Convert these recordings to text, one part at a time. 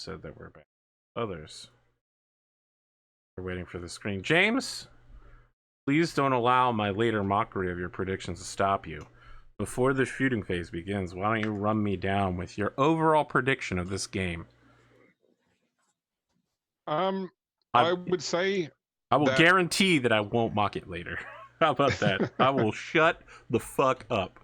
said that we're bad. Others are waiting for the screen. James, please don't allow my later mockery of your predictions to stop you. Before the shooting phase begins, why don't you run me down with your overall prediction of this game? I would say I will guarantee that I won't mock it later. How about that? I will shut the fuck up.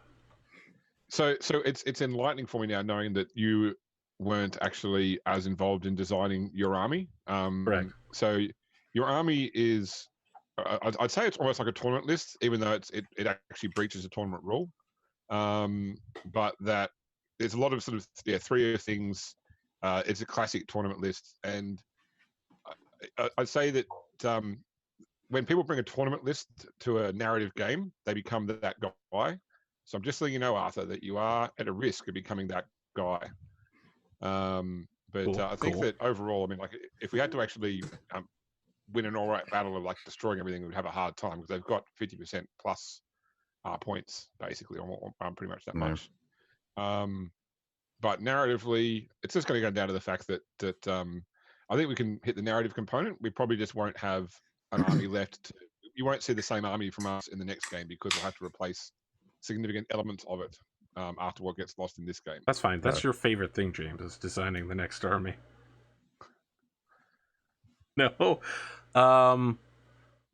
So it's enlightening for me now knowing that you weren't actually as involved in designing your army. Correct. So your army is, I'd say it's almost like a tournament list, even though it actually breaches a tournament rule. But that there's a lot of sort of three things. It's a classic tournament list, and I'd say that when people bring a tournament list to a narrative game, they become that guy. So I'm just letting you know, Arthur, that you are at a risk of becoming that guy. But I think that overall, I mean, like, if we had to actually win an all-right battle of like destroying everything, we'd have a hard time because they've got 50% plus points basically on pretty much that much. But narratively, it's just going to go down to the fact that I think we can hit the narrative component. We probably just won't have an army left. You won't see the same army from us in the next game because we'll have to replace significant elements of it after what gets lost in this game. That's fine. That's your favorite thing, James, is designing the next army. No.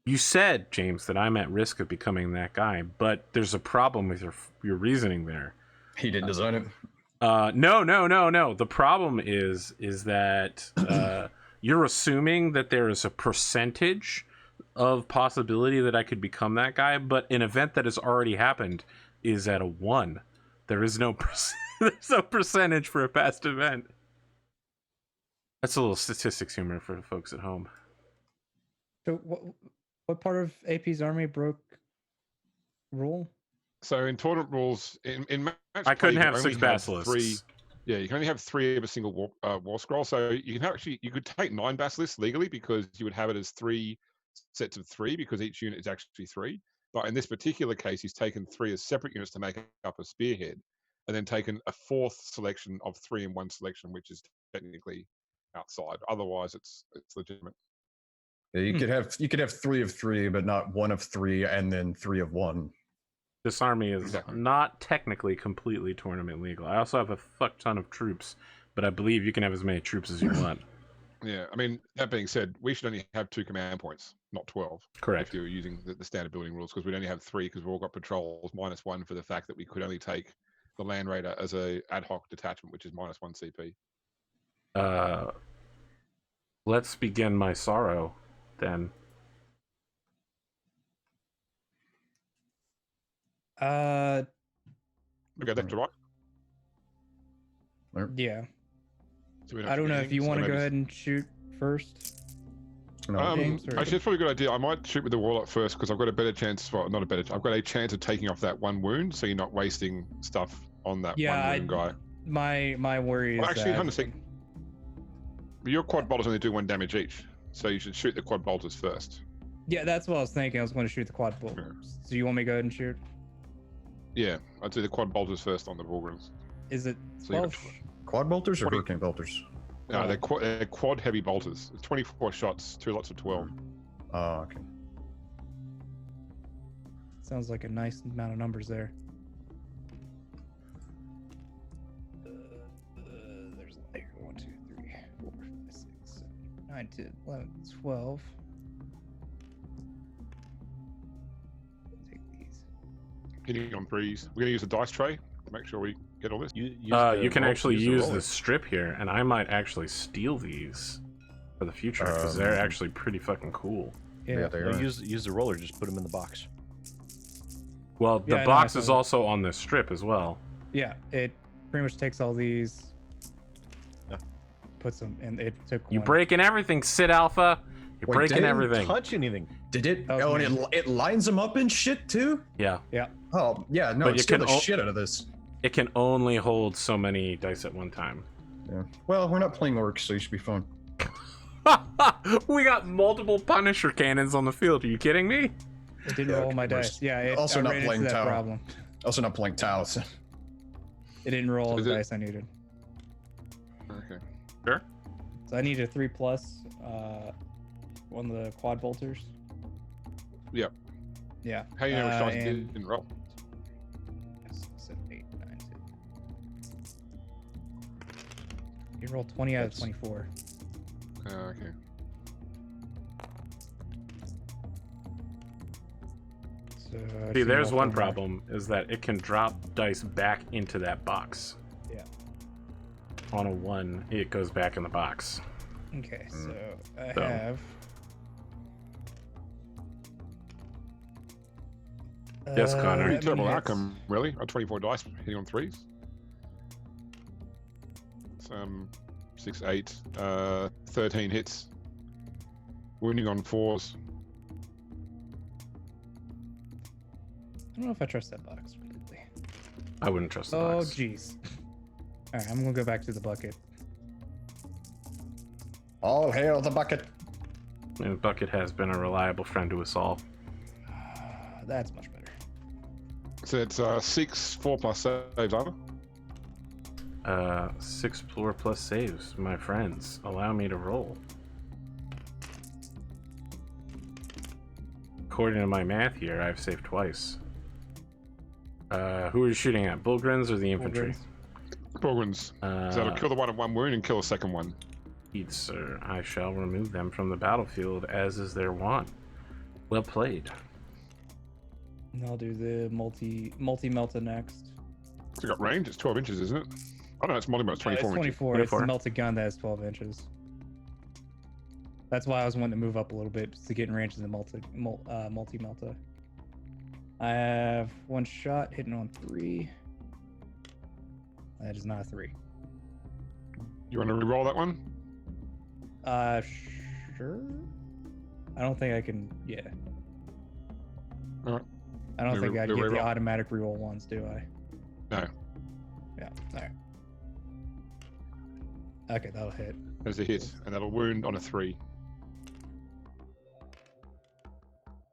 You said, James, that I'm at risk of becoming that guy, but there's a problem with your reasoning there. He didn't design it. No. The problem is that you're assuming that there is a percentage of possibility that I could become that guy, but an event that has already happened is at a 1. There is no there's no percentage for a past event. That's a little statistics humor for the folks at home. So what part of AP's army broke rule? So in tournament rules, in match I couldn't play, have 6 basilisks. You can only have 3 of a single war scroll. So you can you could take 9 basilisks legally because you would have it as 3 sets of 3 because each unit is actually 3. But in this particular case, he's taken 3 as separate units to make up a spearhead, and then taken a 4th selection of 3 in 1 selection, which is technically outside. Otherwise, it's legitimate. Yeah, you could have 3 of 3, but not 1 of 3, and then 3 of 1. This army is not technically completely tournament legal. I also have a fuck ton of troops, but I believe you can have as many troops as you want. Yeah, I mean, that being said, we should only have 2 command points, not 12. Correct. If you're using the standard building rules, because we'd only have 3 because we've all got patrols, -1 for the fact that we could only take the Land Raider as a ad hoc detachment, which is -1 CP. Let's begin my sorrow, then. We go left to right? Yeah. So I don't know if you want to go ahead and shoot first. James, actually, it's probably a good idea. I might shoot with the warlock first because I've got a better chance. Well, not a better. I've got a chance of taking off that 1 wound, so you're not wasting stuff on that 1 wound guy. My worry is actually, hold on a sec. Your quad bolters only do 1 damage each, so you should shoot the quad bolters first. Yeah, that's what I was thinking. I was going to shoot the quad bolters. Yeah. So you want me to go ahead and shoot? Yeah, I'd do the quad bolters first on the Vulgrans. Is it 12? Quad bolters or hurricane bolters? No, they're quad heavy bolters. 24 shots, 2 lots of 12. Oh, okay. Sounds like a nice amount of numbers there. There's like 1, 2, 3, 4, 5, 6, 7, 9, 10, 11, 12. Take these. Hitting on 3s. We're going to use a dice tray to make sure we get all this. You can actually use the strip here, and I might actually steal these for the future because they're actually pretty fucking cool. Yeah, they are. Use the roller, just put them in the box. Well, the box is also on the strip as well. Yeah, it pretty much takes all these, puts them, and it took. You breaking everything, Sid Alpha. You're breaking everything. Touch anything? Did it? Oh, and it lines them up and shit too. Yeah. Yeah. Oh, yeah. No, it's still the shit out of this. It can only hold so many dice at one time. Yeah. Well, we're not playing orcs, so you should be fine. We got multiple Punisher cannons on the field. Are you kidding me? It didn't roll my dice. Yeah. Also not playing Tau. Problem. Also not playing Tau. So. It didn't roll the dice I needed. Okay. Sure. So I need a 3+, one of the quad bolters. Yep. Yeah. How do you know which dice and- didn't roll? 7, 8, 9, 10. You rolled 20 out of 24. Okay. So I See, should there's roll one 4 more. problem, is that it can drop dice back into that box. Yeah. On a 1, it goes back in the box. Okay, so I So- have. Yes, Connor. Pretty that terrible many hits. outcome, really. 24 dice hitting on 3s. It's, 6, 8, 13 hits. Wounding on 4s. I don't know if I trust that box completely. I wouldn't trust the Oh, box. jeez. All right, I'm gonna go back to the bucket. All hail the bucket. And Bucket has been a reliable friend to us all. That's much better. So it's 6 4+ saves, either. 6 floor plus saves, my friends. Allow me to roll. According to my math here, I've saved twice. Who are you shooting at? Bullgrins or the infantry? Borgwins. So that'll kill the one at 1 wound and kill the second one. Indeed, sir. I shall remove them from the battlefield as is their wont. Well played. And I'll do the multi-melta next. It's got range. It's 12 inches, isn't it? Oh no, it's multi-melt. It's 24 It's inches. 24. It's the 24. melted gun that has 12 inches. That's why I was wanting to move up a little bit to get in range of the multi-melta. I have 1 shot hitting on 3. That is not a 3. You want to re-roll that one? Sure. I don't think I can. Yeah. Alright. I don't You think re- I'd you get the re-roll? automatic reroll ones, do I? No. Yeah. All right. Okay, that'll hit. There's a hit, and that'll wound on a 3.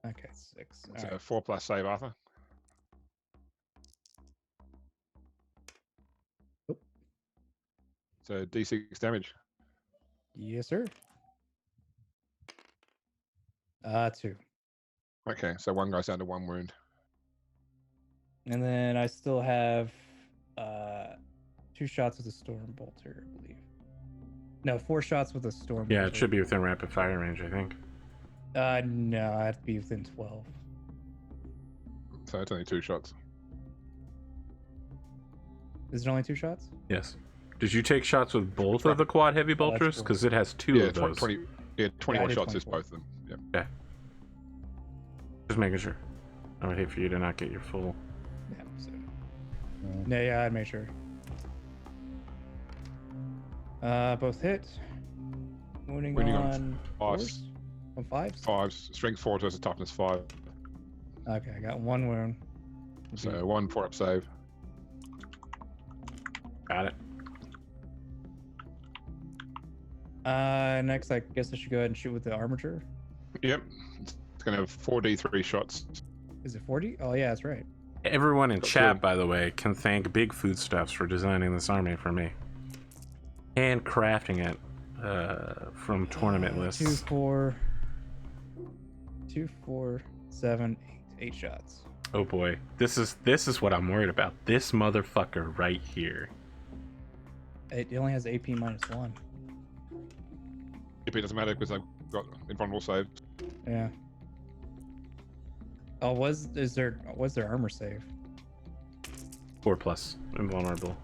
Okay, 6. All So right. 4+ save, Arthur. Oop. So D6 damage. Yes, sir. 2. Okay, so 1 goes down to 1 wound. And then I still have 2 shots with a storm bolter, I believe. No, 4 shots with a storm Yeah, bolter. it should be within rapid fire range, I think. No, I have to be within 12. So it's only 2 shots. Is it only 2 shots? Yes. Did you take shots with both of the quad heavy Oh, that's bolters? cool. Because it has 2 Yeah, of those. 21 I did shots is 24. both of them. Yeah. Just making sure. I would hate for you to not get your full. Yeah, so. No, yeah, I'd make sure. Both hit. Wounding Wounding on on 5s. 4s? On 5s? 5s. Strength 4 versus toughness 5. Okay, I got 1 wound. So 1 4-up save. Got it. Next, I guess I should go ahead and shoot with the armature. Yep. It's going to have 4d3 shots. Is it 40? Oh, yeah, that's right. Everyone in Got chat, through. by the way, can thank Big Foodstuffs for designing this army for me. And crafting it from tournament lists. 2, 4, 7, 8 shots. Oh boy, this is what I'm worried about. This motherfucker right here. It only has AP -1. If it doesn't matter because I've got invulnerable save. Yeah. Oh, was there armor save? 4+ invulnerable,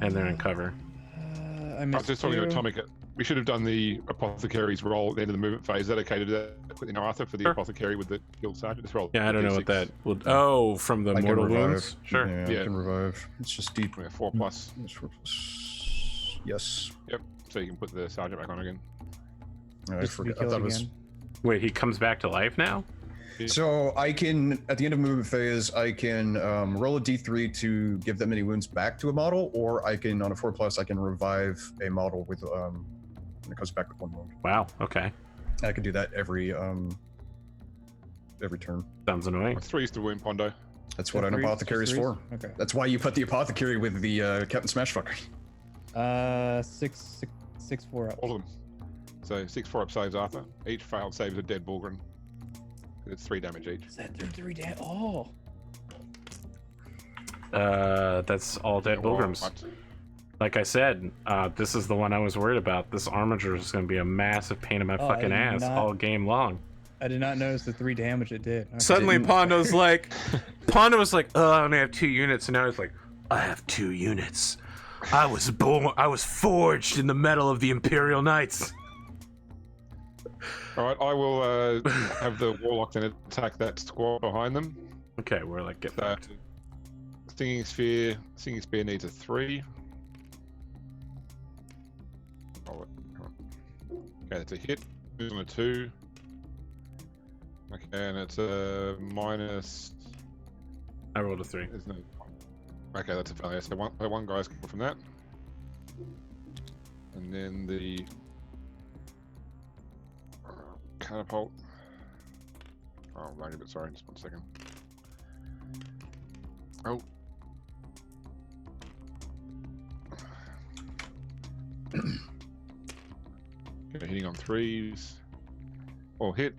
and they're in cover. I I missed was just talking to 2. Atomic. We should have done the apothecary's roll at the end of the movement phase. Is that okay to do that in Arthur for the Sure. apothecary with the guild sergeant? Just roll. Yeah, I don't know what that would. Oh, from the I can mortal revive. wounds. Sure. Yeah, Yeah. I can revive. It's just deep. Yeah, 4+. Yes. So you can put the sergeant back on again. I Just to be forgot. I killed thought it was. again. Wait, he comes back to life now? So I can, at the end of movement phase, I can roll a d3 to give that many wounds back to a model, or I can, on a 4+, I can revive a model with, and it goes back with 1 wound. Wow. Okay. I can do that every turn. Sounds annoying. 3's to wound Pondo. That's what So an 3s, apothecary is just for. 3s? Okay. That's why you put the apothecary with the Captain Smashfucker. 6 6 4-ups. All of them. So 6 4-up saves, Arthur. Each failed save is a dead Bulgrin. It's 3 damage each. Is that 3 damage? Oh. That's all dead Bulgrims. What? Like I said, this is the one I was worried about. This Armiger is going to be a massive pain in my Oh, fucking I ass did not- all game long. I did not notice the 3 damage it did. Okay. Suddenly, Pondo's like, oh, I only have 2 units, and now he's like, I have 2 units. I was forged in the metal of the Imperial Knights. All right, I will have the Warlock then attack that squad behind them. Okay, we're like, get So, back. Stinging Spear needs a 3. Roll it. Come on. Okay, that's a hit. Moves on a 2. Okay, and it's a minus. I rolled a 3. There's no. Okay, that's a failure. So one guy's coming from that, and then the catapult. Oh, wrong a bit. Sorry, just 1 second. Oh. Okay, hitting on 3s. Or hit.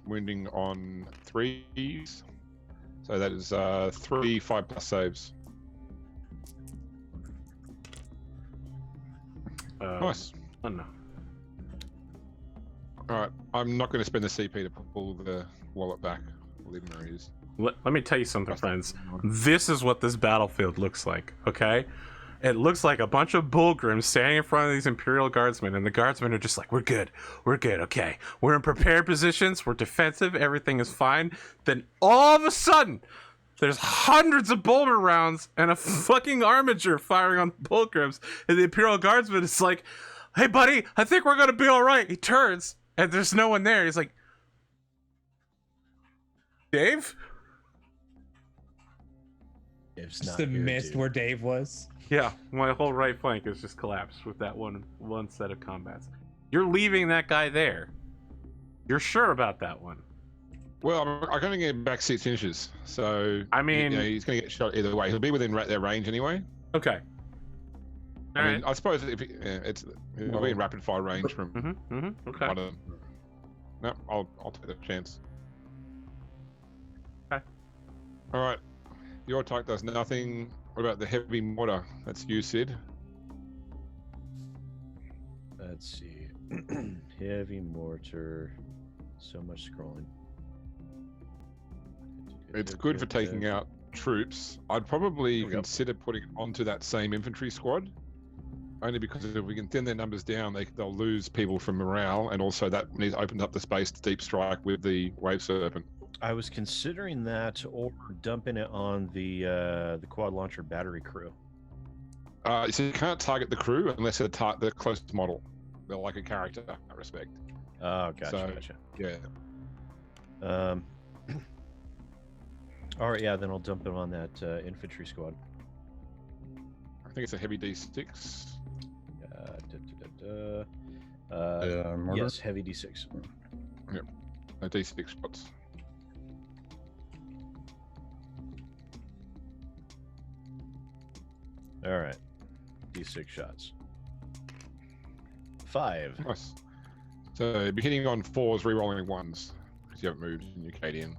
Wounding on 3s. So that is 3 5+ saves. Nice. Oh, no. Alright, I'm not going to spend the CP to pull the wallet back. I'll leave him where he is. Let me tell you something, friends. This is what this battlefield looks like, okay? It looks like a bunch of Bulgrims standing in front of these Imperial Guardsmen, and the Guardsmen are just like, we're good, okay. We're in prepared positions, we're defensive, everything is fine. Then all of a sudden, there's hundreds of boulder rounds and a fucking Armiger firing on Bulgrims, and the Imperial Guardsman is like, hey buddy, I think we're gonna be alright. He turns, and there's no one there. He's like, Dave? It's Just not the here, mist dude. where Dave was. Yeah, my whole right flank is just collapsed with that one set of combats. You're leaving that guy there. You're sure about that one? Well, I'm going to get back 6 inches. So, I mean- he's going to get shot either way. He'll be within their range anyway. Okay. I mean, I suppose if he'll be in rapid fire range from Okay. one of them. No, I'll take that chance. Okay. All right. Your attack does nothing. What about the heavy mortar? That's you, Sid. Let's see. Heavy mortar. So much scrolling. It's good for taking out troops. I'd probably There we go. consider putting it onto that same infantry squad. Only because if we can thin their numbers down, they'll lose people from morale, and also that opens up the space to deep strike with the Wave Serpent. I was considering that, or dumping it on the quad launcher battery crew. So you can't target the crew unless they're the closest model. They're like a character in that respect. Oh, gotcha, So- gotcha. Yeah. All right, yeah, then I'll dump it on that infantry squad. I think it's a heavy D6. Mortar? Yes, heavy D6. No D6 shots. All right, D6 shots. 5. Nice. So you'll be hitting on 4s, re-rolling 1s because you haven't moved in your Cadian.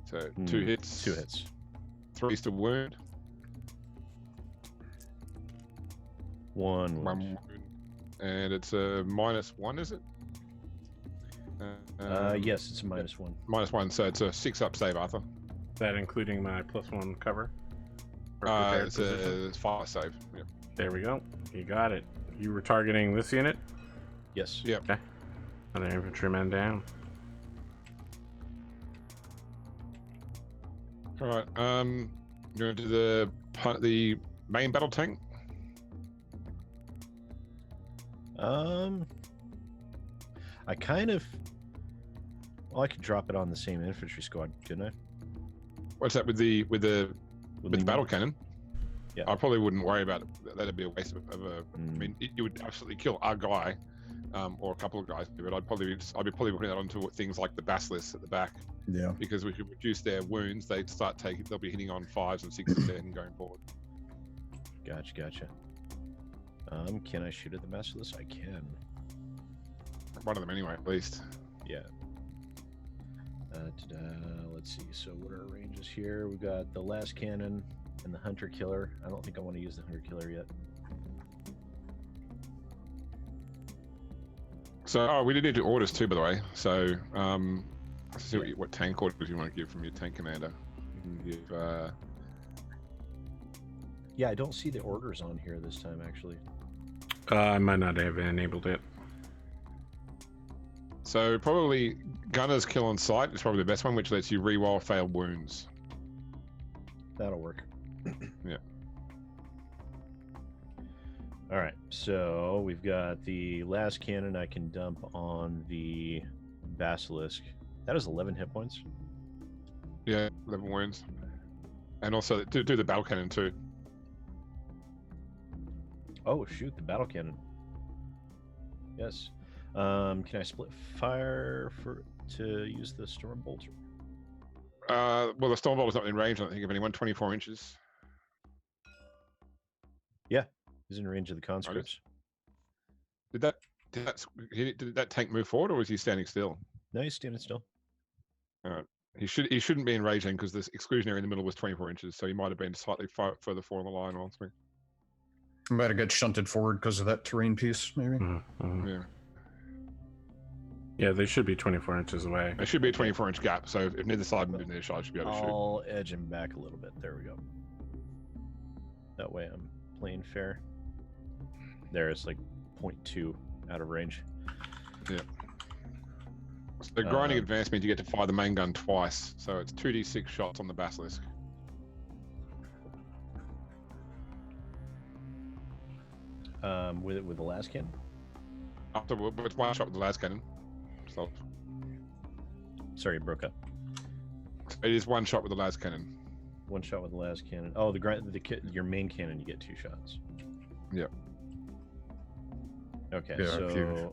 So 2 hits. 2 hits. 3's to wound. 1 wound. 1 wound. And it's a -1, is it? Yes, it's a -1. -1, so it's a 6-up save, Arthur. Is that including my +1 cover? For prepared It's position? a 5 save. Yep. There we go. You got it. You were targeting this unit? Yes. Yep. Another infantryman down. All right. You're going to do the main battle tank. I kind of. Well, I could drop it on the same infantry squad, couldn't I? What's that with the battle cannon? Yeah. I probably wouldn't worry about it. That'd be a waste of a. I mean, you would absolutely kill our guy, or a couple of guys do it, I'd probably be putting that onto things like the Basilisk at the back, Yeah. because we could reduce their wounds. They'll be hitting on 5s and 6s then going forward. Gotcha. Can I shoot at the Basilisk? I can. One of them anyway, at least. Yeah. Let's see. So what are our ranges here? We've got the Last Cannon and the Hunter Killer. I don't think I want to use the Hunter Killer yet. So we did need to orders too, by the way. So let's see what tank orders you want to give from your tank commander. You can give. Yeah, I don't see the orders on here this time, actually. I might not have enabled it. So probably Gunner's Kill on Sight is probably the best one, which lets you reroll failed wounds. That'll work. Yeah. All right, so we've got the Last Cannon I can dump on the Basilisk. That is 11 hit points. Yeah, 11 wounds. And also do the Battle Cannon too. Oh, shoot, the Battle Cannon. Yes. Can I split fire to use the Storm Bolter? Well, the Stormbolt is not in range, I don't think, of anyone. 24 inches. Yeah, he's in range of the conscripts. Did that tank move forward, or was he standing still? No, he's standing still. He shouldn't be in range then, because the exclusionary in the middle was 24 inches, so he might have been slightly further forward on the line or something. I might have got shunted forward because of that terrain piece, maybe. Yeah. Yeah, they should be 24 inches away. There should be a 24-inch gap, so if neither side moves near shot, I should be able to shoot. I'll edge him back a little bit. There we go. That way I'm playing fair. There, it's like 0.2 out of range. Yeah. So grinding advance means you get to fire the main gun twice, so it's 2d6 shots on the Basilisk. With the Last Cannon? With one shot with the Last Cannon. So Sorry, it broke up. it is one shot with the Last Cannon. One shot with the Last Cannon. Oh, your main cannon, you get 2 shots. Yep. Okay, Yeah, so huge.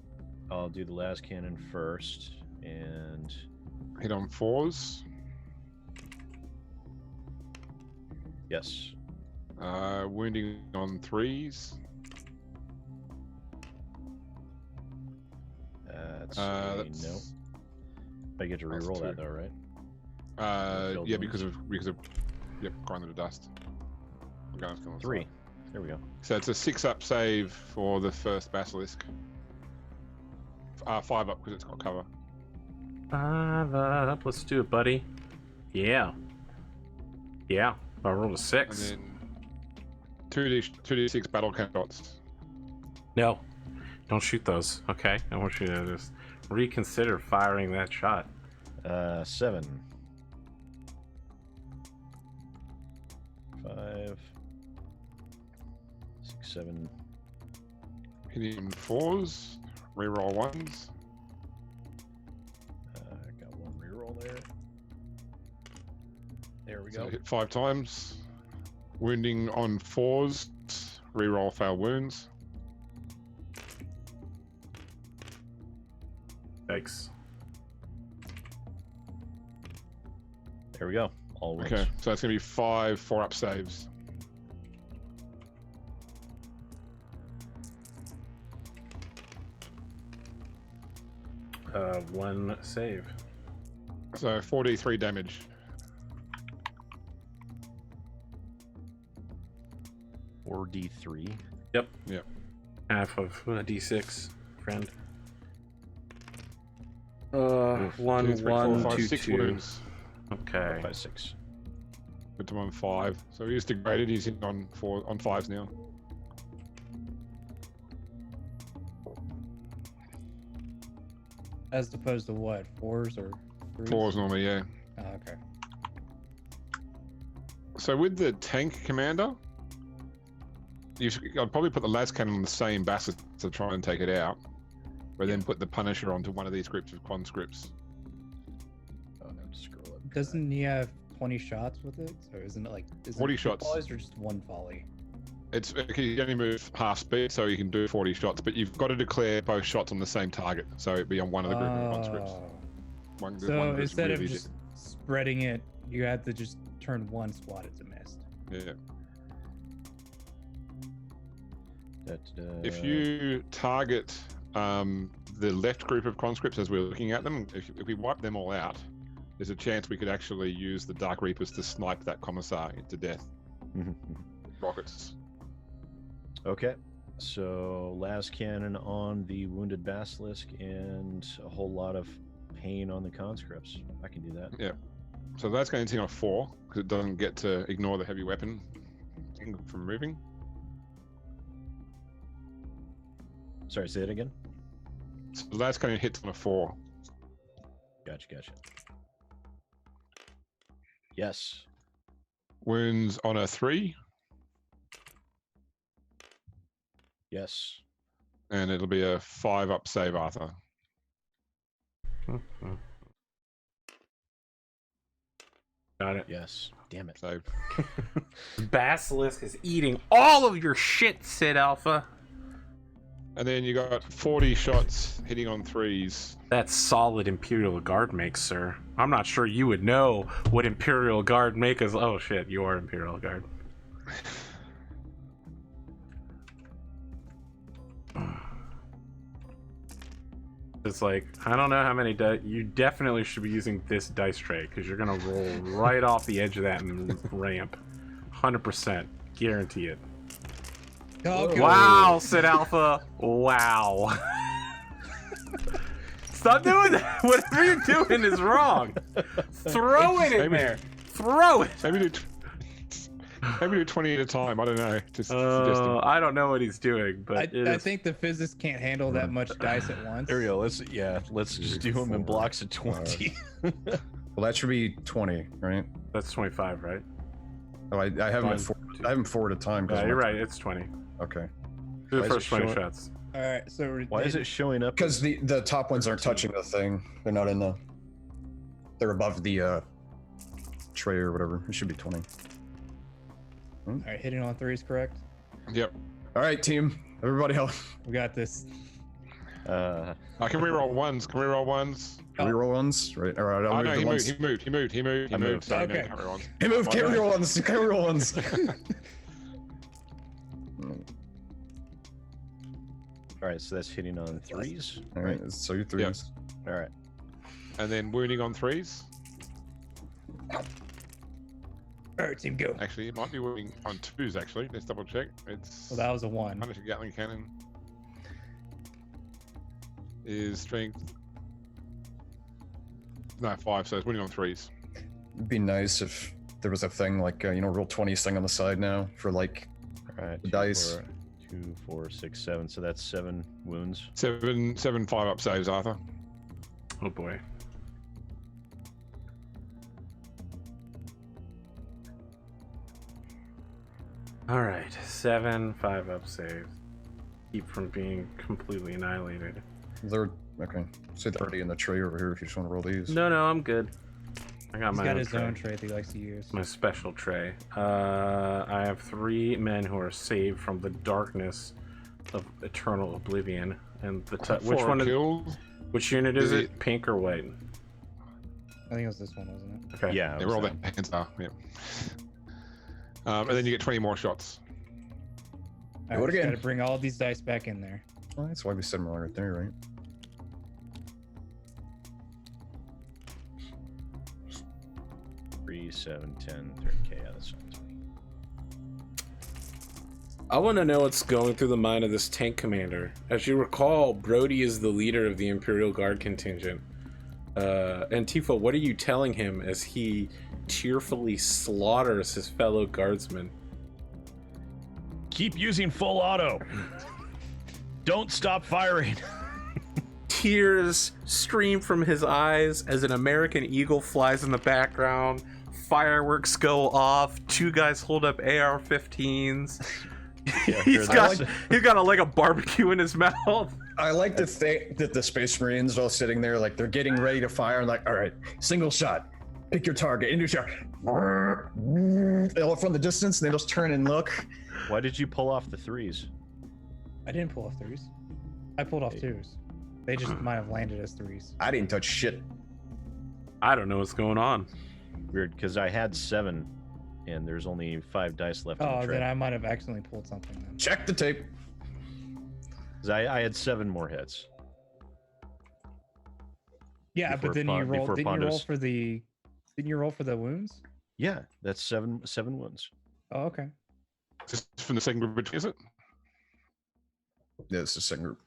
I'll do the Last Cannon first, and Hit on 4s. yes. Wounding on 3s. That's That's no. I get to that's reroll that 2. though, right? Yeah, Failed because of yep, grinding to dust. Gunner's Kill on 3. Sight. There we go. So it's a 6-up save for the first Basilisk. 5 up because it's got cover. 5 up. Let's do it, buddy. Yeah. Yeah. I rolled a 6. And then 2d6 battle cannon shots. No. Don't shoot those, okay? I want you to just reconsider firing that shot. 7. 5. 6, 7. Hitting on 4s. Reroll 1s. Got 1 reroll there. There we So go. hit 5 times. Wounding on 4s. Reroll fail wounds. Thanks. There we go. All wins. Okay, so it's going to be 5 4-up saves. One save. So 4d3 damage. Or D3. Yep. Yep. Half of a d6, friend. Oof. 1, 2, 3, 4, 1, 5, 2, 6 2. wounds. Okay. 5, 6. Put him on 5. So he's degraded. He's in on 5s now. As opposed to what? 4s or 3s? 4s normally, yeah. Oh, okay. So with the tank commander, I'd probably put the las cannon on the same Basilisk to try and take it out, but then put the Punisher onto one of these groups of conscripts. Oh, I have to scroll up. Doesn't he have 20 shots with it? So isn't it like 40 it shots. volleys or just 1 volley? It's okay, you only move half speed, so you can do 40 shots, but you've got to declare both shots on the same target, so it'd be on one of the group of conscripts. One So that's instead of really just spreading it, you have to just turn one squad into mist. yeah. If Da-da-da. you target the left group of conscripts as we're looking at them, if we wipe them all out, there's a chance we could actually use the Dark Reapers to snipe that commissar into death. Rockets. Okay, so last cannon on the wounded basilisk and a whole lot of pain on the conscripts. I can do that. Yeah. So that's going to take on 4 because it doesn't get to ignore the heavy weapon thing from moving. Sorry, say it again. So that's going to hit on a 4. Gotcha. Yes. Wounds on a 3, Yes. and it'll be a 5 up save, Arthur. Got it. Yes. Damn it. Save. Basilisk is eating all of your shit, Sid Alpha. And then you got 40 shots hitting on 3s. That's solid Imperial Guard make, sir. I'm not sure you would know what Imperial Guard make is. Oh shit, you are Imperial Guard. It's like, I don't know how many dice. You definitely should be using this dice tray because you're gonna roll right off the edge of that and ramp. 100%. Guarantee it. Okay. Wow, Sid Alpha. Wow. Stop doing that. Whatever you're doing is wrong. Throw it in Maybe- there. Throw it. Maybe do 20 at a time. I don't know. Just suggesting. I don't know what he's doing, but I think the physicists can't handle that much dice at once. There we go. Let's just do them in 4, blocks of 20. Well, that should be 20, right? that's 25, right? Oh, I have them at 4. 1, 2. I have them 4 at a time. 'cause Yeah, my- you're right. It's 20. Okay. Do the Why is first it 20 showing- shots. All right, so Why is it showing up? Because the top ones aren't touching the thing. They're not in the. They're above the tray or whatever. It should be 20. All right, hitting on 3 is correct. Yep. All right, team. Everybody help. We got this. Can we roll ones? Can we roll ones? Can we roll ones? Right. All right. I'll Oh move no, the he ones. moved. He moved. moved. Sorry, Okay. no, can't roll ones. Hey, move. Can't Okay. roll ones. Can't roll ones. All right, so that's hitting on 3s. All right. So you're 3s. All right. And then wounding on 3s. All right, team, go. Actually, it might be wounding on 2s. Actually, let's double check. It's Well, that was a 1. Punisher Gatling Cannon. Is strength. No, 5. So it's wounding on 3s. It'd be nice if there was a thing like roll 20s thing on the side now for like All right. The dice. 2, 4, 6, 7. So that's 7 wounds. 7, 5 up saves, Arthur. Oh boy. All right, 7 5 up saves. Keep from being completely annihilated. they're okay. So they're already in the tray over here if you just want to roll these. No, I'm good. I got He's my got own his tray. own tray that he likes to use. My special tray. I have 3 men who are saved from the darkness of eternal oblivion. And the which 4 one? killed. Which unit is Is it? it- Pink or white? I think it was this one, wasn't it? Okay. Yeah. They roll their hands up. Yeah. And then you get 20 more shots. All Do it right, again. Got to bring all these dice back in there. Oh, that's why we set them all right there, right? Three, 7, 10, 30K. Yeah, that's fine. I want to know what's going through the mind of this tank commander. As you recall, Brody is the leader of the Imperial Guard contingent. Antipho, what are you telling him as he tearfully slaughters his fellow guardsmen? Keep using full auto. Don't stop firing. Tears stream from his eyes as an American eagle flies in the background. Fireworks go off. 2 guys hold up AR-15s. Yeah, he's they're- got a barbecue in his mouth. I like to think that the Space Marines are all sitting there like they're getting ready to fire and like, all right, single shot. Pick your target. Into your. They'll from the distance. They just turn and look. Why did you pull off the threes? I didn't pull off threes. I pulled off twos. They just might have landed as threes. I didn't touch shit. I don't know what's going on. Weird, because I had 7, and there's only 5 dice left in Oh, the tray. then I might have accidentally pulled something then. Check the tape. 'Cause I had 7 more hits. Yeah, Before but then you Pon- rolled. before Didn't you roll Pontus. for the? Didn't you roll for the wounds? Yeah, that's 7 wounds. Oh, okay. Just from the second group, is it? Yeah, it's the second group.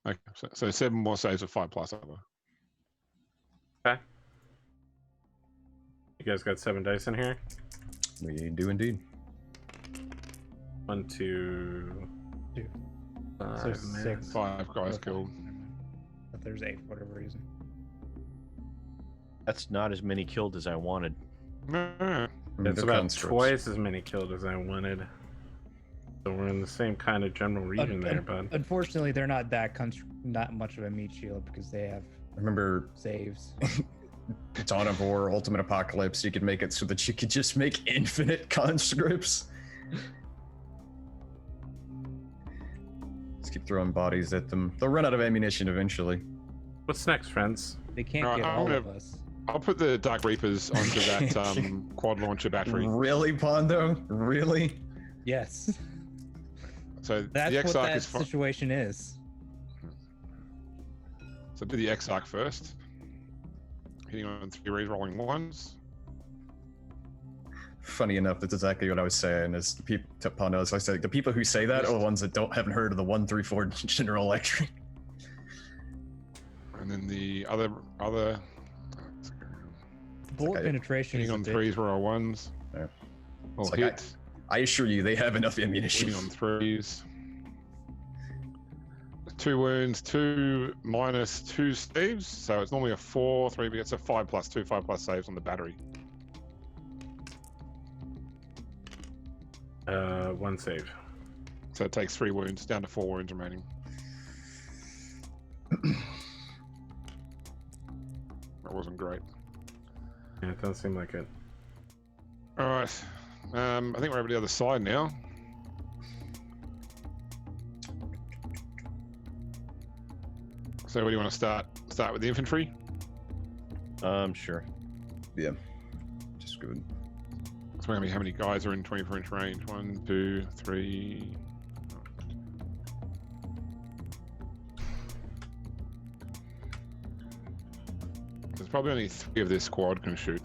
Okay, so 7 more saves of 5+. Okay. You guys got 7 dice in here? We do indeed. 1, 2, Two. 5, So man. 6. 5 guys killed. But there's 8 for whatever reason. That's not as many killed as I wanted. No. It's They're about constructs. twice as many killed as I wanted. So we're in the same kind of general region there, bud. Unfortunately, they're not not much of a meat shield because they have Remember, saves. Dawn of War, Ultimate Apocalypse, you could make it so that you could just make infinite conscripts. Just keep throwing bodies at them. They'll run out of ammunition eventually. What's next, friends? They can't Alright, get I'm all gonna- of us. I'll put the Dark Reapers onto that quad launcher battery. Really, Pondo? Really? Yes, So that's the what Exarch that is fine. situation is. So do the Exarch first. Hitting on 3 rolling 1s. Funny enough, that's exactly what I was saying. Is the people, Pondo, as I said, the people who say that are the ones that haven't heard of the 134 General Electric. And then the other Bullet Okay. penetration is hitting a on bit- 3s roll 1s. Yeah. All It's like hit. I assure you, they have enough ammunition. Hitting on 3s. 2 wounds, 2 minus 2 saves. So it's normally a 4, 3, but it's a 5+2, 5+ saves on the battery. 1 save. So it takes 3 wounds down to 4 wounds remaining. That wasn't great. Yeah, it doesn't seem like it. All right. I think we're over the other side now. So where do you want to start? Start with the infantry? Sure. Yeah. Just good. So we're going to be how many guys are in 24-inch range? 1, 2, 3. There's probably only 3 of this squad can shoot.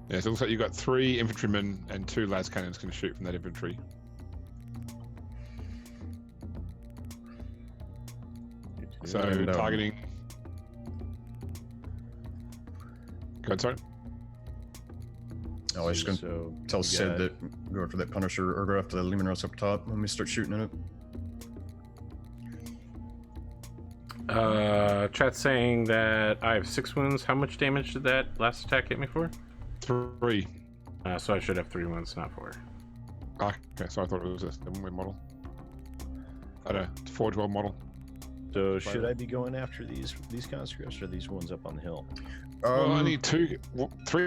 Yeah, so it looks like you've got 3 infantrymen and 2 las cannons can shoot from that infantry. So And, targeting. Go ahead, sorry. I was just gonna So tell we Sid got- that go after that Punisher or go after the Luminous up top when we start shooting at it. Chat's saying that I have 6 wounds. How much damage did that last attack hit me for? 3. So I should have 3 wounds, not 4. Okay, so I thought it was a 7-win model. At a 412 model. So should I be going after these conscripts or these ones up on the hill? Well, only 3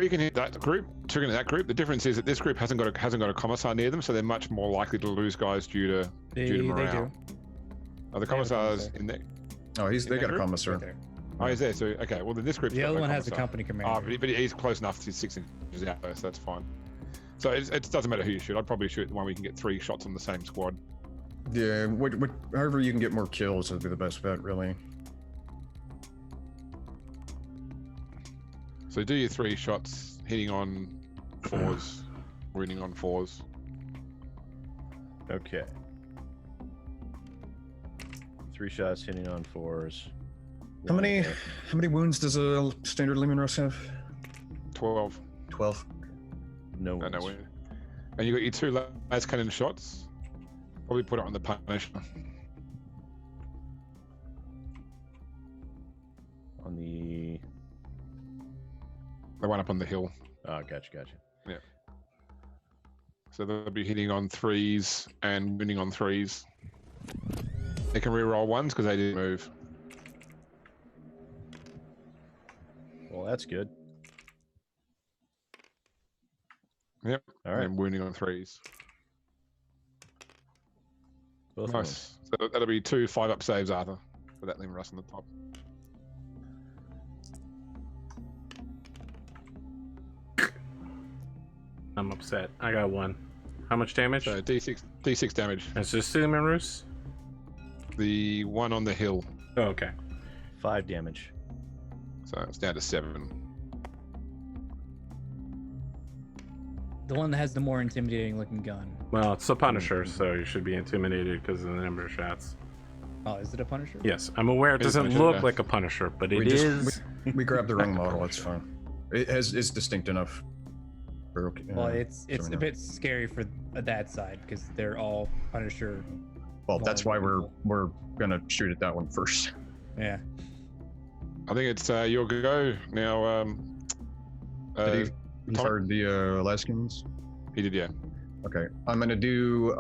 can hit that group, 2 can hit that group. The difference is that this group hasn't got a commissar near them, so they're much more likely to lose guys due to morale. do. Are the They have a commissars commissar. in there? Oh, they that got a group? commissar. Right there. Oh, he's there. So okay, well then this group. The other one has a company commander. But he's close enough to 6 inches out, so that's fine. So it doesn't matter who you shoot. I'd probably shoot the one where you can get 3 shots on the same squad. Yeah, however you can get more kills would be the best bet, really. So do your 3 shots, hitting on 4s, wounding on 4s. Okay. 3 shots hitting on 4s. How many Okay. how many wounds does a standard Luminous have? 12. 12. No No, ones. no, and you got your 2 las cannon shots. Probably put it on the Punisher. On the... The one up on the hill. Oh, gotcha. So they'll be hitting on 3s and wounding on 3s. They can reroll ones because they didn't move. Well, that's good. Yep. All right. And wounding on 3s. Both wounds. Nice. So that'll be 2 5-up saves, Arthur, for that Lemon Rust on the top. I'm upset. I got 1. How much damage? So D6 damage. That's just Cinnamon Roos? The one on the hill. Oh, okay. 5 damage. So it's down to 7. The one that has the more intimidating looking gun. Well, it's the Punisher, so you should be intimidated because of the number of shots. Oh, is it a Punisher? Yes, I'm aware it It is doesn't Punisher, look yeah. like a Punisher, but it We just- is. We grabbed the wrong model. It's fine. It's distinct enough. We're okay. Well, it's so we a know. bit scary for that side because they're all Punisher. Well, that's why we're gonna shoot at that one first. Yeah. I think it's your go now. Did he Tom? fired the Alaskans? He did, yeah. Okay, I'm gonna do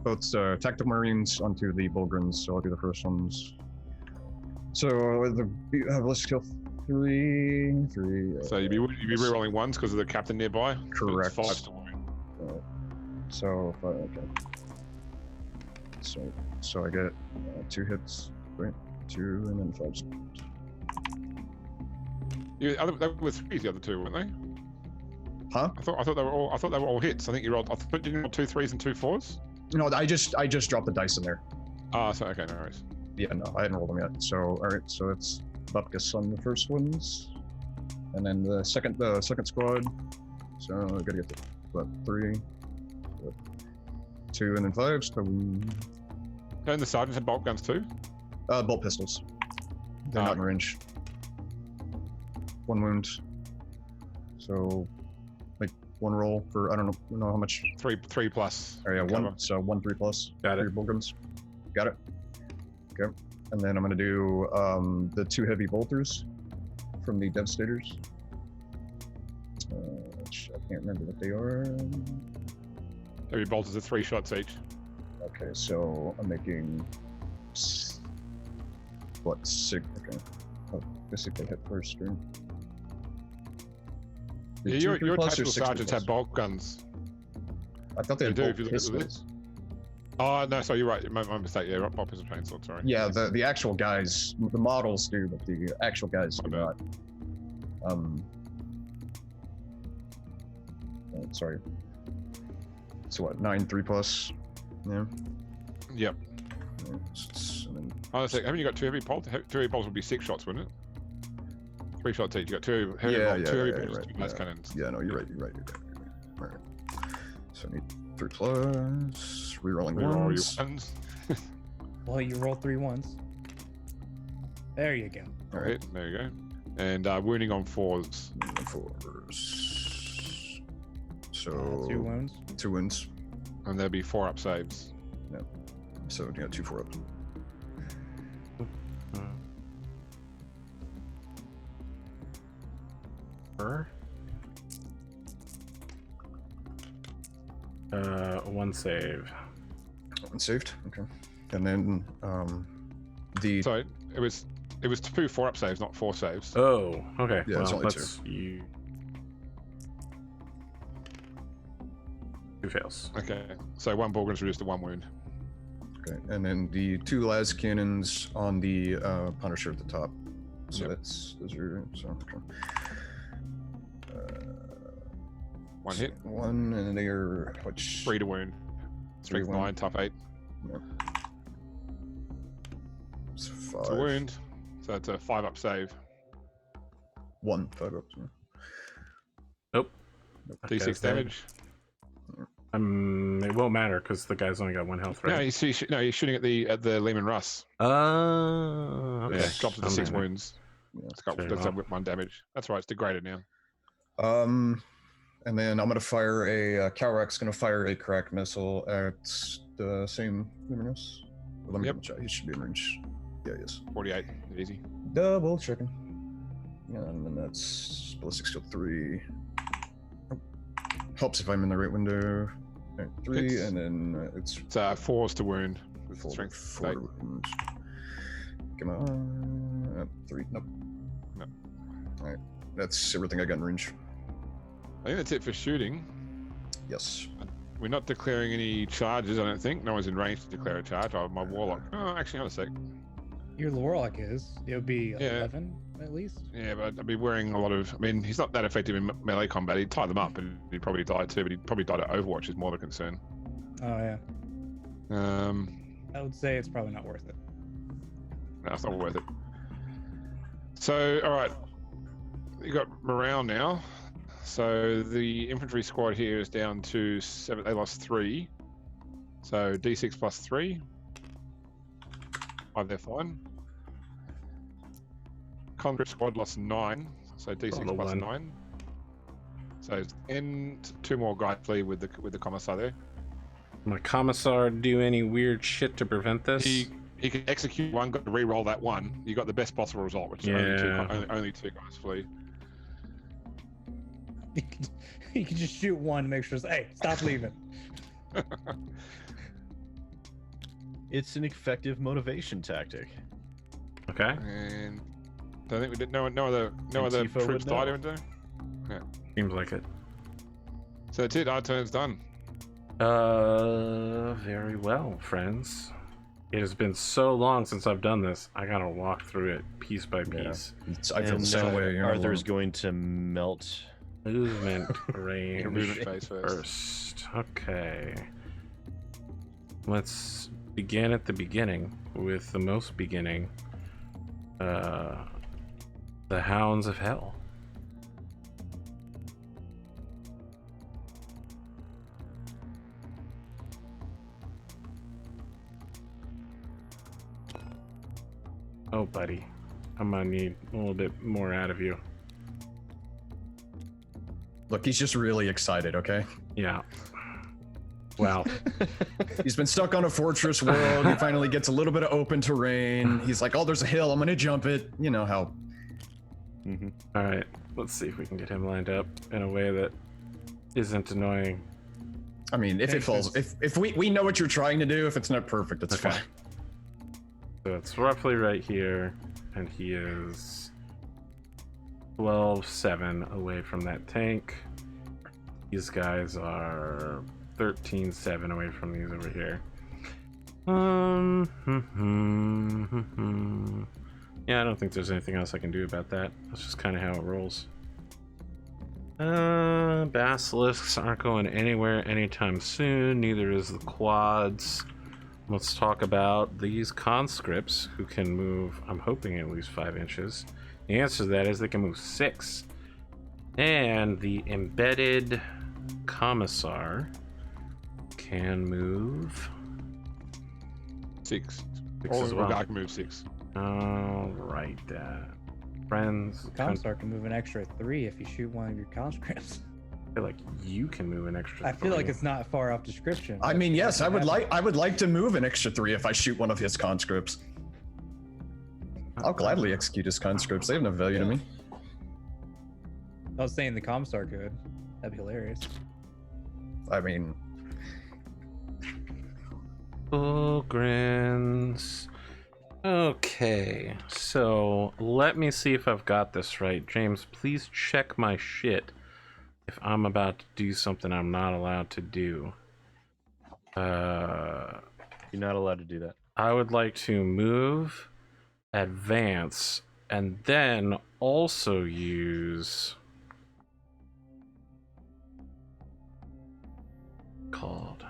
both tactical marines onto the Bulgrins, so I'll do the first ones. So let's kill 3. So you'd be rerolling ones because of the captain nearby. Correct. So it's 5 to wound. So okay. So I get 2 hits, right? 2 and then 5. They were 3s, the other 2, weren't they? Huh? I thought they were all hits. I think you rolled. Didn't you roll 2 3s and 2 4s? No, I just dropped the dice in there. Ah, so okay, no worries. Yeah, no, I hadn't rolled them yet. So all right, so it's Bupkus on the first ones, and then the second squad. So I gotta get to 3, 2, and then 5. So And the sergeants had bolt guns too. bolt pistols. They're not in range. 1 wound. So like 1 roll for I don't know how much. 3 plus. Oh yeah, cover. 1. So 1 3 plus. Got it. 3 bullguns. Got it. Okay. And then I'm gonna do the 2 heavy bolters from the Devastators. Which I can't remember what they are. Every bolt is 3 shots each. Okay, so I'm making 6? Okay. Oh, guess if they hit first, right? Yeah, Two your 3 plus or tactical 6 sergeants plus? have bolt guns. I thought they You had do, bolt if you look at the pistols. Oh no, sorry, you're right. My mistake. Yeah, bolt pistol chainsaw. Sorry. Yeah, the actual guys, the models do, but the actual guys do My not. Sorry. So what? 9 3 plus. Yeah. Yep. Yeah, and then Oh, that's haven't you got 2 heavy bolts? 2 heavy bolts would be 6 shots, wouldn't it? 3 shots each. You got 2 heavy bolts, 2 heavy bolts, right, 2 mass cannons. Yeah, no, you're right. All right. So I need 3 plus. Rerolling Reroll your ones. ones. Well, you roll 3 ones. There you go. All right. Hit, there you go. And wounding on 4s. 4s. So 2 wounds. 2 wounds. And there'll be 4-up saves. So yeah, 2 4 up. Her. 1 save. 1 saved. Okay. And then the So it was 2 4-up saves, not 4 saves. Oh, okay. Yeah, it's well, only let's you. 2 fails. Okay. So 1 Borgren's reduced to 1 wound. okay, and then the 2 las cannons on the Punisher at the top. So Yep. those are okay. 1 hit, 1, and they are which 3 to wound. 3 Strength wound. 9, tough 8 So 5. to wound. So it's a 5-up save. 1 5 up. So. Nope. D6 Okay, so- damage. It won't matter because the guy's only got 1 health, No, right? he's shooting at the Lehman Russ. Oh, okay. Yeah, drops it to 6 Okay. wounds. Yeah. It's got Fair that's enough. 1 damage. That's right. It's degraded now. And then I'm gonna fire a Kalrak's gonna fire a crack missile at the same luminous. Let me Yep. double check. He should be in range. Yeah, yes. 48. Easy. Double checking. Yeah, and then that's ballistic skill 3. Oh. Helps if I'm in the right window. Right, 3, It's- and then it's It's 4s to wound. With Full strength 4 8. wounds. Come on. 3. Nope. No. Alright. That's everything I got in range. I think that's it for shooting. Yes. We're not declaring any charges, I don't think. No one's in range to declare a charge. Oh, my warlock. Oh, actually, hold a sec. Your warlock is. It would be Yeah. 11 at least. Yeah, but I'd be wearing a lot of. I mean, he's not that effective in melee combat. He'd tie them up and he'd probably die too, but he'd probably die to Overwatch, is more the concern. Oh yeah. No, I would say it's probably not worth it. it's not worth it. So, all right. You got morale now. So the infantry squad here is down to 7. They lost 3. So D6 plus 3. They're fine. Conscript squad lost 9. So D6 plus 1. 9. So and 2 more guys flee with the commissar there. My commissar do any weird shit to prevent this? He can execute one, got to re-roll that one. You got the best possible result, which is only 2 guys flee. You can just shoot one to make sure. Hey, stop leaving. It's an effective motivation tactic. Okay. And I think we did no other Antipho troops would died know. or anything. Seems like it. So that's it. Our turn's done. Very well, friends. It has been so long since I've done this. I gotta walk through it piece by piece. I feel the same way. You're not Arthur's alone. going to melt. Movement range Your movement phase first. first. Okay. Let's begin at the beginning with the most beginning. The Hounds of Hell. Oh, buddy. I'm gonna need a little bit more out of you. Look, he's just really excited, okay? Yeah. Wow. He's been stuck on a fortress world. He finally gets a little bit of open terrain. He's like, oh, there's a hill. I'm going to jump it. You know how. Mm-hmm. All right. Let's see if we can get him lined up in a way that isn't annoying. I mean, if it falls, if we know what you're trying to do, if it's not perfect, it's Okay. fine. So it's roughly right here, and he is 12-7 away from that tank. These guys are 13-7 away from these over here. Yeah, I don't think there's anything else I can do about that. That's just kind of how it rolls. Basilisks aren't going anywhere anytime soon. Neither is the quads. Let's talk about these conscripts who can move, I'm hoping at least 5 inches. The answer to that is they can move 6. And the embedded commissar can move 6. 6 Or as well. I can move 6. All right, friends. Commissar can move an extra 3 if you shoot one of your conscripts. I feel like you can move an extra. I feel like 3. it's not far off description. I mean, yes, I would Happen. like to move an extra 3 if I shoot one of his conscripts. I'll gladly execute his conscripts. They have no value to me. I was saying the commissar could. That'd be hilarious. I mean, Fulgrins. Okay, so let me see if I've got this right. James, please check my shit if I'm about to do something I'm not allowed to do. You're not allowed to do that. I would like to move, advance, and then also use called.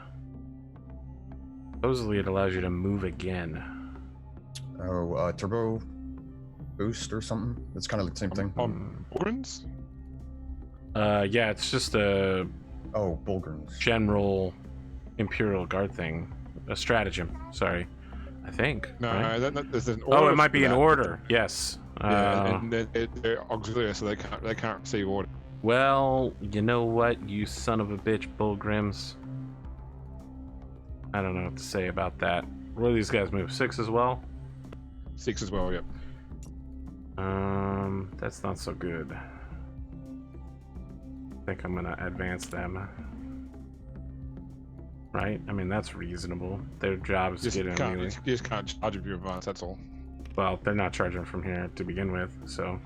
Supposedly it allows you to move again. turbo boost or something. It's kind of the same thing. Organs? Yeah, it's just a Oh, Bulgurns. general Imperial Guard thing. A stratagem, sorry. I think. No, right? there's an order. Oh, it might be for in that. order. Yes. Yeah, and they're auxiliary, so they can't receive order. Well, you know what, you son of a bitch, Bullgrims. I don't know what to say about that. Where do these guys move? 6 as well? 6 as well, yep. That's not so good. I think I'm gonna advance them. right? I mean, that's reasonable. Their job is to Just get in can't, melee. you just can't charge if you advance. That's all. Well, they're not charging from here to begin with, so.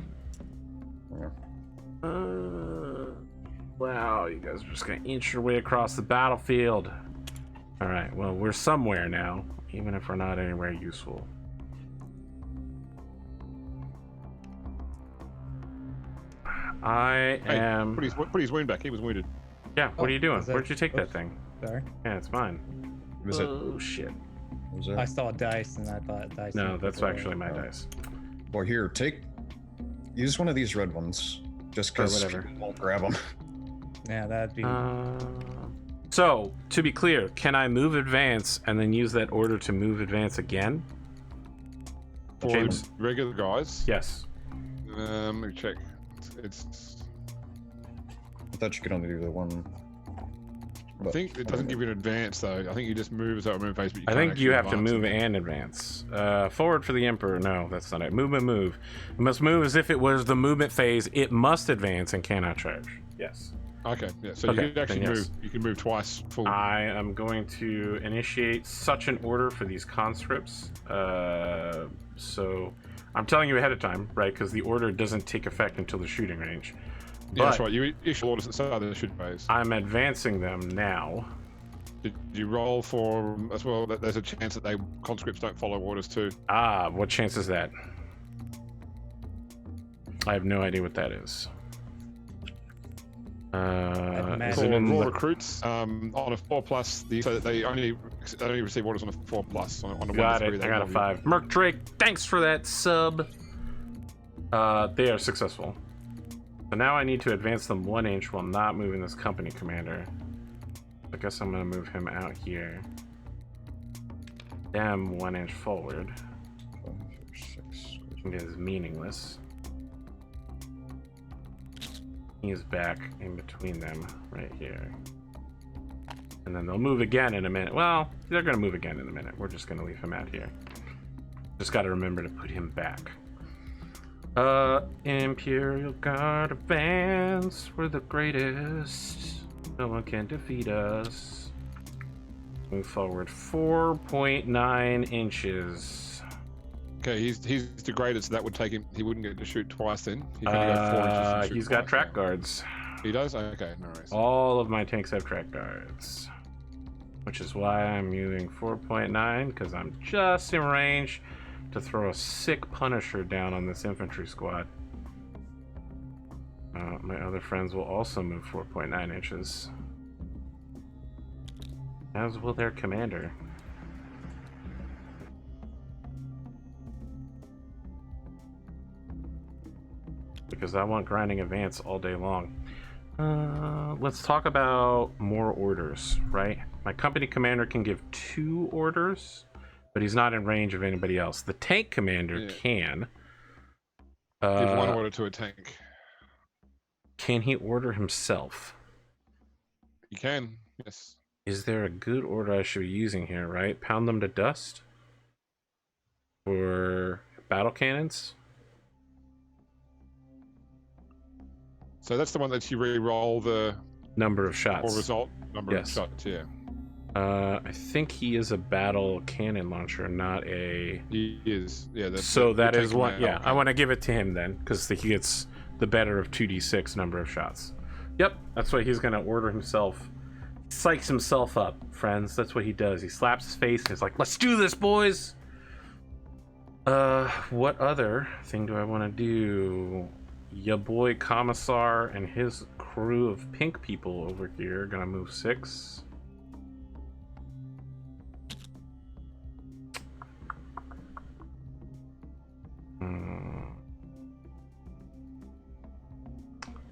Yeah. Wow, you guys are just gonna inch your way across the battlefield. All right, well, we're somewhere now, even if we're not anywhere useful. I Hey, am. put his wound back. He was wounded. Yeah, what are you doing? is that- Where'd you take that oops. thing? Sorry. Yeah, it's mine. Was it? Oh shit! Was it? I saw dice and I thought dice. No, equals that's a- actually my Oh. dice. Well, here, use one of these red ones, just because whatever. people won't grab them. Yeah, that'd be. So, to be clear, can I move advance and then use that order to move advance again? For James? regular guys. Yes. Let me check. It's. I thought you could only do the one. I think it doesn't give you an advance though. I think you just move as a movement phase, but you I can't think you actually have to advance move it. and advance. Forward for the Emperor. No, that's not it. Movement, move. You must move as if it was the movement phase. It must advance and cannot charge. Yes. Okay, yeah. So Okay, you can actually then yes. move. You can move twice full. I am going to initiate such an order for these conscripts. So I'm telling you ahead of time, right? Because the order doesn't take effect until the shooting range. Yeah, that's But right. You issue orders at the start of the shoot phase. I'm advancing them now. Did you roll for as well? That there's a chance that they conscripts don't follow orders too. Ah, what chance is that? I have no idea what that is. Is For it in raw the- recruits, on a 4+, so that they only receive orders on a 4+. On a 1 to Got 3, it. they I got a roll 5. Merc Drake, thanks for that sub. They are successful. So now I need to advance them 1 inch while not moving this company commander. I guess I'm gonna move him out here. Them 1 inch forward. 6. It is meaningless. He's back in between them right here. And then they'll move again in a minute. Well, they're gonna move again in a minute. We're just gonna leave him out here. Just gotta remember to put him back. Imperial Guard advance. We're the greatest. No one can defeat us. Move forward 4.9 inches. Okay, he's degraded, so that would take him. He wouldn't get to shoot twice then. He can go 4 inches and shoot He's got twice. track guards. He does? Okay, no worries. All of my tanks have track guards. Which is why I'm using 4.9, because I'm just in range to throw a sick Punisher down on this infantry squad. My other friends will also move 4.9 inches. As will their commander. Because I want grinding advance all day long. Let's talk about more orders, right? My company commander can give 2 orders, but he's not in range of anybody else. The tank commander Yeah. can. Give 1 order to a tank. Can he order himself? You can, yes. Is there a good order I should be using here, right? Pound them to dust? For battle cannons? So that's the one that you re-roll the Number of shots. or result number Yes. of shots, yeah. I think he is a battle cannon launcher, not a... He is, yeah. So that is tank one. commander, Yeah, I okay. want to give it to him then, because he gets the better of 2d6 number of shots. Yep, that's what he's gonna order himself. Psychs himself up, friends. That's what he does. He slaps his face and he's like, "Let's do this, boys." What other thing do I want to do? Ya boy Commissar and his crew of pink people over here are gonna move 6.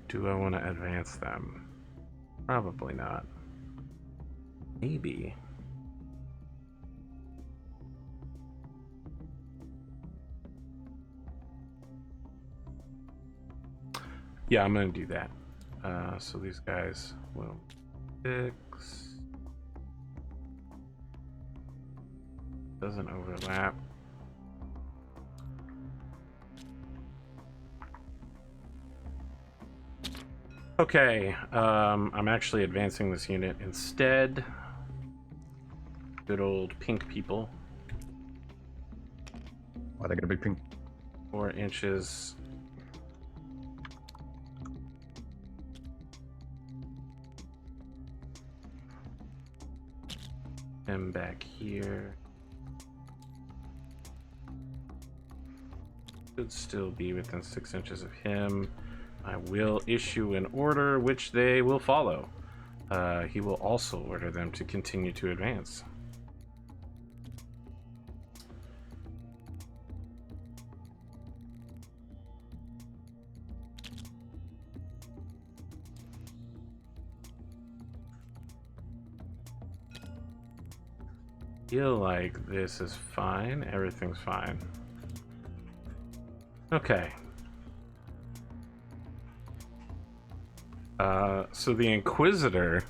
Do I want to advance them? Probably not. Maybe. Yeah, I'm gonna do that. So these guys will 6. Doesn't overlap. Okay, I'm actually advancing this unit instead. Good old pink people. Why they got a big pink? 4 inches. Him back here. Should still be within 6 inches of him. I will issue an order which they will follow. He will also order them to continue to advance. Feel like this is fine. Everything's fine. Okay. So the Inquisitor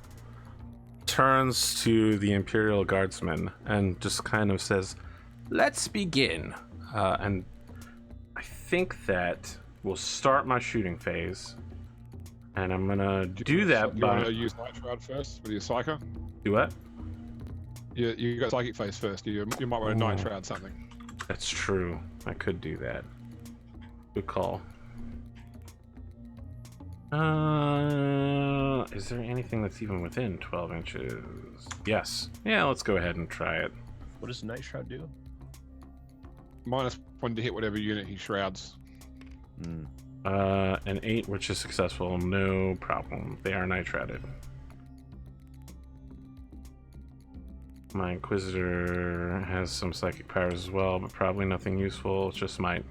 turns to the Imperial Guardsman and just kind of says, "Let's begin." And I think that will start my shooting phase. And I'm gonna do that You by... want to use Night Shroud first with your Psyker? Do what? You got Psychic phase first. You might want to Night Ooh. Shroud something. That's true. I could do that. Good call. Is there anything that's even within 12 inches? Yes. Yeah, let's go ahead and try it. What does Night Shroud do? -1 to hit whatever unit he shrouds. Hmm. An 8, which is successful. No problem. They are night shrouded. My Inquisitor has some psychic powers as well, but probably nothing useful. It's just might.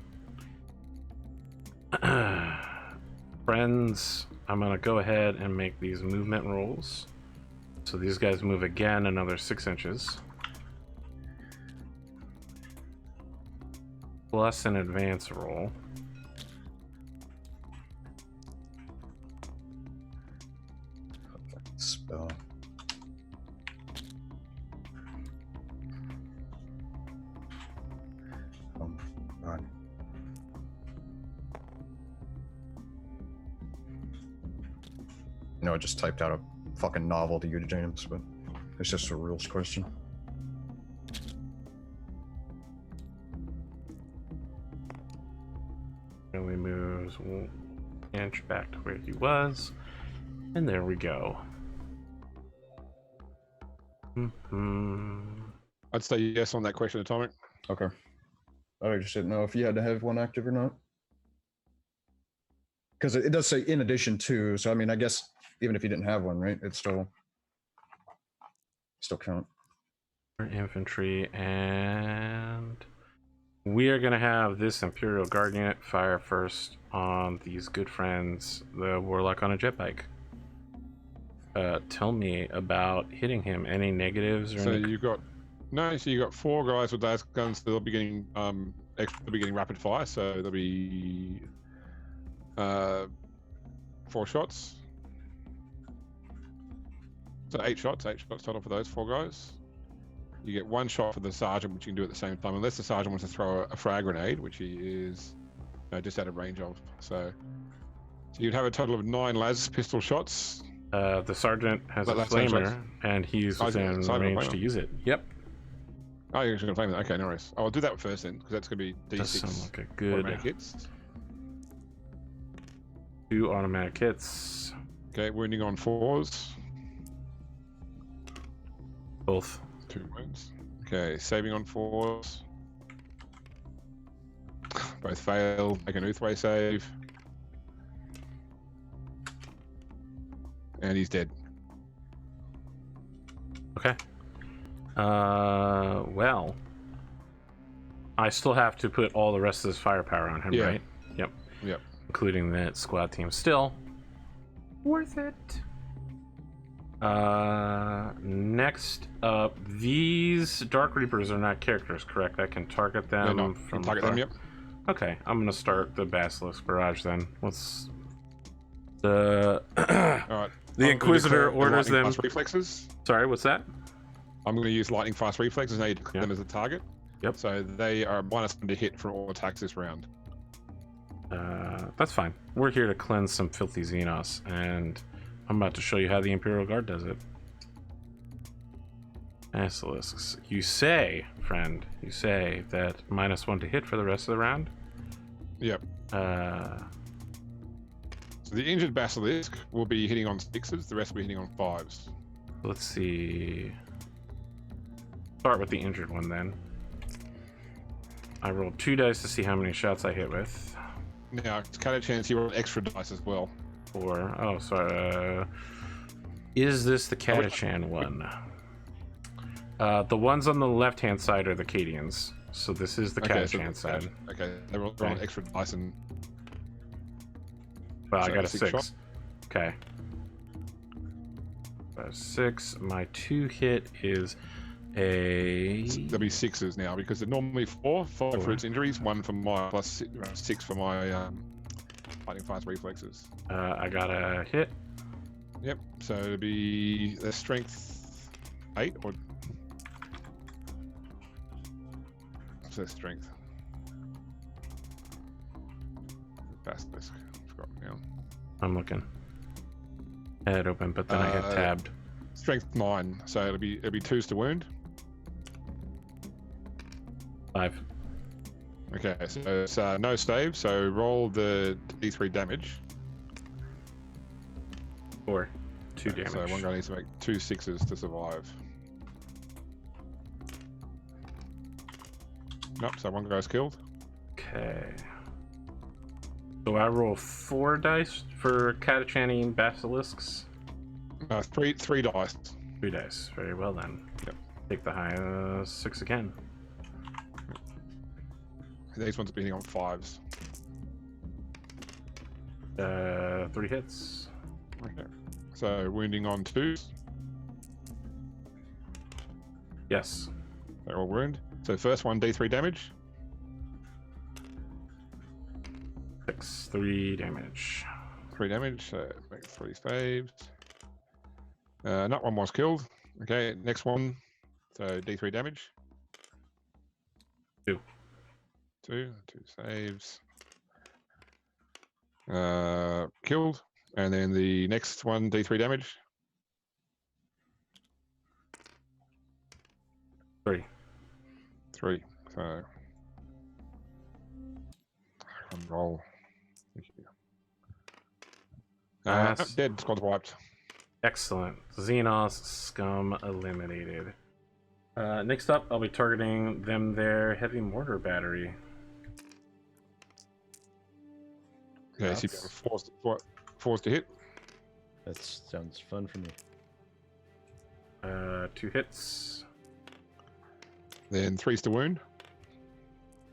Friends, I'm gonna go ahead and make these movement rolls. So these guys move again another 6 inches. Plus an advance roll. Spell. God. No, I just typed out a fucking novel to you, James, but it's just a rules question. And we moves 1 inch back to where he was. And there we go. I'd say yes on that question, Atomic. Okay. I just didn't know if you had to have one active or not. Because it does say in addition to, so I mean, I guess even if you didn't have one, right, it's still count. Infantry, and we are gonna have this Imperial Guard unit fire first on these good friends, the Warlock on a jet bike. Tell me about hitting him. Any negatives or So any... you got so you got 4 guys with those guns. They'll be getting they'll be getting rapid fire. So there'll be 4 shots. So 8 shots total for those 4 guys. You get 1 shot for the sergeant, which you can do at the same time, unless the sergeant wants to throw a frag grenade, which he is just out of range of. So you'd have a total of 9 las pistol shots. The sergeant has a That's 9 flamer, shots. and he's within range to use it. Yep. Oh, you're actually going to flame that. Okay, no worries. I'll do that first then, because that's going to be Does sound D6 like a good automatic hits. 2 automatic hits. Okay, wounding on 4s. Both. 2 wounds. Okay, saving on 4s. Both fail. Make an Uthway save. And he's dead. Okay. Well, I still have to put all the rest of this firepower on him, Yeah. right? Yep. Yep. Including that squad team. Still worth it. Next up, these Dark Reapers are not characters, correct? I can target them No, from target afar? them, yep. Okay, I'm gonna start the Basilisk Barrage then. Let's the Alright. the Inquisitor orders them. Fast reflexes. Sorry, what's that? I'm going to use lightning fast reflexes. Now you declare them as a target. Yep. So they are -1 to hit from all attacks this round. That's fine. We're here to cleanse some filthy Xenos, and I'm about to show you how the Imperial Guard does it. Basilisks. You say, friend, you say that -1 to hit for the rest of the round? Yep. So the injured basilisk will be hitting on 6s, the rest will be hitting on 5s. Let's see. Start with the injured one then. I rolled 2 dice to see how many shots I hit with. Now, it's kind of a chance you roll extra dice as well. 4. Oh, sorry. Is this the Catachan one? The ones on the left-hand side are the Cadians. So this is the Catachan side. Okay, they roll extra dice and... Well, I So got a 6 6. shot? Okay. 6. My 2 hit is a... There'll be 6s now, because they're normally 4. 5 for its injuries, 1 for my... plus 6 for my fighting fast reflexes. I got a hit. Yep, so it'll be the strength 8 or... What's their strength? Basilisk. I've forgotten now. I'm looking. I had it open, but then I hit tabbed. Strength 9, so it'll be 2s to wound. 5. Okay, so it's no save, so roll the d3 damage. 4. 2 damage. So one guy needs to make 2 6s to survive. Nope, so one guy's killed. Okay. So I roll 4 dice for Catachani basilisks. 3 dice. 3 dice. Very well then. Yep. Take the highest 6 again. These ones are hitting on 5s. 3 hits. Okay. So wounding on 2s. Yes. They're all wound. So first one, d3 damage. 6. 3 damage. 3 damage, so make 3 saves. Not one was killed. Okay, next one. So d3 damage. 2. 2 saves. Killed. And then the next one, d3 damage. 3. 3. So roll. Nice. Dead. Squad's wiped. Excellent. Xenos scum eliminated. Next up, I'll be targeting them their heavy mortar battery. Okay, so you're forced to hit. That sounds fun for me. 2 hits. Then 3's to wound.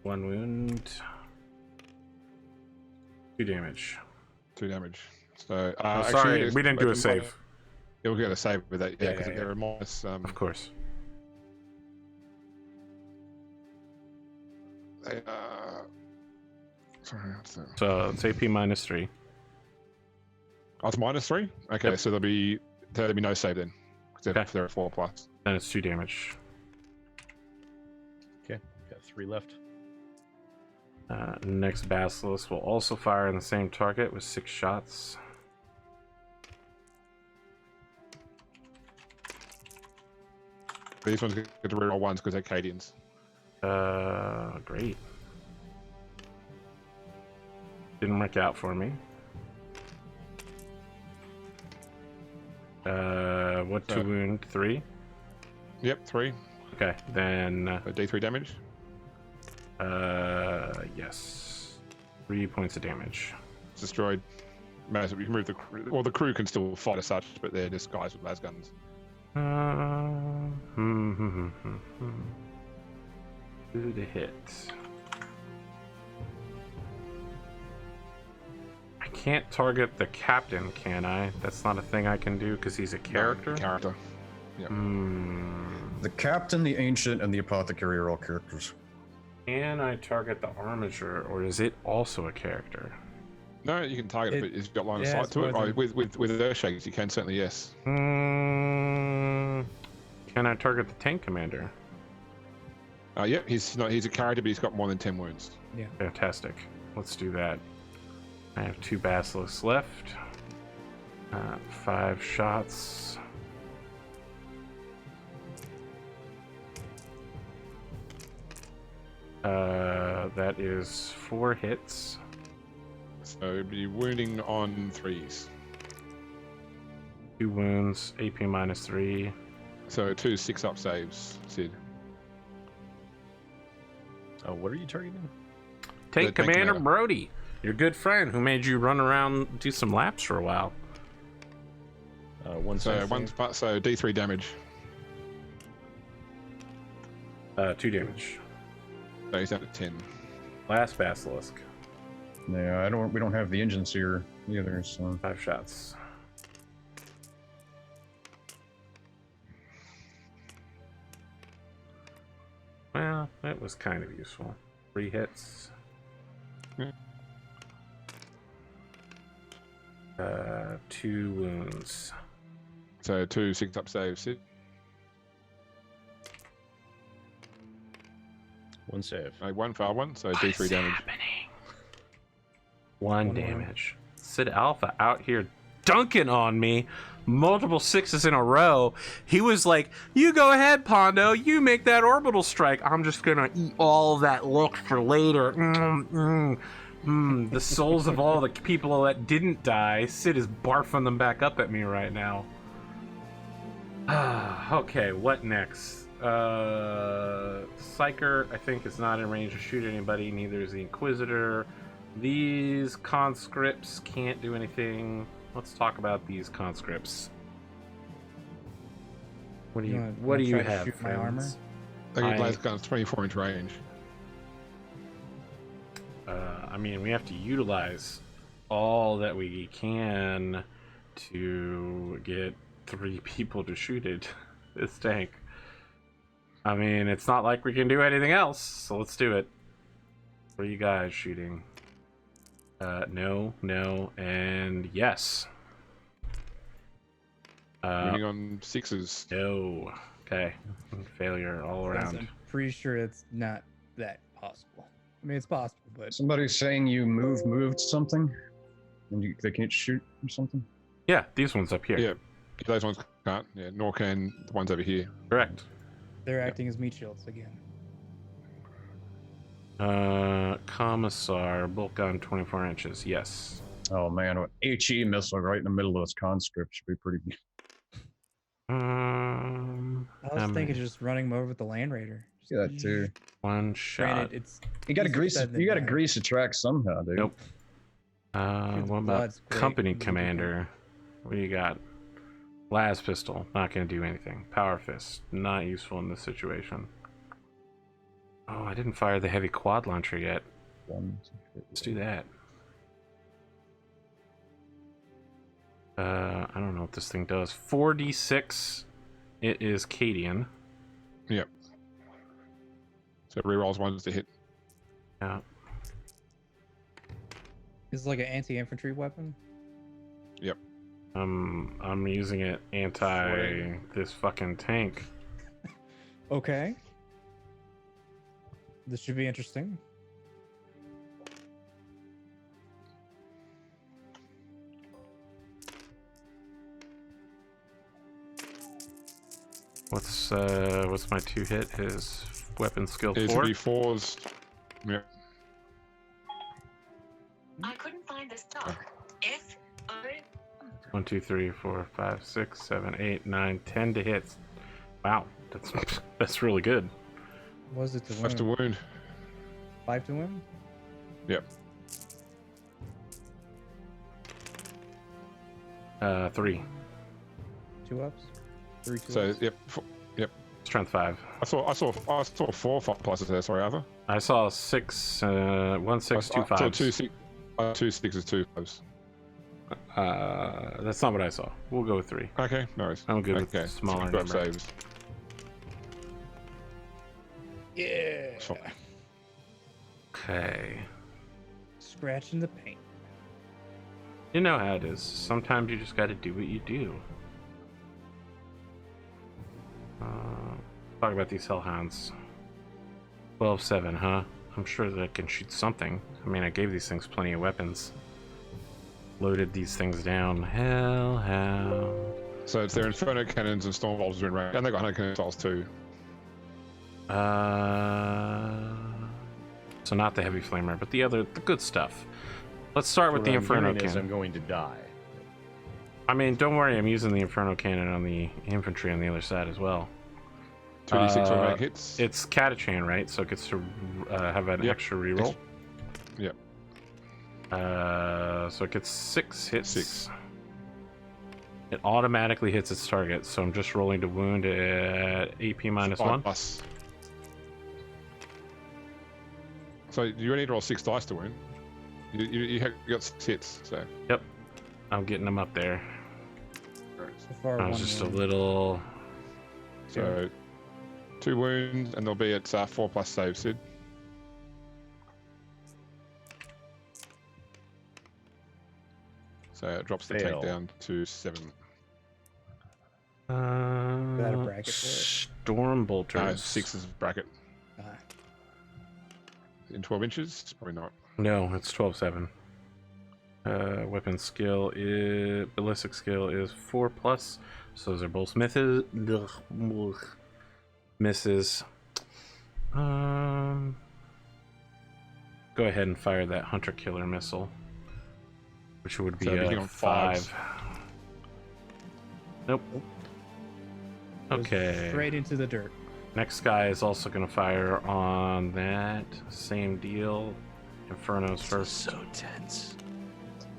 1 wound. 2 damage. 2 damage. So Oh, sorry, we didn't do a save. You'll get a save with that, yeah, because Yeah. they're a minus. Of course. They, sorry, what's that? So it's AP -3. Oh, it's -3. Okay, Yep. so there'll be no save then, because Okay. they're a 4+. Then it's 2 damage. Okay, got 3 left. Next Basilisk will also fire on the same target with 6 shots. These ones get to reroll 1s because they're Cadians. Great. Didn't work out for me. What to So- wound? 3? Yep, 3. Okay, then D3 damage. yes. 3 points of damage. It's destroyed. You can move the crew. Well, the crew can still fight as such, but they're just guys with las guns. Who to hit? I can't target the captain, can I? That's not a thing I can do because he's a character. No, character. Yep. The captain, the ancient, and the apothecary are all characters. Can I target the armature, or is it also a character? No, you can target it, but it's got line of yeah, sight it's to it. both Oh, with Earthshakers, you can certainly, yes. Can I target the tank commander? Yep, he's a character, but he's got more than 10 wounds. Fantastic. Let's do that. I have 2 basilisks left. 5 shots. That is 4 hits. So it'd be wounding on 3s. 2 wounds, AP -3. So 2 6-up saves, Sid. Oh, what are you targeting? Tank Tank Commander Commander. Brody, your good friend who made you run around, do some laps for a while. One So save. so D3 damage. 2 damage. So he's at 10. Last Basilisk, Yeah, we don't have the engines here either, so 5 shots. Well, that was kind of useful. 3 hits. Hmm. 2 wounds. So 2 6-up saves, Sid. One save. 1 fail, 1, so What D3 is damage. happening? 1 One more. damage. Sid Alpha out here dunking on me. Multiple 6s in a row. He was like, you go ahead, Pondo. You make that orbital strike. I'm just going to eat all that look for later. The souls of all the people that didn't die. Sid is barfing them back up at me right now. Okay, what next? Psyker, I think, is not in range to shoot anybody. Neither is the Inquisitor. These conscripts can't do anything. Let's talk about these conscripts. What do you wanna try to have, shoot my armor? friends? I think I- Blaze gun's 24-inch range. I mean, we have to utilize all that we can to get 3 people to shoot it. This tank. I mean, it's not like we can do anything else, so let's do it. What are you guys shooting? No, and yes. Wounding on 6s. No. Okay. Failure all Guys, around. I'm pretty sure it's not that possible. I mean, it's possible, but somebody's saying you moved something, and they can't shoot or something. Yeah, these ones up here. Yeah. Those ones can't. Yeah, nor can the ones over here. Correct. they're acting as meat shields again. Commissar, bolt gun 24 inches. Yes. Oh man, an HE missile right in the middle of those conscripts should be pretty good. I was thinking just running them over with the Land Raider. See that too. 1 shot. Granted, it's You gotta easier grease said it. than You gotta done. grease the track somehow, dude. Nope. Dude, the What about blood's great. company Look at commander? What do you got? Las pistol, not gonna do anything. Power fist, not useful in this situation. Oh, I didn't fire the heavy quad launcher yet. Let's do that. I don't know what this thing does. 4d6. It is Cadian. Yep. So rerolls 1s to hit. Yeah. It's like an anti-infantry weapon. I'm using it anti this fucking tank. Okay. This should be interesting. What's my 2 hit? His weapon skill It's 4. 4s. Yep. I couldn't find the stock. F O 1, 2, 3, 4, 5, 6, 7, 8, 9, 10 to hit. Wow, that's really good. What was it to 5 to win? wound. 5 to win? Yep. 3. 2 ups? 3 2 So ups? yep. Strength 5. I saw 4 5 pluses there. Sorry, Arthur. I saw 6, 1 6, 2 I saw 5s. 2 6. 2 6s, 2 5s. That's not what I saw. We'll go with 3. Okay, no worries. I'm good Okay, with smaller so 2 up number. saves. Yeah. So- Okay. Scratching the paint. You know how it is. Sometimes you just got to do what you do. Talk about these hellhounds. 12-7, huh? I'm sure that I can shoot something. I mean, I gave these things plenty of weapons. Loaded these things down. Hellhound. So it's their Inferno cannons and Storm Bolters are in range. And they got 100 cannon styles too. So not the heavy flamer, but the good stuff. Let's start with What the I'm Inferno hearing is cannon. I'm going to die. I mean, don't worry, I'm using the Inferno cannon on the infantry on the other side as well. 2d6 automatic hits. It's Catachan, right? So it gets to have an Yep. extra reroll. Yep. So it gets 6 hits. 6. It automatically hits its target, so I'm just rolling to wound at AP minus 1. 5+. So you only need to roll 6 dice to wound. You got 6 hits, so. Yep. I'm getting them up there. So far, I was one just a wound. little... So 2 wounds, and they'll be at 4+ save, Sid. So it drops the tank Fail. down to 7. that a bracket for it? Storm bolters. No, 6 is bracket. Ah, In 12 inches? Probably not. No, it's 12/7. Weapon skill is ballistic skill is 4+, so those are both misses. Go ahead and fire that hunter killer missile, which would be So hitting a on 5. fives. Nope. goes Okay. Straight into the dirt. Next guy is also going to fire on that same deal. Inferno's first. So tense.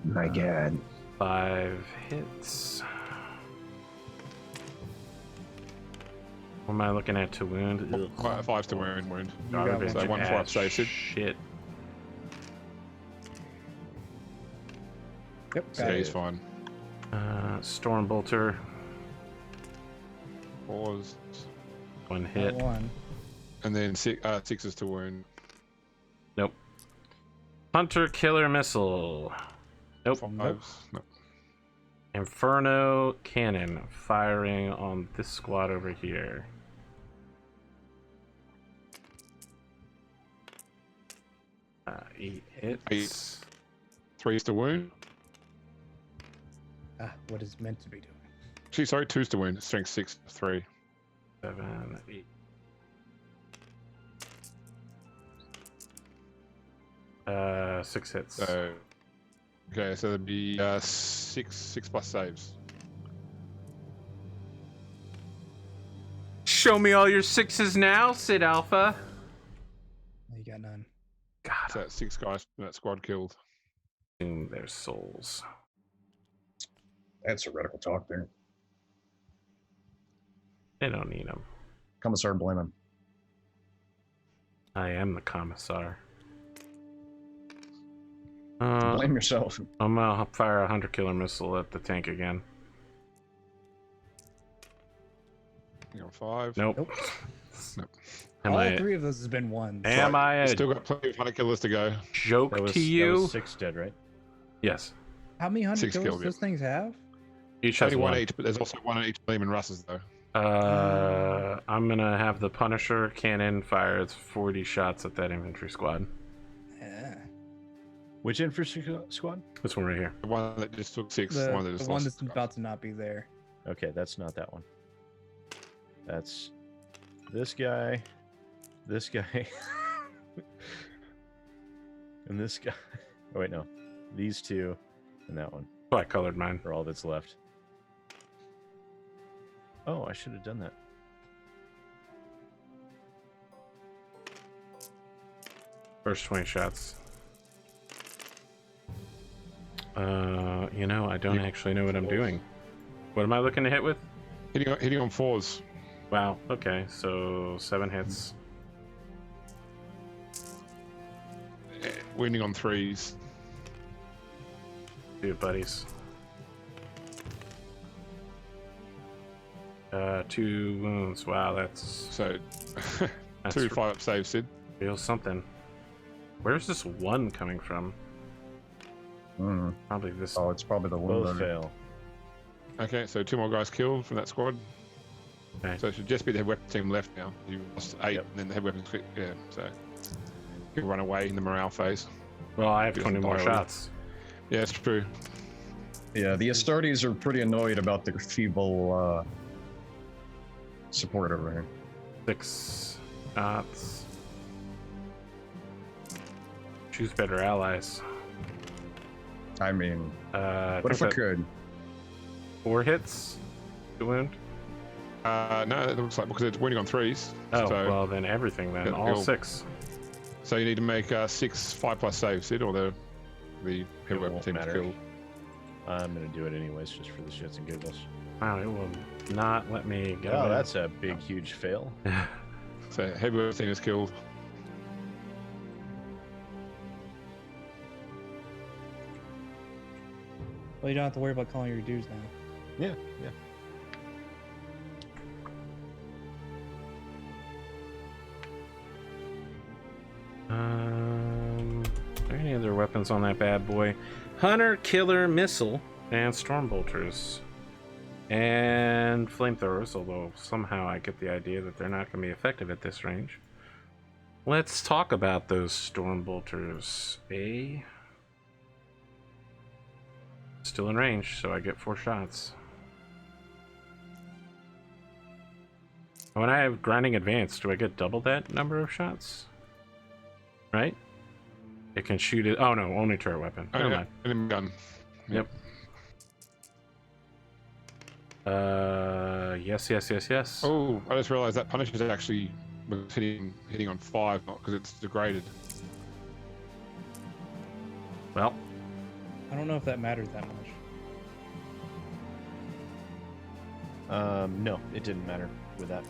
My God. 5 hits. What am I looking at to wound? Ugh. 5 to wound. You Garbage got So 1 ass 4 up save, Sid. shit. Yep, So got he's it. fine. Storm bolter, Pause. 1 Got hit. one. And then 6 is to wound. Nope. Hunter killer missile. Nope. 5s. No. Inferno cannon firing on this squad over here. Eight hits. 3 is to wound. Ah, what is meant to be doing. Actually, sorry, 2's to wound. Strength 6, 3. 7, 8. 6 hits. So, okay, so there'd be 6+ saves. Show me all your 6s now, Sid Alpha. You got none. God, So that's 6 guys from that squad killed. consume their souls. That's heretical talk there. They don't need them. Commissar, blame him. I am the commissar. Blame yourself. I'm gonna fire a hunter killer missile at the tank again. You got 5. Nope. Nope. Nope. Am All I 3 of those has been ones. am I a Still got plenty of hunter killers to go. joke That was, to that you? was 6 dead, right? Yes. How many 100 6 kills killed, those things have? Each has Only one one. each, but there's also 1 in each Lehman Russes though. I'm gonna have the Punisher cannon fire its 40 shots at that infantry squad. Yeah. Which infantry squad? This one right here. The one that just took 6, the one that just the one lost. that's about to not be there. Okay, that's not that one. That's this guy, and this guy. Oh wait, no, these 2, and that one Oh, I colored mine. are all that's left. Oh, I should have done that. First 20 shots. You know, I don't actually know what I'm doing. What am I looking to hit with? Hitting on 4s. Wow. Okay, so 7 hits. Wounding on 3s. Dude, buddies. 2 wounds. Wow, that's So that's 2 5 up saves, Sid. real something. Where's this 1 coming from? Probably this. Oh, it's probably the wound. Both fail. Okay, so 2 more guys killed from that squad. Okay. So it should just be the head weapon team left now. You lost 8, Yep. and then the head weapons. Yeah, so you can run away in the morale phase. Well, I have He 20 doesn't more die already. shots. Yeah, it's true. Yeah, the Astartes are pretty annoyed about their feeble support over here. 6 shots. Choose better allies. I mean, I what if think I could? 4 hits to wound. No, it looks like because it's winning on 3s. Oh, so, well then everything then. Yeah, All you'll- 6. So you need to make 6 5+ saves, Sid, or the whoever won't team is matter. killed. I'm gonna do it anyways, just for the shits and giggles. Wow, it will not let me go. Oh, in. that's a big, huge fail. So whoever team is killed. Well, you don't have to worry about calling your dues now. Yeah, yeah. Are there any other weapons on that bad boy? Hunter, killer, missile, and stormbolters. And flamethrowers, although somehow I get the idea that they're not going to be effective at this range. Let's talk about those stormbolters. Still in range, so I get 4 shots. When I have grinding advance, do I get double that number of shots? Right? It can shoot it. Oh no, only turret weapon. Never mind. Enemy gun. Yep. Yes. Oh, I just realised that punish is actually hitting on 5, not because it's degraded. Well, I don't know if that matters that much. No, it didn't matter with that.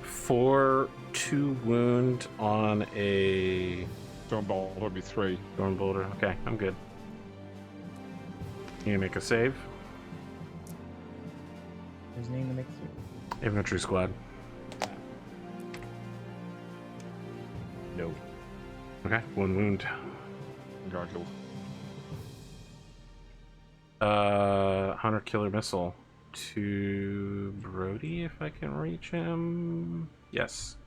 4 2 wound on a Stormbolt would be 3. Storm Boulder. Okay, I'm good. You make a save. His name to make it. Infantry squad. No. Okay, 1 wound. Guard killed. Hunter killer missile to Brody if I can reach him. Yes.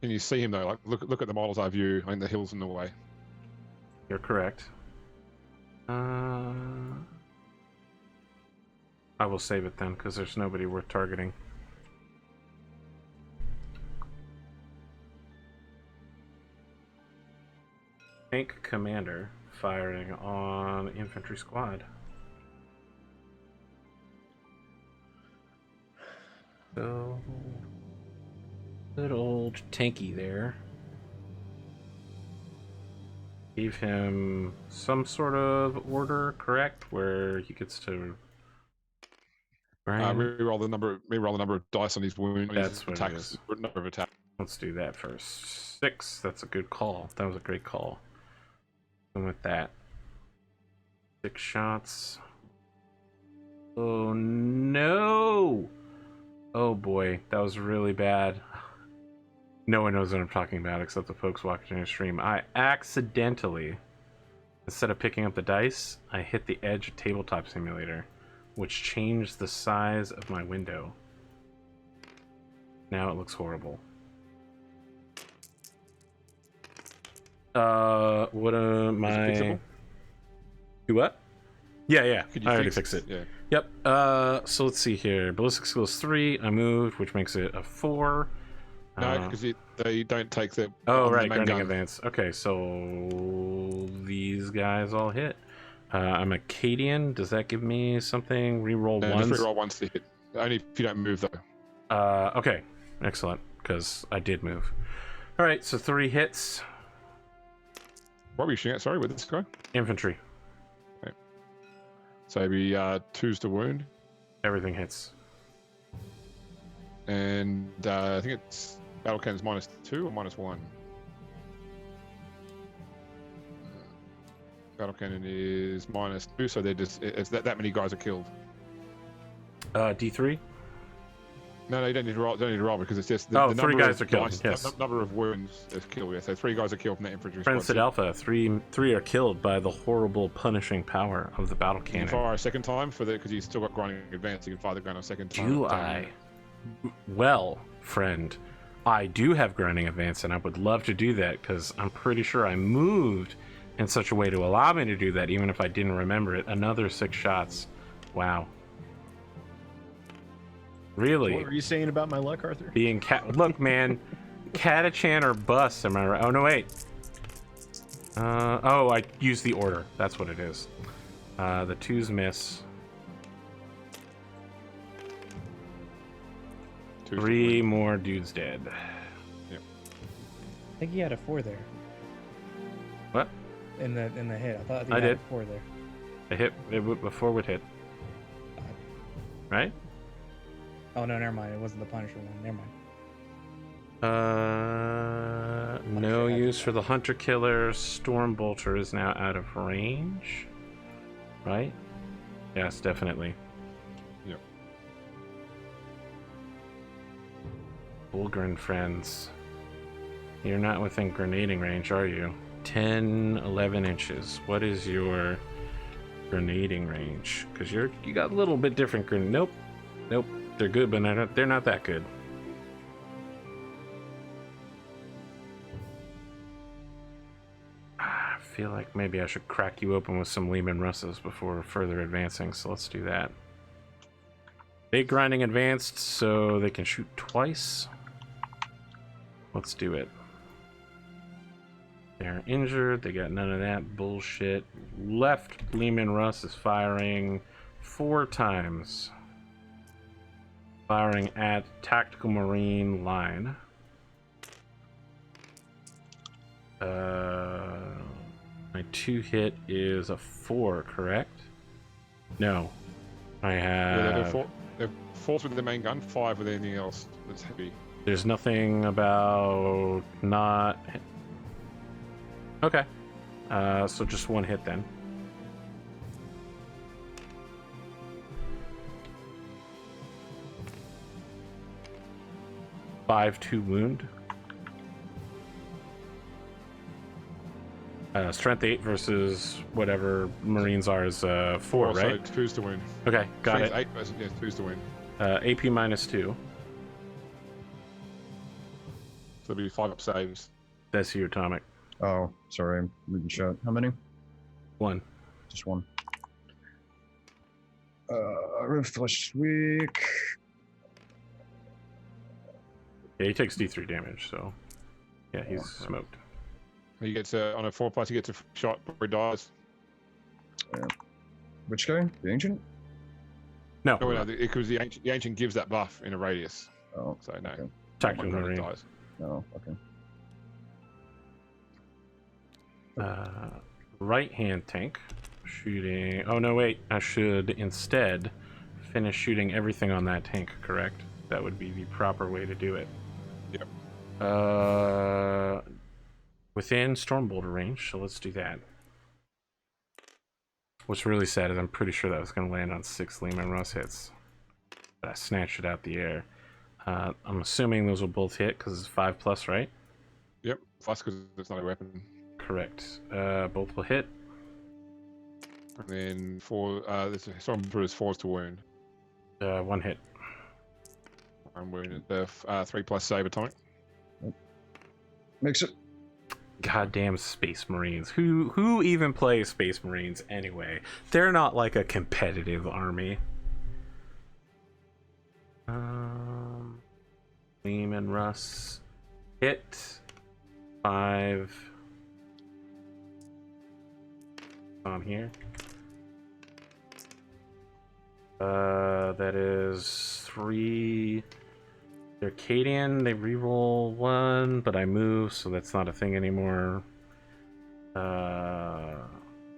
Can you see him though? Like, look at the model's eye view. I think the hill's in the way. You're correct. I will save it then, because there's nobody worth targeting. Tank commander firing on infantry squad. So, good old tanky there. Gave him some sort of order, correct? Where he gets to Reroll the number of dice on his wound. That's his what it attacks. is. Number of attacks. Let's do that first. 6. That's a good call. That was a great call. And with that, 6 shots. Oh no! Oh boy, that was really bad. No one knows what I'm talking about except the folks watching the stream. I accidentally, instead of picking up the dice, I hit the edge of Tabletop Simulator, which changed the size of my window. Now it looks horrible. What am Is it I? fixable? Do what? Yeah. Could you I already fix fixed it. Yeah. Yep. So let's see here. Ballistic skill is 3. I moved, which makes it a 4. No, because they don't take the. Oh, on the right, main grinding gun. advance. Okay, so these guys all hit. I'm Acadian. Does that give me something? Reroll No, ones. just reroll once to hit. Only if you don't move though. Okay, excellent, because I did move. All right, so 3 hits. What were you shooting at? Sorry, with this guy. Infantry. So it'd be 2s to wound, Everything hits. and I think it's battle cannon's -2 or -1. Battle cannon is -2, so they're just it's that many guys are killed. D3. No, you don't need to roll. Don't need to roll because it's just Oh, the 3 number guys of are killed, dice- yes. The number of wounds is killed. Yeah, so 3 guys are killed from that infantry Friend squad. said Alpha. 3 are killed by the horrible punishing power of the battle You can cannon. fire a second time for the because you still got grinding advance. You can fire the gun a second time. Do I? Well, friend, I do have grinding advance, and I would love to do that because I'm pretty sure I moved in such a way to allow me to do that, even if I didn't remember it. Another 6 shots. Wow. Really? What were you saying about my luck, Arthur? Being look, man, Catachan or bust, am I right? Oh, no, wait. Oh, I used the order. That's what it is. The 2s miss. 3 more dudes dead. Yep. I think he had a 4 there. What? In the hit. I thought he I had did. a 4 there. A hit before would hit. Right? Oh no, never mind. It wasn't the Punisher one. Never mind. No use for the Hunter Killer. Stormbolter is now out of range. Right? Yes, definitely. Yep. Bulgrin friends. You're not within grenading range, are you? 10, 11 inches. What is your grenading range? Because you got a little bit different grenade. Nope. Nope. They're good, but they're not that good. I feel like maybe I should crack you open with some Lehman Russes before further advancing, so let's do that. Big grinding advanced, so they can shoot twice. Let's do it. They're injured. They got none of that bullshit. Left Lehman Russ is firing 4 times. Firing at Tactical Marine line. My 2 hit is a 4, correct? No. I have... They're 4 with the main gun, 5 with anything else that's heavy. There's nothing about not... Okay. So just 1 hit then. Five, 2 wound. Strength 8 versus whatever Marines are is 4, right? So 2's to win. Okay, got it. 8 versus 2's to win. AP -2. So it'll be 5 up saves. That's your atomic. Oh, sorry, I'm reading chat. How many? 1. Just 1. Flesh weak. Yeah, he takes D3 damage, so yeah, he's smoked. He gets on a 4+. He gets a shot before he dies. Yeah. Which guy? The ancient? No, No, because the ancient gives that buff in a radius. Oh, So no. okay. Tactical One Marine. dies. No, okay. Right hand tank shooting. Oh no, wait. I should instead finish shooting everything on that tank. Correct? That would be the proper way to do it. Yep. Within Stormbolter range, so let's do that. What's really sad is I'm pretty sure that was going to land on 6 Lehman Russ hits, but I snatched it out the air. I'm assuming those will both hit because it's 5+, right? Yep. Plus because it's not a weapon. Correct. Both will hit. And then 4. This Stormbolter is 4's to wound. 1 hit. I'm wounded. The 3+ save atomic. Makes it. Goddamn Space Marines. Who even plays Space Marines anyway? They're not like a competitive army. Lehman Russ. Hit. 5. On here. That is 3. They're Cadian, they reroll 1, but I move, so that's not a thing anymore.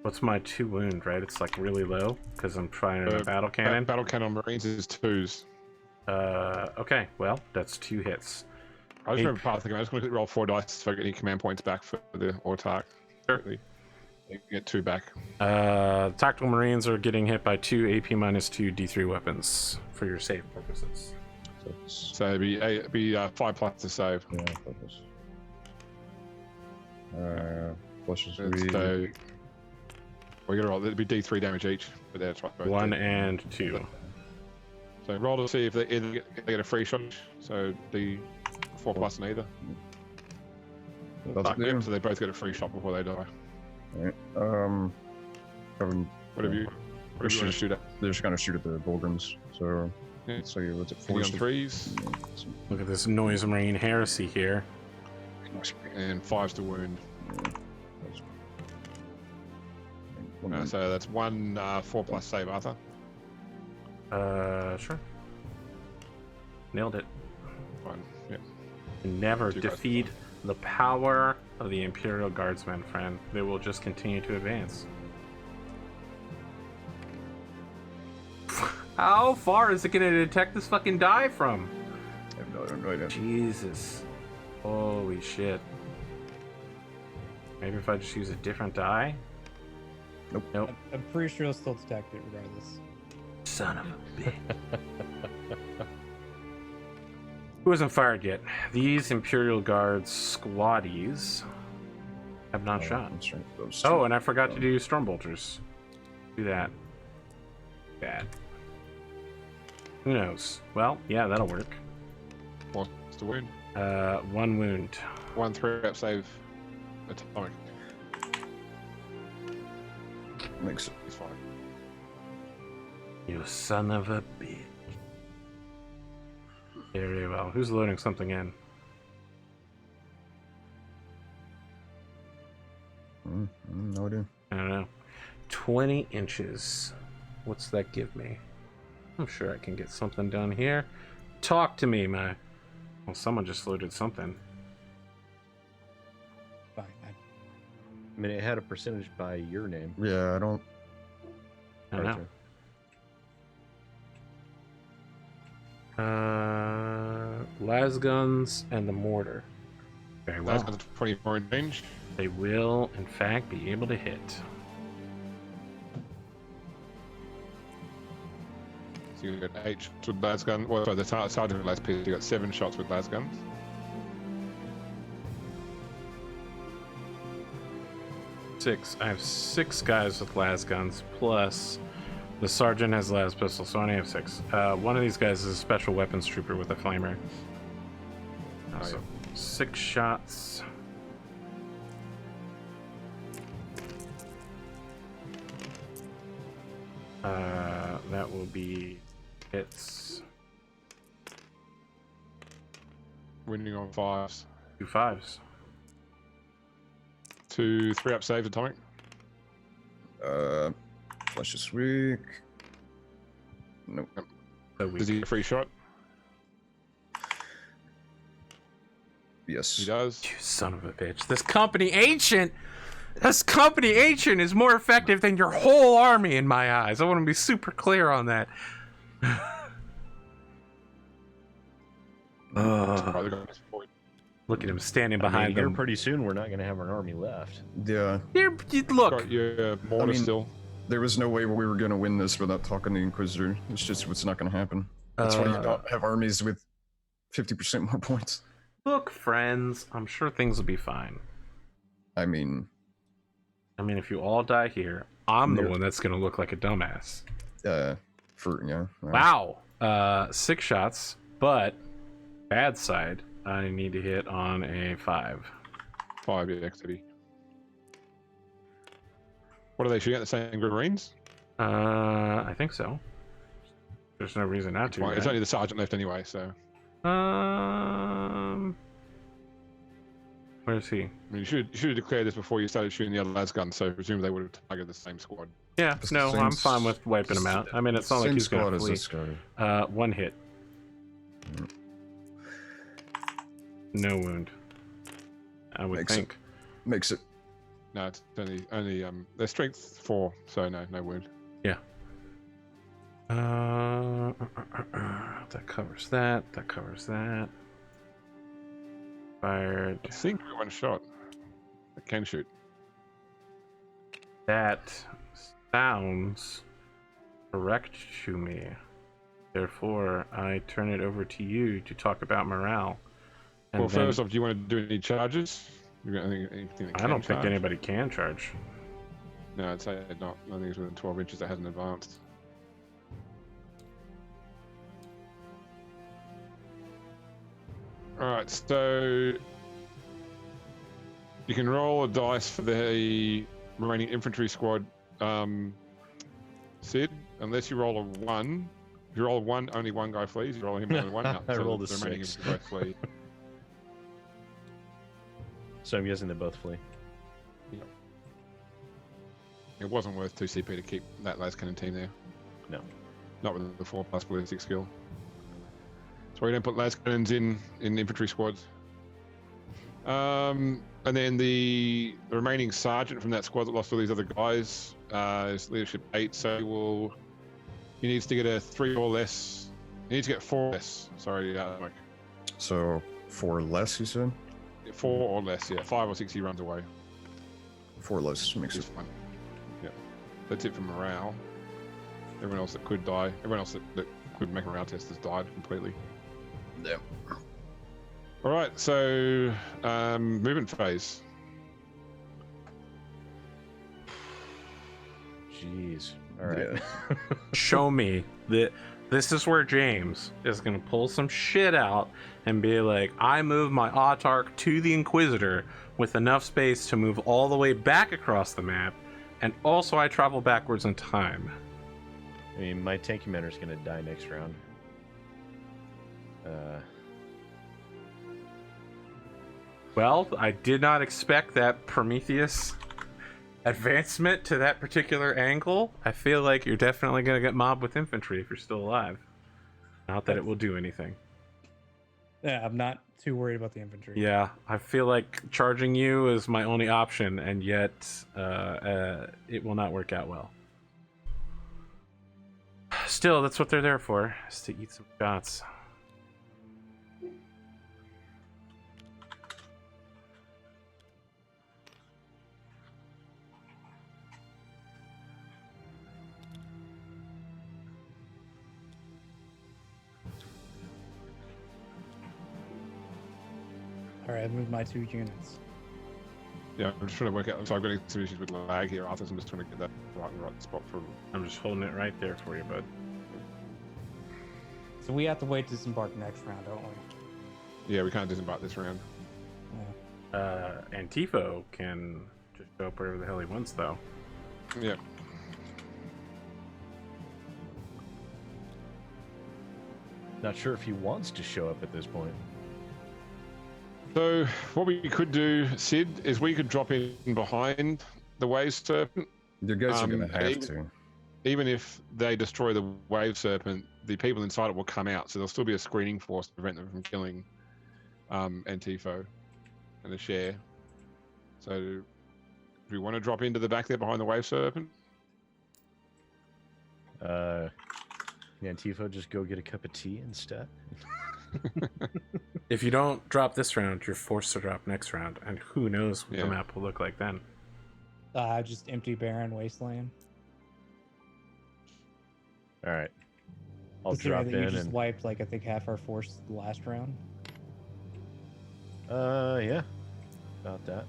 What's my 2 wound, right? It's like really low, because I'm trying a battle cannon. Battle cannon Marines is 2s. Okay, well, that's 2 hits. I just remember thinking, I just want to roll 4 dice to get any command points back for the autark. Sure. You get 2 back. Tactical Marines are getting hit by 2 AP -2 D3 weapons for your save purposes. So it'd be 5+ to save. Yeah, focus. Flesh is So weak. we're gonna roll. It'd be D3 damage each, but that's right. 1 and 2. So roll to see if they get a free shot. So D4+ in either. That's Yep, so they both get a free shot before they die. Alright. Whatever you want to shoot at. They're just gonna shoot at the Bulgrins. So Yeah. let's see what's it Any on force. 3s. Look at this Noise Marine heresy here. and 5's to wound. One So that's 1 4+ save, Arthur. Sure. Nailed it. Fine. Yeah. Never 2 guys. defeat the power of the Imperial Guardsmen, friend. They will just continue to advance. How far is it going to detect this fucking die from? I have no idea. Jesus. Holy shit. Maybe if I just use a different die? Nope. I'm pretty sure it'll still detect it regardless. Son of a bitch. Who hasn't fired yet? These Imperial Guards squaddies have not shot. I'm sorry, those Oh, two. and I forgot to do Stormbolters. Do that. Bad. Who knows? Well, yeah, that'll work. 4's to wound. 1 wound. 1 3-up save. Atomic. Makes it. It's fine. You son of a bitch. Very well. Who's loading something in? No idea. I don't know. 20 inches. What's that give me? I'm sure I can get something done here. Talk to me, my... Well, someone just loaded something. Fine. I mean, it had a percentage by your name. Yeah, I don't. I don't know. Arthur. Lasguns and the mortar. Very well. That's 24 in range. They will, in fact, be able to hit. So you got 8 shots with lasgun. Well, sorry, the sergeant with last piece, you got 7 shots with lasguns. I have 6 guys with lasguns, plus the sergeant has las pistol, so I only have 6. One of these guys is a special weapons trooper with a flamer. So 6 shots. That will be hits. Winning on 5s. 2 5s. 2 3-up saves, Atomic. Flash this week. Nope. So we Does he get a free shot? Yes. He does. You son of a bitch. This company ancient is more effective than your whole army in my eyes. I want to be super clear on that. Right, they're going to point. Look at him standing I mean, behind here them. pretty soon we're not going to have an army left. Yeah. Look, Got your mortar I mean- still. There was no way we were gonna win this without talking to the Inquisitor. It's not gonna happen. That's why you don't have armies with 50% more points. look, friends. I'm sure things will be fine. I mean, If you all die here, I'm the Yeah. one that's going to look like a dumbass. yeah. Wow. 6 shots, but bad side. I need to hit on a 5. 5, yeah, XD. What are they shooting at? The same group of Marines? I think so. There's no reason not to. Well, it's right? only the sergeant left anyway, so. Where is he? I mean, you should have declared this before you started shooting the other lasgun, so presumably they would have targeted the same squad. Yeah, It's no, the same I'm fine with wiping him out. I mean, it's not like Same he's squad going to as flee. this guy. 1 hit. No wound. I would Makes it. think. Makes it. No, it's only their strength 4, so no wound. That covers that. That covers that. Fired. I think we 1 shot. It can shoot. That sounds correct to me. Therefore, I turn it over to you to talk about morale. And Well, then- first off, do you want to do any charges? You got anything that I don't can think charge? anybody can charge. No, I'd say not. I think it's within 12 inches that hasn't advanced. Alright, so you can roll a dice for the remaining infantry squad, Sid, unless you roll a 1. If you roll a 1, only 1 guy flees. You roll him only 1 out. I so rolled a the remaining 6. infantry guys flee. So I'm guessing they both flee. It wasn't worth 2 CP to keep that las cannon team there. No. Not with the 4+ ballistic skill. That's why you don't put las cannons in infantry squads. And then the remaining sergeant from that squad that lost all these other guys is leadership 8, so he needs to get a 3 or less. He needs to get 4 less. Sorry, Mike. So 4 less, you said? 4 or less, yeah. 5 or 6 he runs away. 4 less makes Which is it. fine. Yeah. That's it for morale. Everyone else that could die, everyone else that could make a morale test has died completely. Yeah. Alright, so movement phase. Jeez. All right. Show me that this is where James is going to pull some shit out and be like, I move my autarch to the Inquisitor with enough space to move all the way back across the map, and also I travel backwards in time. I mean, my tank commander is going to die next round. Well, I did not expect that Prometheus advancement to that particular angle. I feel like you're definitely going to get mobbed with infantry if you're still alive. Not that it will do anything. Yeah, I'm not too worried about the infantry. Yeah, I feel like charging you is my only option, and yet it will not work out well. Still, that's what they're there for, is to eat some shots. Alright, I've moved my 2 units. Yeah, I'm just trying to work out. So I'm getting some issues with lag here, Arthur. So I'm just trying to get that right spot for. I'm just holding it right there for you, bud. So we have to wait to disembark next round, don't we? Yeah, we can't disembark this round. Antipho can just go up wherever the hell he wants, though. Yeah. Not sure if he wants to show up at this point. So what we could do, Sid, is we could drop in behind the Wave Serpent. You guys are gonna have even- to. Even if they destroy the Wave Serpent, the people inside it will come out, so there'll still be a screening force to prevent them from killing Antipho and Eshairr. So, do we want to drop into the back there behind the Wave Serpent? Antipho, just go get a cup of tea instead. If you don't drop this round, you're forced to drop next round, and who knows what Yeah. the map will look like then. Just empty, barren wasteland. All right. I'll Considering drop that you in just and wiped like I think half our force the last round. yeah, about that.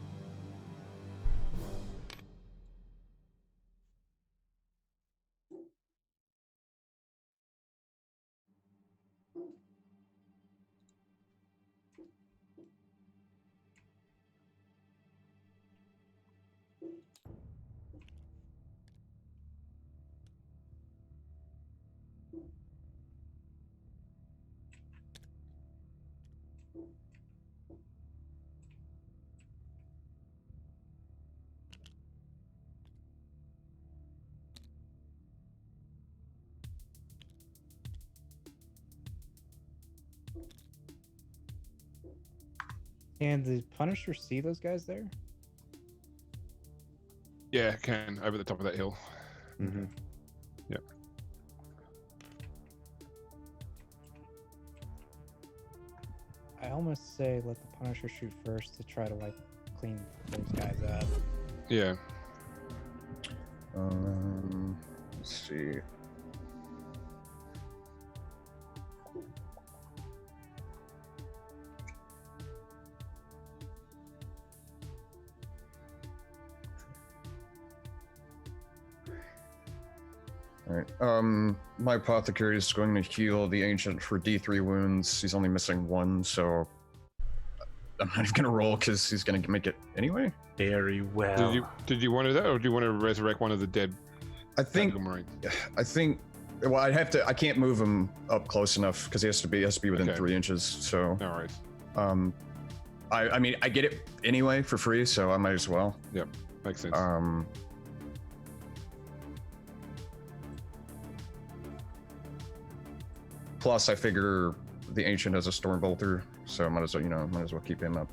Can the Punisher see those guys there? Yeah, can over the top of that hill. Mm-hmm. Yep. I almost say let the Punisher shoot first to try to like clean those guys up. Yeah. Let's see. Alright, my apothecary is going to heal the ancient for D3 wounds. He's only missing 1, so I'm not even gonna roll because he's gonna make it anyway. Very well. Did you want to do that, or do you want to resurrect one of the dead? I think Marine? well, I can't move him up close enough because he has to be within Okay. 3 inches. So No worries. I mean, I get it anyway for free, so I might as well. Makes sense. Plus, I figure the Ancient has a Storm Bolter, so I might as well, might as well keep him up.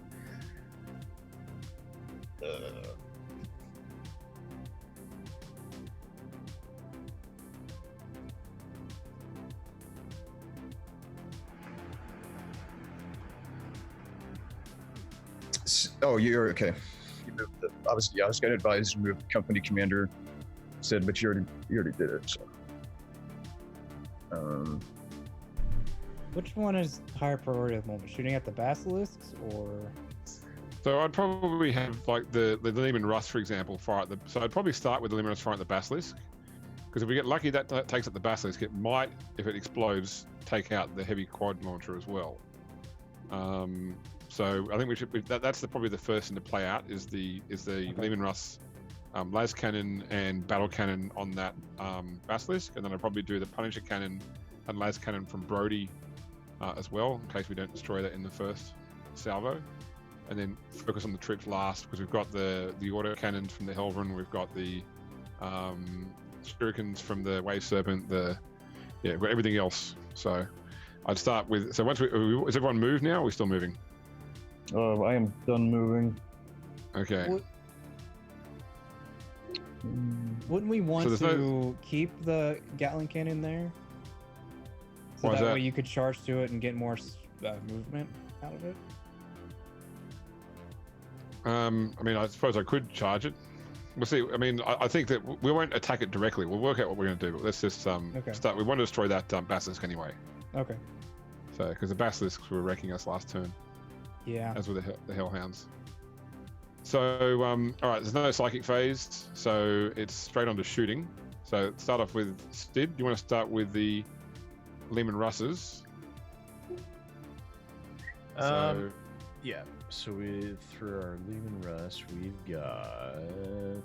Oh, you're okay. You moved obviously, yeah, I was going to advise you move the company commander. Said, but you already did it. So. Which one is higher priority at the moment? Shooting at the basilisks or? So I'd probably have like the Leman Rust, for example, fire at the. So I'd probably start with the Leman Rust fire at the basilisk, because if we get lucky, that takes out the basilisk. It might, if it explodes, take out the heavy quad launcher as well. So I think we should. That's probably the first thing to play out is the Leman Rust, las cannon and battle cannon on that basilisk, and then I'd probably do the Punisher cannon and las cannon from Brody as well, in case we don't destroy that in the first salvo. And then focus on the troops last, because we've got the auto cannons from the Helvrin, we've got the shurikens from the Wave Serpent, we've got everything else. So I'd start with. So once is everyone moved now? Or are we still moving? I am done moving. Okay. Wouldn't we want So to keep the Gatling cannon there? So Why is that that? way you could charge to it and get more movement out of it? I mean, I suppose I could charge it. We'll see. I mean, I think that we won't attack it directly. We'll work out what we're going to do. But let's just start. We want to destroy that basilisk anyway. Okay. So, because the basilisks were wrecking us last turn, Yeah. as were the hellhounds. So, all right. There's no psychic phase, so it's straight on to shooting. So, start off with Stid. You want to start with the Leman Russes? Yeah. So through our Leman Russ, we've got the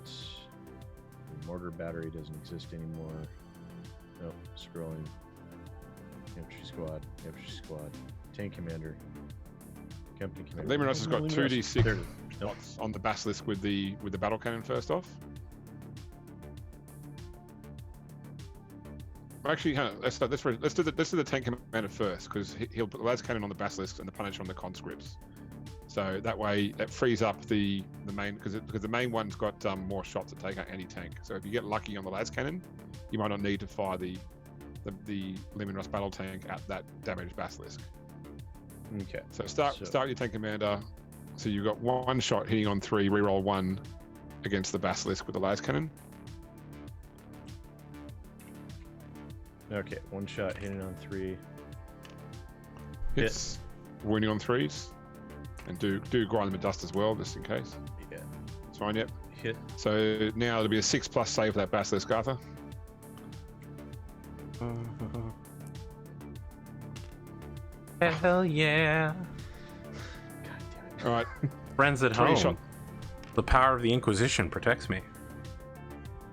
mortar battery doesn't exist anymore. Nope. Scrolling. Infantry squad, tank commander, company commander. Leman Russ has got 2d6 There it is. Nope. shots on the basilisk with the battle cannon first off. Actually, hang on, let's do the tank commander first, because he'll put the las cannon on the basilisks and the punisher on the conscripts. So that way, it frees up the main, because the main one's got more shots to take out any tank. So if you get lucky on the las cannon, you might not need to fire the Leman Rust battle tank at that damaged basilisk. Okay. So start your tank commander. So you've got one shot hitting on 3, reroll 1 against the basilisk with the las cannon. Okay, one shot hitting on 3. Hits, wounding on 3s, and do grind them in dust as well, just in case. Yeah. It's fine. Yep. Hit. So now it'll be a 6+ save for that basilisk, Arthur. Hell yeah. God damn it. All right. Friends at 20 home. shot. The power of the Inquisition protects me.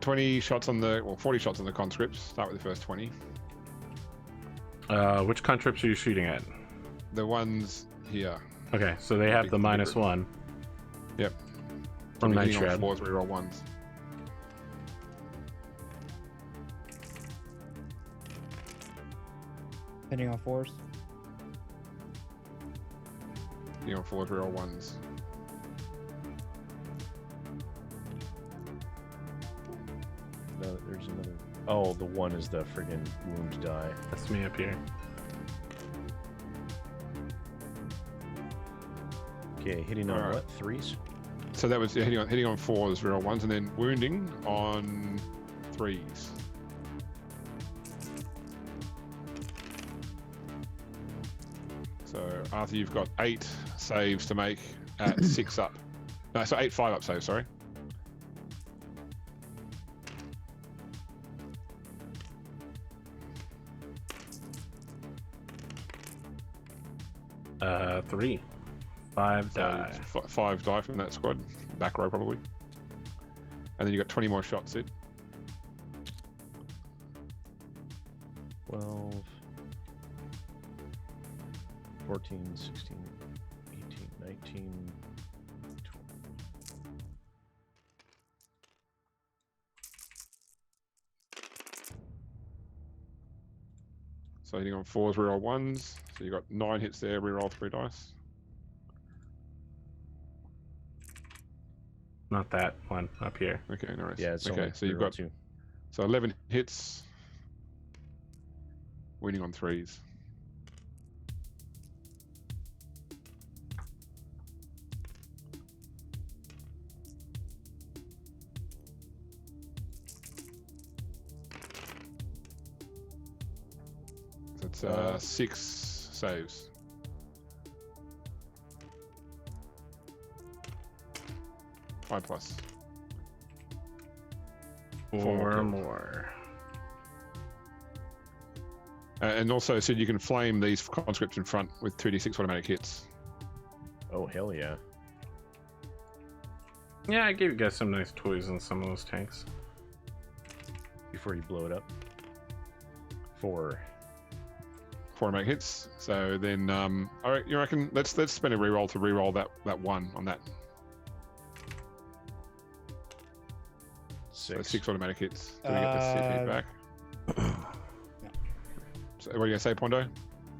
40 shots on the conscripts. Start with the first 20. Which conscripts are you shooting at? The ones here. Okay, so they have the -1. Yep. From Hitting on Nightshroud. 4s, reroll 1s. Hitting on 4s. Hitting on 4s, reroll 1s. No, there's another. Oh, the one is the friggin' wound die. That's me up here. Okay, hitting on Alright. what? 3s? So that was hitting on 4s, reroll 1s, and then wounding on 3s. So Arthur, you've got 8 saves to make at 6 up. No, so 8 5 up saves, sorry. Three. 5 So die. 5 die from that squad. Back row probably. And then you got 20 more shots, Sid. 12, 14, 16, 18, 19. So hitting on 4s, reroll 1s. So you got 9 hits there, reroll 3 dice. Not that one up here. Okay, nice. Yeah, it's okay. only So you've reroll got 2. so 11 hits, winning on 3s. So it's 6 saves. Five plus. 4 more. And also, Sid, you can flame these conscripts in front with 2d6 automatic hits. Oh, hell yeah. Yeah, I gave you guys some nice toys on some of those tanks. Before you blow it up. 4. 4 automatic hits. So then, all right, you reckon? Let's spend a reroll to reroll that 1 on that. 6. So 6 automatic hits. Do we get the Sid hit back? So what are you gonna say, Pondo?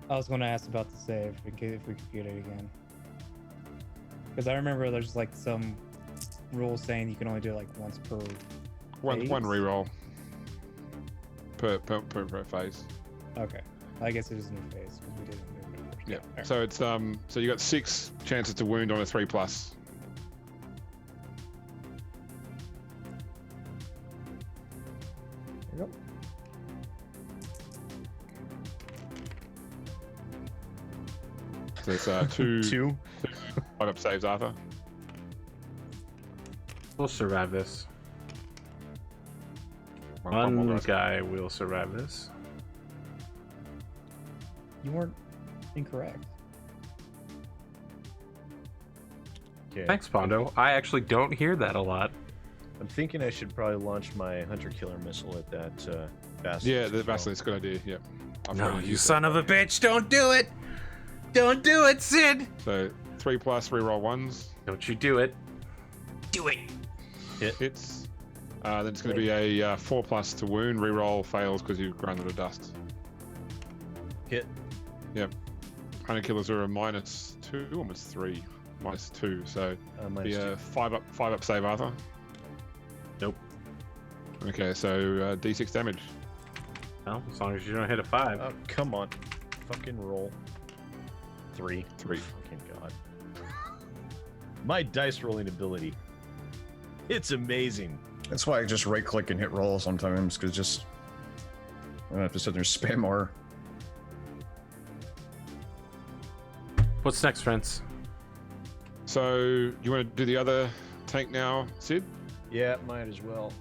I was going to ask about the save in case if we could get it again. Because I remember there's like some rules saying you can only do it like once per One phase? reroll per phase. Okay. I guess it is a new phase because we didn't do it first. Yeah. Alright. So it's so you got 6 chances to wound on a 3+. There you go. So it's 2 2. 5 up saves, Arthur. We'll survive this. One more One dice. guy will survive this. You weren't incorrect. Okay. Thanks, Pondo. I actually don't hear that a lot. I'm thinking I should probably launch my hunter killer missile at that basilisk. Yeah, the as well. basilisk, good idea. Yep. I've No, already you used son of a bitch! Don't do it! Don't do it, Sid! it. So 3+, reroll 1s. Don't you do it. Do it! Hits. Then it's going to be a 4+ to wound. Reroll fails because you've ground to dust. Hit. Hunter killers are a -2, almost 3, -2. So be Minus a 2. 5 up save, Arthur. Nope. Okay, so d6 damage. Well, as long as you don't hit a 5. Oh, come on. Fucking roll. 3. 3. Fucking god. My dice rolling ability. It's amazing. That's why I just right click and hit roll sometimes, because just I don't have to sit there and spam R. What's next, friends? So you want to do the other tank now, Sid? Yeah, might as well.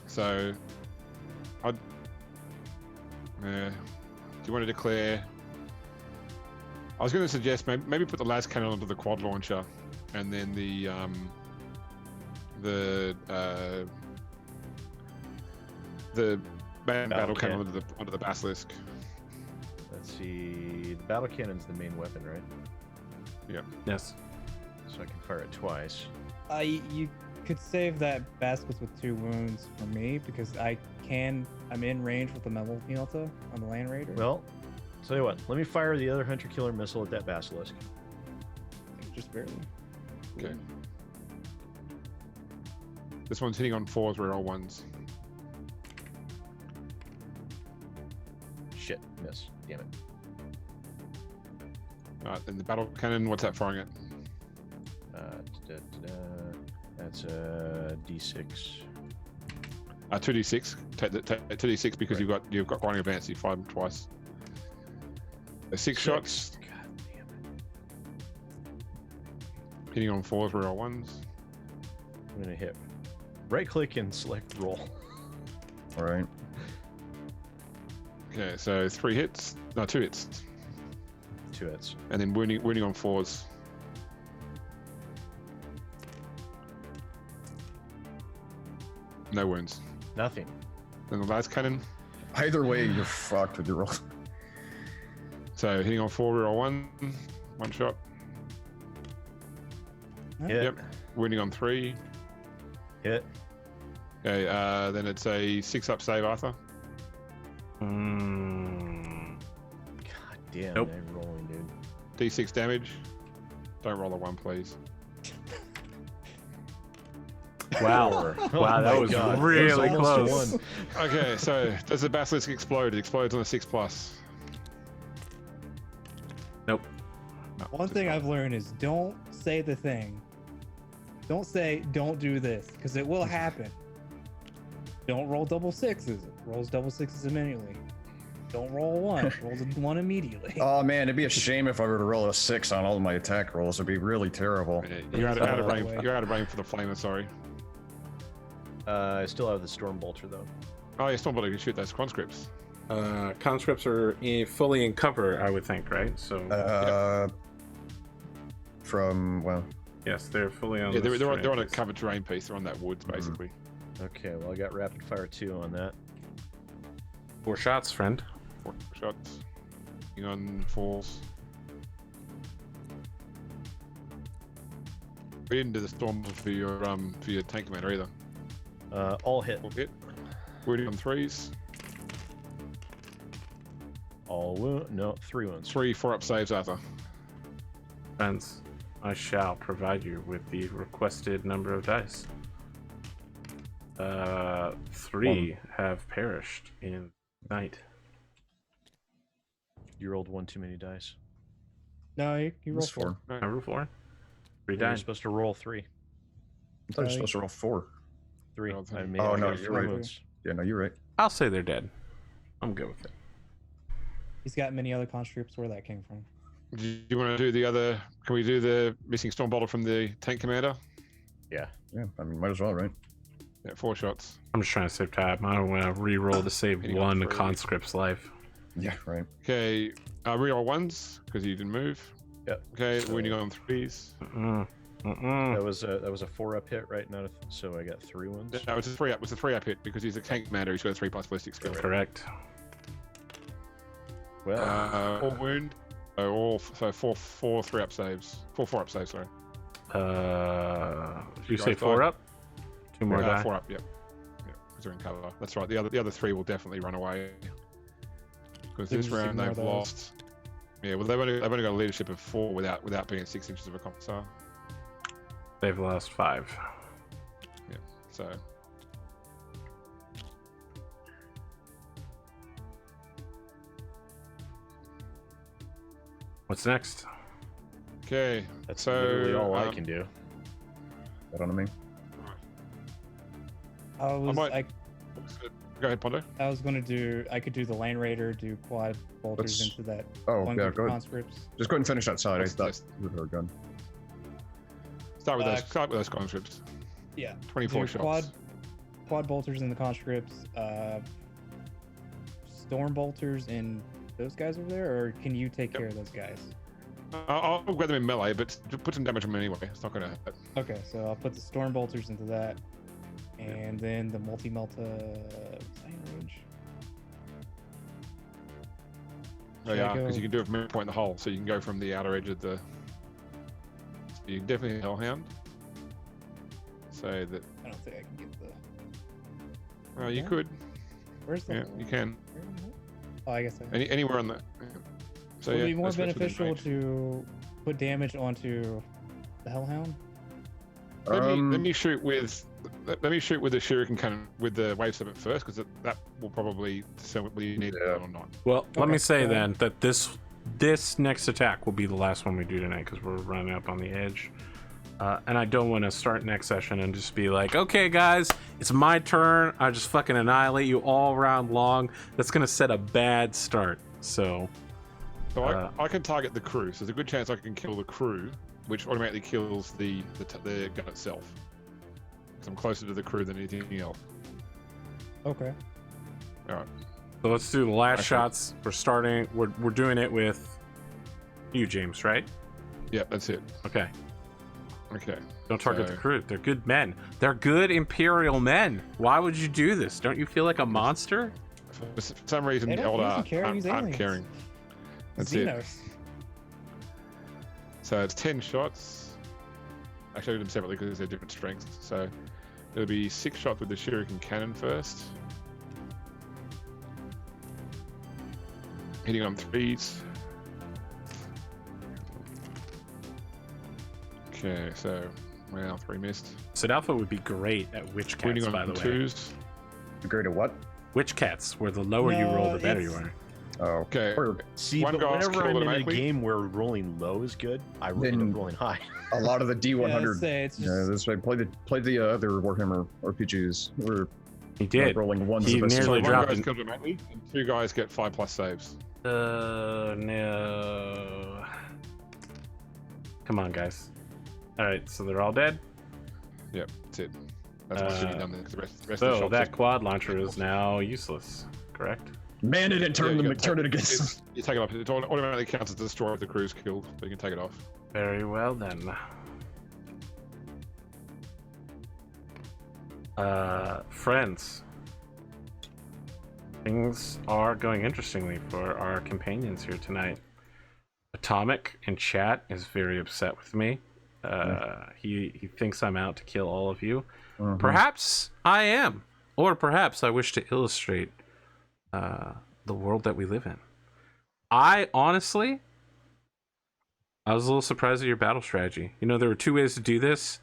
So I'd do you want to declare? I was going to suggest maybe put the las cannon onto the quad launcher, and then the battle cannon onto the basilisk. Let's see. The battle cannon's the main weapon, right? Yes. So I can fire it twice. You could save that basilisk with 2 wounds for me because I'm in range with the Melta on the Land Raider. Well, tell you what. Let me fire the other hunter killer missile at that basilisk. just barely. Okay. This one's hitting on 4s, reroll 1s. Shit, miss. Damn it. Alright, then the battle cannon, what's that firing at? That's a D6. 2d6. Take 2d6 because Right. you've got grinding advance. You fire them twice. 6 shots, God damn it. hitting on 4s, reroll 1s. I'm gonna hit. Right click and select roll. All right. Okay, so 3 hits. No, 2 hits. 2 hits. And then wounding on 4s. No wounds. Nothing. Then the las cannon. Either way, you're fucked with your roll. So hitting on 4, reroll 1. 1 shot. Hit. Yep. Wounding on 3. Hit. Okay, then it's a 6-up save, Arthur. Mm, God damn, Nope. I'm rolling, dude. D6 damage. Don't roll a 1, please. wow. Oh Wow, that my was God. really That was almost close. a 1. Okay, so does the basilisk explode? It explodes on a 6+. Nope. No, One just thing roll. I've learned is don't say the thing. Don't say don't do this because it will happen. Don't roll double sixes. It rolls double sixes immediately. Don't roll one. Rolls a 1 immediately. Oh man, it'd be a shame if I were to roll a 6 on all of my attack rolls. It'd be really terrible. Yeah, you're out of that range. way. You're out of range for the flamer. Sorry. I still have the storm bolter though. Oh, you're still able to shoot those conscripts. Conscripts are fully in cover, I would think, right? So From well, yes, they're fully on. Yeah, this they're on a terrain. covered terrain piece. They're on that woods, basically. Okay, well I got rapid fire 2 on that. 4 shots, friend. 4 shots. You're on 4s. We didn't do the storm for your tank commander either. All hit. All hit. Wounding on 3s. All wound. No, 3 wounds. 3 4-up saves, Arthur. Friends, I shall provide you with the requested number of dice. 3 have perished in night. You rolled 1 too many dice. No, you roll it's 4. 4. Number 4. 3 You're died. supposed to roll 3. I thought you were supposed to roll 4. 3. No, I three. made Oh, I no, got you're 3 right. wounds. Yeah, no, you're right. I'll say they're dead. I'm good with it. He's got many other conscripts where that came from. Do you want to do the other? Can we do the missing storm bolter from the tank commander? Yeah. Yeah, I mean, might as well, right? Yeah, 4 shots. I'm just trying to save time. I don't want to re-roll to save Hitting on one 3. conscript's life. Yeah, right. Okay, reroll 1s because you didn't move. Yep. Okay, So- wounding on 3s. That was a 4-up hit, right? Not so I got 3 wounds. No, it's a 3-up. It's a 3-up hit because he's a tank commander. He's got a 3+ ballistic skill. Correct. Well, All wound. So 4 3-up saves. 4 4-up saves. Sorry. Did you guys say died. 4 up? 2 more die. 4 up. Yep. Yeah, because they're in cover. That's right. The other 3 will definitely run away. Because Didn't this just round ignore they've those. lost. Yeah, well they've only got a leadership of 4 without being at 6 inches of a commissar. They've lost 5. So What's next? okay. that's so, literally all I can do. That on me. I was might- Go ahead, Pondo. I was gonna do. I could do the Lane Raider, do quad bolters Let's- into that Oh, one yeah, group go of ahead. conscripts. Just go ahead and finish that side. I Let's- thought let's- you were gun. Start with those conscripts. Yeah. 24 do shots. Quad bolters in the conscripts. Storm bolters in those guys over there, or can you take care of those guys? I'll get them in melee, but put some damage on them anyway. It's not going to hurt. Okay, so I'll put the storm bolters into that, and then the multi-melta range. Oh, Should I yeah, because go- you can do it from any point in the hole, so you can go from the outer edge of the. So you can definitely Hellhound. So that I don't think I can get the. you Yeah. could, Where's the? yeah, you can Oh, I guess. anywhere on the. So Would yeah, it be more that's within beneficial range. to put damage onto the Hellhound? Let me shoot with. Let me shoot with the shuriken cannon with the wave serpent first, because that will probably determine whether you need it Yeah. or not. Well, let Okay, me say go ahead. then that this next attack will be the last one we do tonight because we're running up on the edge. And I don't want to start next session and just be like, okay, guys, it's my turn. I just fucking annihilate you all round long. That's going to set a bad start. So, So I can target the crew. So there's a good chance I can kill the crew, which automatically kills the gun itself. Because I'm closer to the crew than anything else. Okay. All right. so let's do the last Okay. shots. We're doing it with you, James, right? Yeah, that's it. Okay. Okay. Don't target the So- crew. They're good men. They're good Imperial men. Why would you do this? Don't you feel like a monster? For some reason, They don't Eldar usually carry these aren't aliens. caring. That's it. Xenos. So it's 10 shots. I showed them separately because they're different strengths. So it'll be 6 shots with the shuriken cannon first. Hitting on 3s. Okay, so well, 3 missed. Sid Alpha would be great at witch cats, Winning by on the way. 2s. Great at what? Witch cats, where the lower you No, roll, the better you it's- are. Oh, Okay. or See, One but guy's whenever killed I'm in a automatically. game where rolling low is good, I end Then- up rolling high. a lot of the Yeah, I'd D100. say it's Yeah, just this way. Play the other Warhammer RPGs. We're He did. rolling ones. He the best. nearly So one dropped guy's an- killed automatically, and 2 guys get 5+ saves. No. Come on, guys. All right, so they're all dead. Yep, that's it. That's what should be done. Because the rest of the So shots that just- quad launcher is now useless, correct? Man, it didn't turn Yeah, you them. gotta Turn it take- against. it's- You take it off. It automatically counts as destroy if the crew's killed, so you can take it off. Very well then. Friends. Things are going interestingly for our companions here tonight. Atomic in chat is very upset with me. He thinks I'm out to kill all of you. Mhm. Perhaps I am, or perhaps I wish to illustrate the world that we live in. I honestly, I was a little surprised at your battle strategy. You know, there were 2 ways to do this,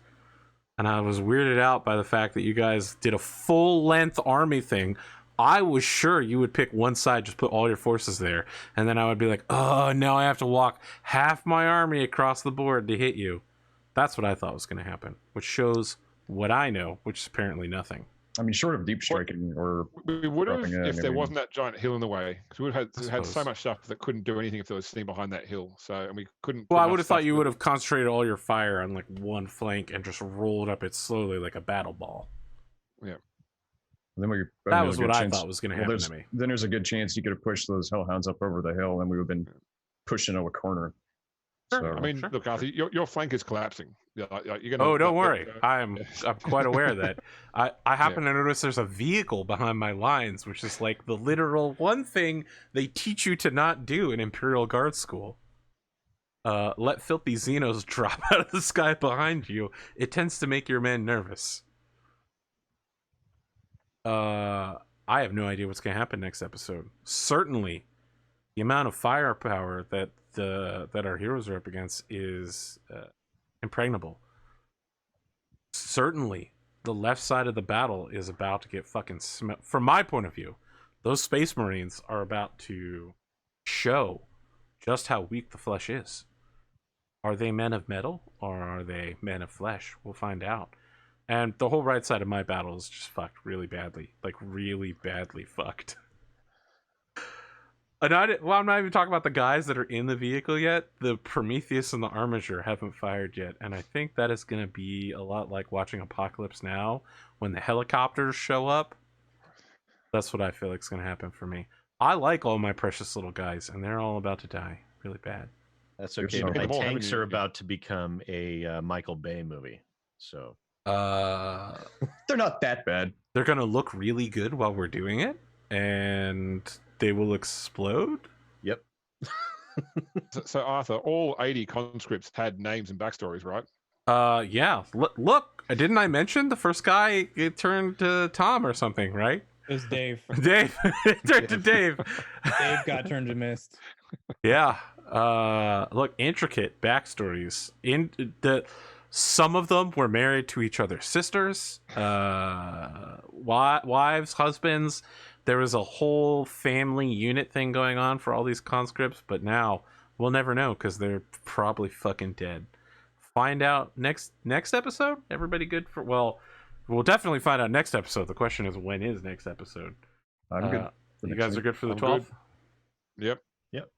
and I was weirded out by the fact that you guys did a full-length army thing. I was sure you would pick one side, just put all your forces there, and then I would be like, oh, now I have to walk half my army across the board to hit you. That's what I thought was going to happen, which shows what I know, which is apparently nothing. I mean, short of deep striking or We would have Dropping it, if I there mean- wasn't that giant hill in the way. Because we would have I had so suppose. much stuff that couldn't do anything if there was sitting behind that hill. So, and we couldn't. Well, put I enough would have thought stuff you that- would have concentrated all your fire on like one flank and just rolled up it slowly like a battle ball. then we. That was what I thought was going to happen there's, to me. Then there's a good chance you could have pushed those hellhounds up over the hill, and we would have been pushed into a corner. Sure. So, I mean, Sure, look, Arthur, your flank is collapsing. Yeah, you're gonna. Oh, don't like, worry. I'm quite aware of that. I happen Yeah. to notice there's a vehicle behind my lines, which is like the literal one thing they teach you to not do in Imperial Guard School. Let filthy Xenos drop out of the sky behind you. It tends to make your men nervous. I have no idea what's going to happen next episode. Certainly, the amount of firepower that our heroes are up against is impregnable. Certainly, the left side of the battle is about to get fucking from my point of view, those Space Marines are about to show just how weak the flesh is. Are they men of metal or are they men of flesh? We'll find out. And the whole right side of my battle is just fucked really badly. Like, really badly fucked. And I'm not even talking about the guys that are in the vehicle yet. The Prometheus and the Armiger haven't fired yet. And I think that is going to be a lot like watching Apocalypse Now when the helicopters show up. That's what I feel like is going to happen for me. I like all my precious little guys, and they're all about to die really bad. That's You're okay. so- My Them all, tanks haven't you? are about to become a Michael Bay movie. So they're not that bad. They're going to look really good while we're doing it, and they will explode. yep. So Arthur, all 80 conscripts had names and backstories, right? Yeah. Look, didn't I mention the first guy it turned to Tom or something, right? it was Dave. Dave. It turned to Dave. Dave got turned to mist. Yeah. Look, intricate backstories. Some of them were married to each other's sisters, wives, husbands. There was a whole family unit thing going on for all these conscripts, but now we'll never know because they're probably fucking dead. Find out next episode. Everybody good for? Well, we'll definitely find out next episode. The question is, when is next episode? I'm good. for You next guys are week. good for the I'm 12th? good. Yep.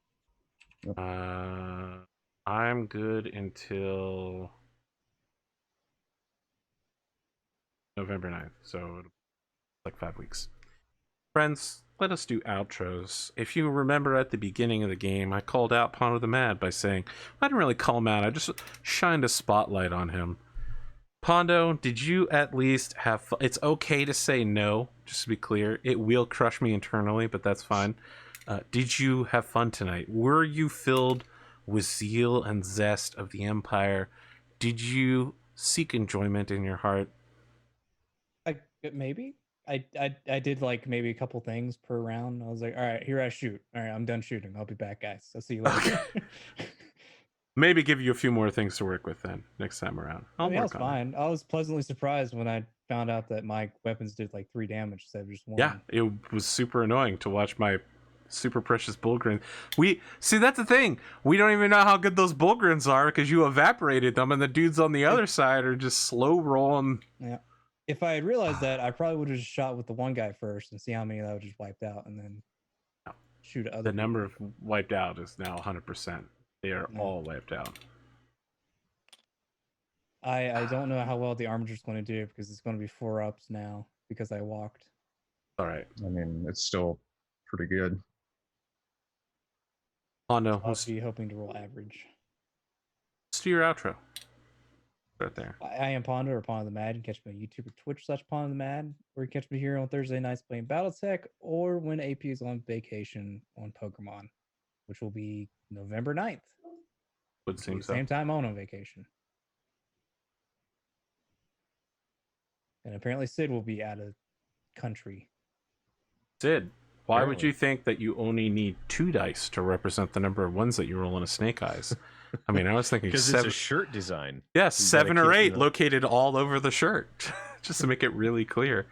I'm good until November 9th, so it'll be like 5 weeks. Friends, let us do outros. If you remember at the beginning of the game, I called out Pondo the Mad by saying, I didn't really call him out, I just shined a spotlight on him. Pondo, did you at least have fun? It's okay to say no, just to be clear. It will crush me internally, but that's fine. Did you have fun tonight? Were you filled with zeal and zest of the Empire? Did you seek enjoyment in your heart. Maybe I did like maybe a couple things per round. I was like, all right, here I shoot. All right, I'm done shooting. I'll be back, guys. I'll see you later. Maybe give you a few more things to work with then next time around. I mean, that was work on it. fine. I was pleasantly surprised when I found out that my weapons did like 3 damage instead of just 1. Yeah, it was super annoying to watch my super precious bullgrin. We see that's the thing. We don't even know how good those bullgrins are because you evaporated them, and the dudes on the other side are just slow rolling. Yeah. If I had realized that, I probably would have just shot with the one guy first and see how many that would just wiped out, and then shoot other. The number of wiped out is now 100%. They are all wiped out. I don't know how well the armature is going to do because it's going to be 4 ups now because I walked. All right. I mean, it's still pretty good. Oh no, I'll let's be hoping to roll average. do your outro. Right there. I am Ponder or Ponder the Mad. You can catch me on YouTube or Twitch/Ponder the Mad, or you can catch me here on Thursday nights playing BattleTech, or when AP is on vacation on Pokemon, which will be November 9th. Would seem so. Same time I'm on vacation. And apparently Sid will be out of country. Sid, why would Apparently. you think that you only need 2 dice to represent the number of ones that you roll in a snake eyes? I mean, I was thinking Because 7. it's a shirt design. Yes, You 7 gotta or keep, 8 you know- located all over the shirt, just to make it really clear.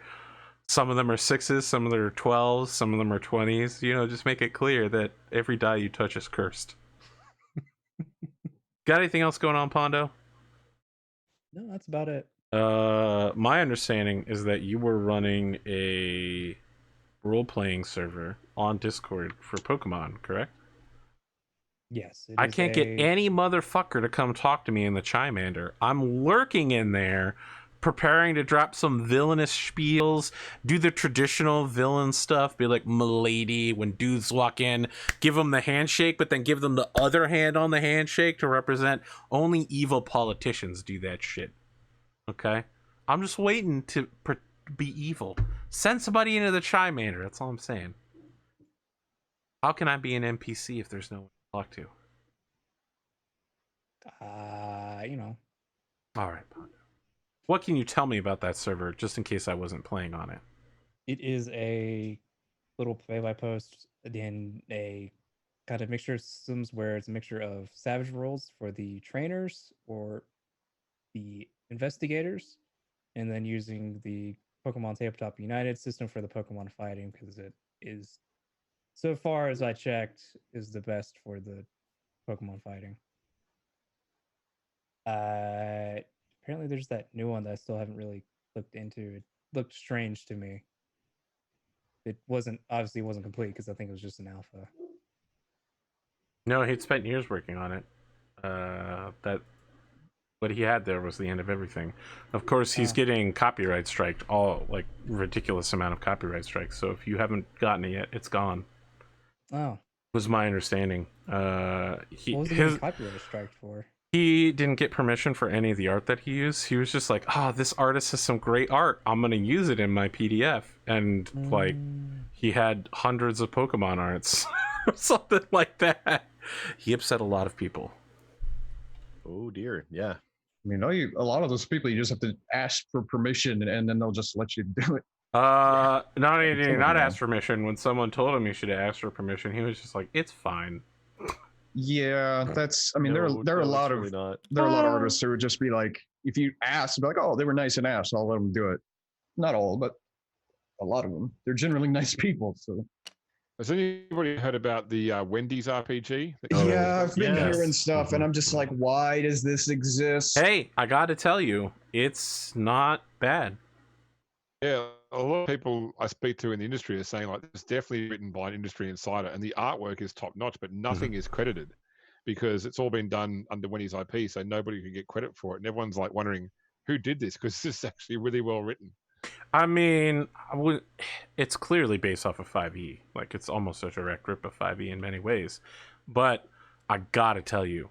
Some of them are 6s, some of them are 12s, some of them are 20s. You know, just make it clear that every die you touch is cursed. Got anything else going on, Pondo? No, that's about it. My understanding is that you were running a role-playing server on Discord for Pokemon, correct? Yes. it I is can't get a- any motherfucker to come talk to me in the Chimander. I'm lurking in there, preparing to drop some villainous spiels, do the traditional villain stuff, be like milady when dudes walk in, give them the handshake, but then give them the other hand on the handshake to represent. Only evil politicians do that shit. Okay? I'm just waiting to be evil. Send somebody into the Chimander, that's all I'm saying. How can I be an NPC if there's no one to talk to? You know. All right, Pondo. What can you tell me about that server, just in case I wasn't playing on it? It is a little play-by-post in a kind of mixture of systems where it's a mixture of savage rolls for the trainers or the investigators, and then using the Pokemon Tabletop United system for the Pokemon fighting, because it is, so far as I checked, is the best for the Pokemon fighting. Apparently there's that new one that I still haven't really looked into. It looked strange to me. It obviously wasn't complete because I think it was just an alpha. No, he'd spent years working on it. That what he had there was the end of everything. Of course, he's Oh. getting copyright striked, all like ridiculous amount of copyright strikes. So if you haven't gotten it yet, it's gone. Oh, Was my understanding. what was it getting copyright strike for? He didn't get permission for any of the art that he used. He was just like, this artist has some great art. I'm going to use it in my PDF. And like, he had hundreds of Pokemon arts. Something like that. He upset a lot of people. Oh dear, yeah. I mean, a lot of those people, you just have to ask for permission, and then they'll just let you do it. Not only did he not Pokemon. ask permission, when someone told him he should have asked for permission, he was just like, it's fine. Yeah, that's. I mean, there are a it's lot really of not. there are a lot of artists who would just be like, if you ask, be like, oh, they were nice and asked, I'll let them do it. Not all, but a lot of them. They're generally nice people. So Has anybody heard about the Wendy's RPG? yeah, I've been yes. hearing stuff, and I'm just like, why does this exist? Hey, I got to tell you, it's not bad. Yeah, a lot of people I speak to in the industry are saying like it's definitely written by an industry insider, and the artwork is top notch, but nothing is credited because it's all been done under Wendy's IP, so nobody can get credit for it. And everyone's like wondering who did this because this is actually really well written. I mean, it's clearly based off of 5e. Like, it's almost a direct rip of 5e in many ways. But I gotta tell you,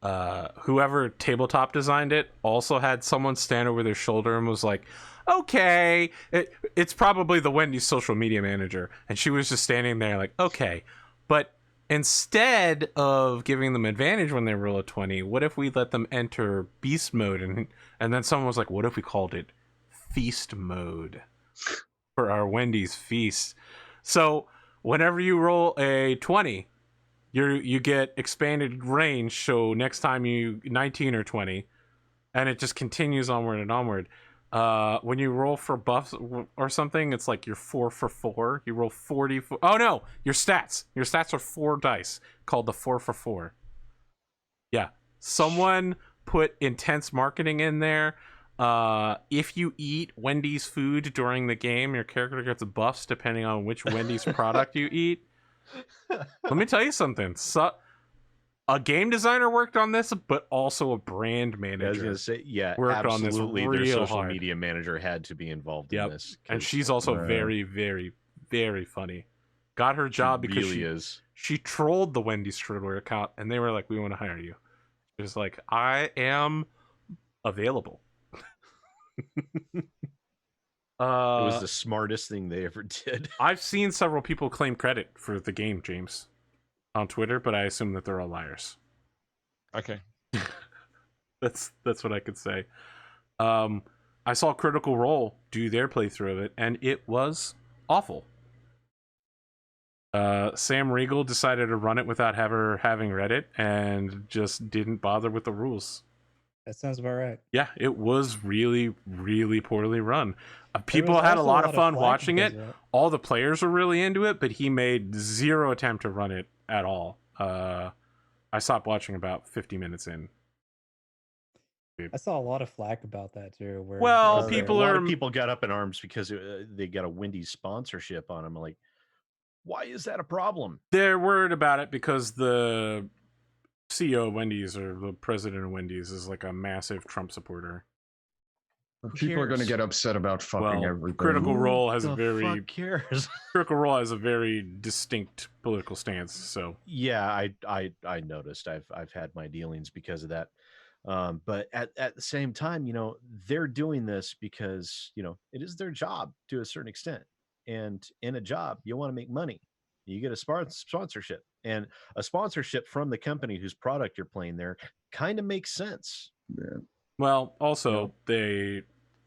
whoever Tabletop designed it also had someone stand over their shoulder and was like, okay, it's probably the Wendy's social media manager. And she was just standing there like, okay, but instead of giving them advantage when they roll a 20, what if we let them enter beast mode? And then someone was like, what if we called it feast mode for our Wendy's feast? So whenever you roll a 20, you get expanded range. So next time you 19 or 20, and it just continues onward and onward. When you roll for buffs or something, it's like you're 4 for 4. You roll 40. Oh no, your stats. Your stats are 4 dice, called the 4 for 4. Yeah, someone put intense marketing in there. If you eat Wendy's food during the game, your character gets buffs depending on which Wendy's product you eat. Let me tell you something. A game designer worked on this, but also a brand manager. I was gonna say, yeah, worked on this absolutely. Their real social hard. media manager had to be involved in this, And 'cause she's also Right. very, very, very funny. Got her job she because really is. she trolled the Wendy's Twitter account, and they were like, "We want to hire you." She was like, "I am available." It was the smartest thing they ever did. I've seen several people claim credit for the game, James, on Twitter, but I assume that they're all liars. Okay. That's what I could say. I saw Critical Role do their playthrough of it, and it was awful. Sam Riegel decided to run it without ever having read it, and just didn't bother with the rules. That sounds about right. Yeah, it was really, really poorly run. People was had a also lot of fun flack watching because it. of that. All the players were really into it, but he made zero attempt to run it at all. I stopped watching about 50 minutes in. I saw a lot of flack about that too. Where Well, because people a lot are- of people got up in arms because they got a Wendy's sponsorship on them. Like, why is that a problem? They're worried about it because the CEO of Wendy's, or the president of Wendy's, is like a massive Trump supporter. People are going to cares? get upset about fucking Well, everything. Critical Role has Who a the very fuck cares? Critical Role has a very distinct political stance. So Yeah, I noticed. I've had my dealings because of that. But at the same time, they're doing this because it is their job to a certain extent. And in a job, you want to make money. You get a sponsorship, and a sponsorship from the company whose product you're playing there kind of makes sense. Yeah. well, also No. they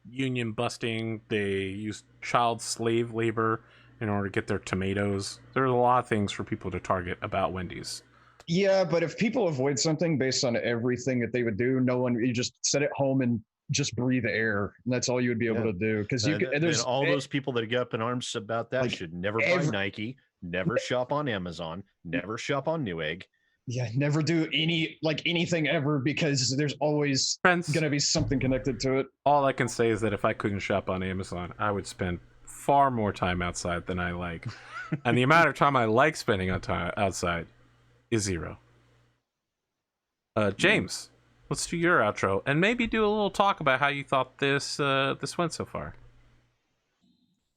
union busting. They use child slave labor in order to get their tomatoes. There's a lot of things for people to target about Wendy's. Yeah, but if people avoid something based on everything that they would do, you just sit at home and just breathe air, and that's all you would be able Yeah. to do. Because you And there's all those people that get up in arms about that like, should never buy every- Nike, never shop on Amazon, never shop on Newegg. never do anything ever, because there's always Friends, gonna be something connected to it. all I can say is that if I couldn't shop on Amazon, I would spend far more time outside than I like. And the amount of time I like spending on time outside is 0. James, let's do your outro and maybe do a little talk about how you thought this went so far.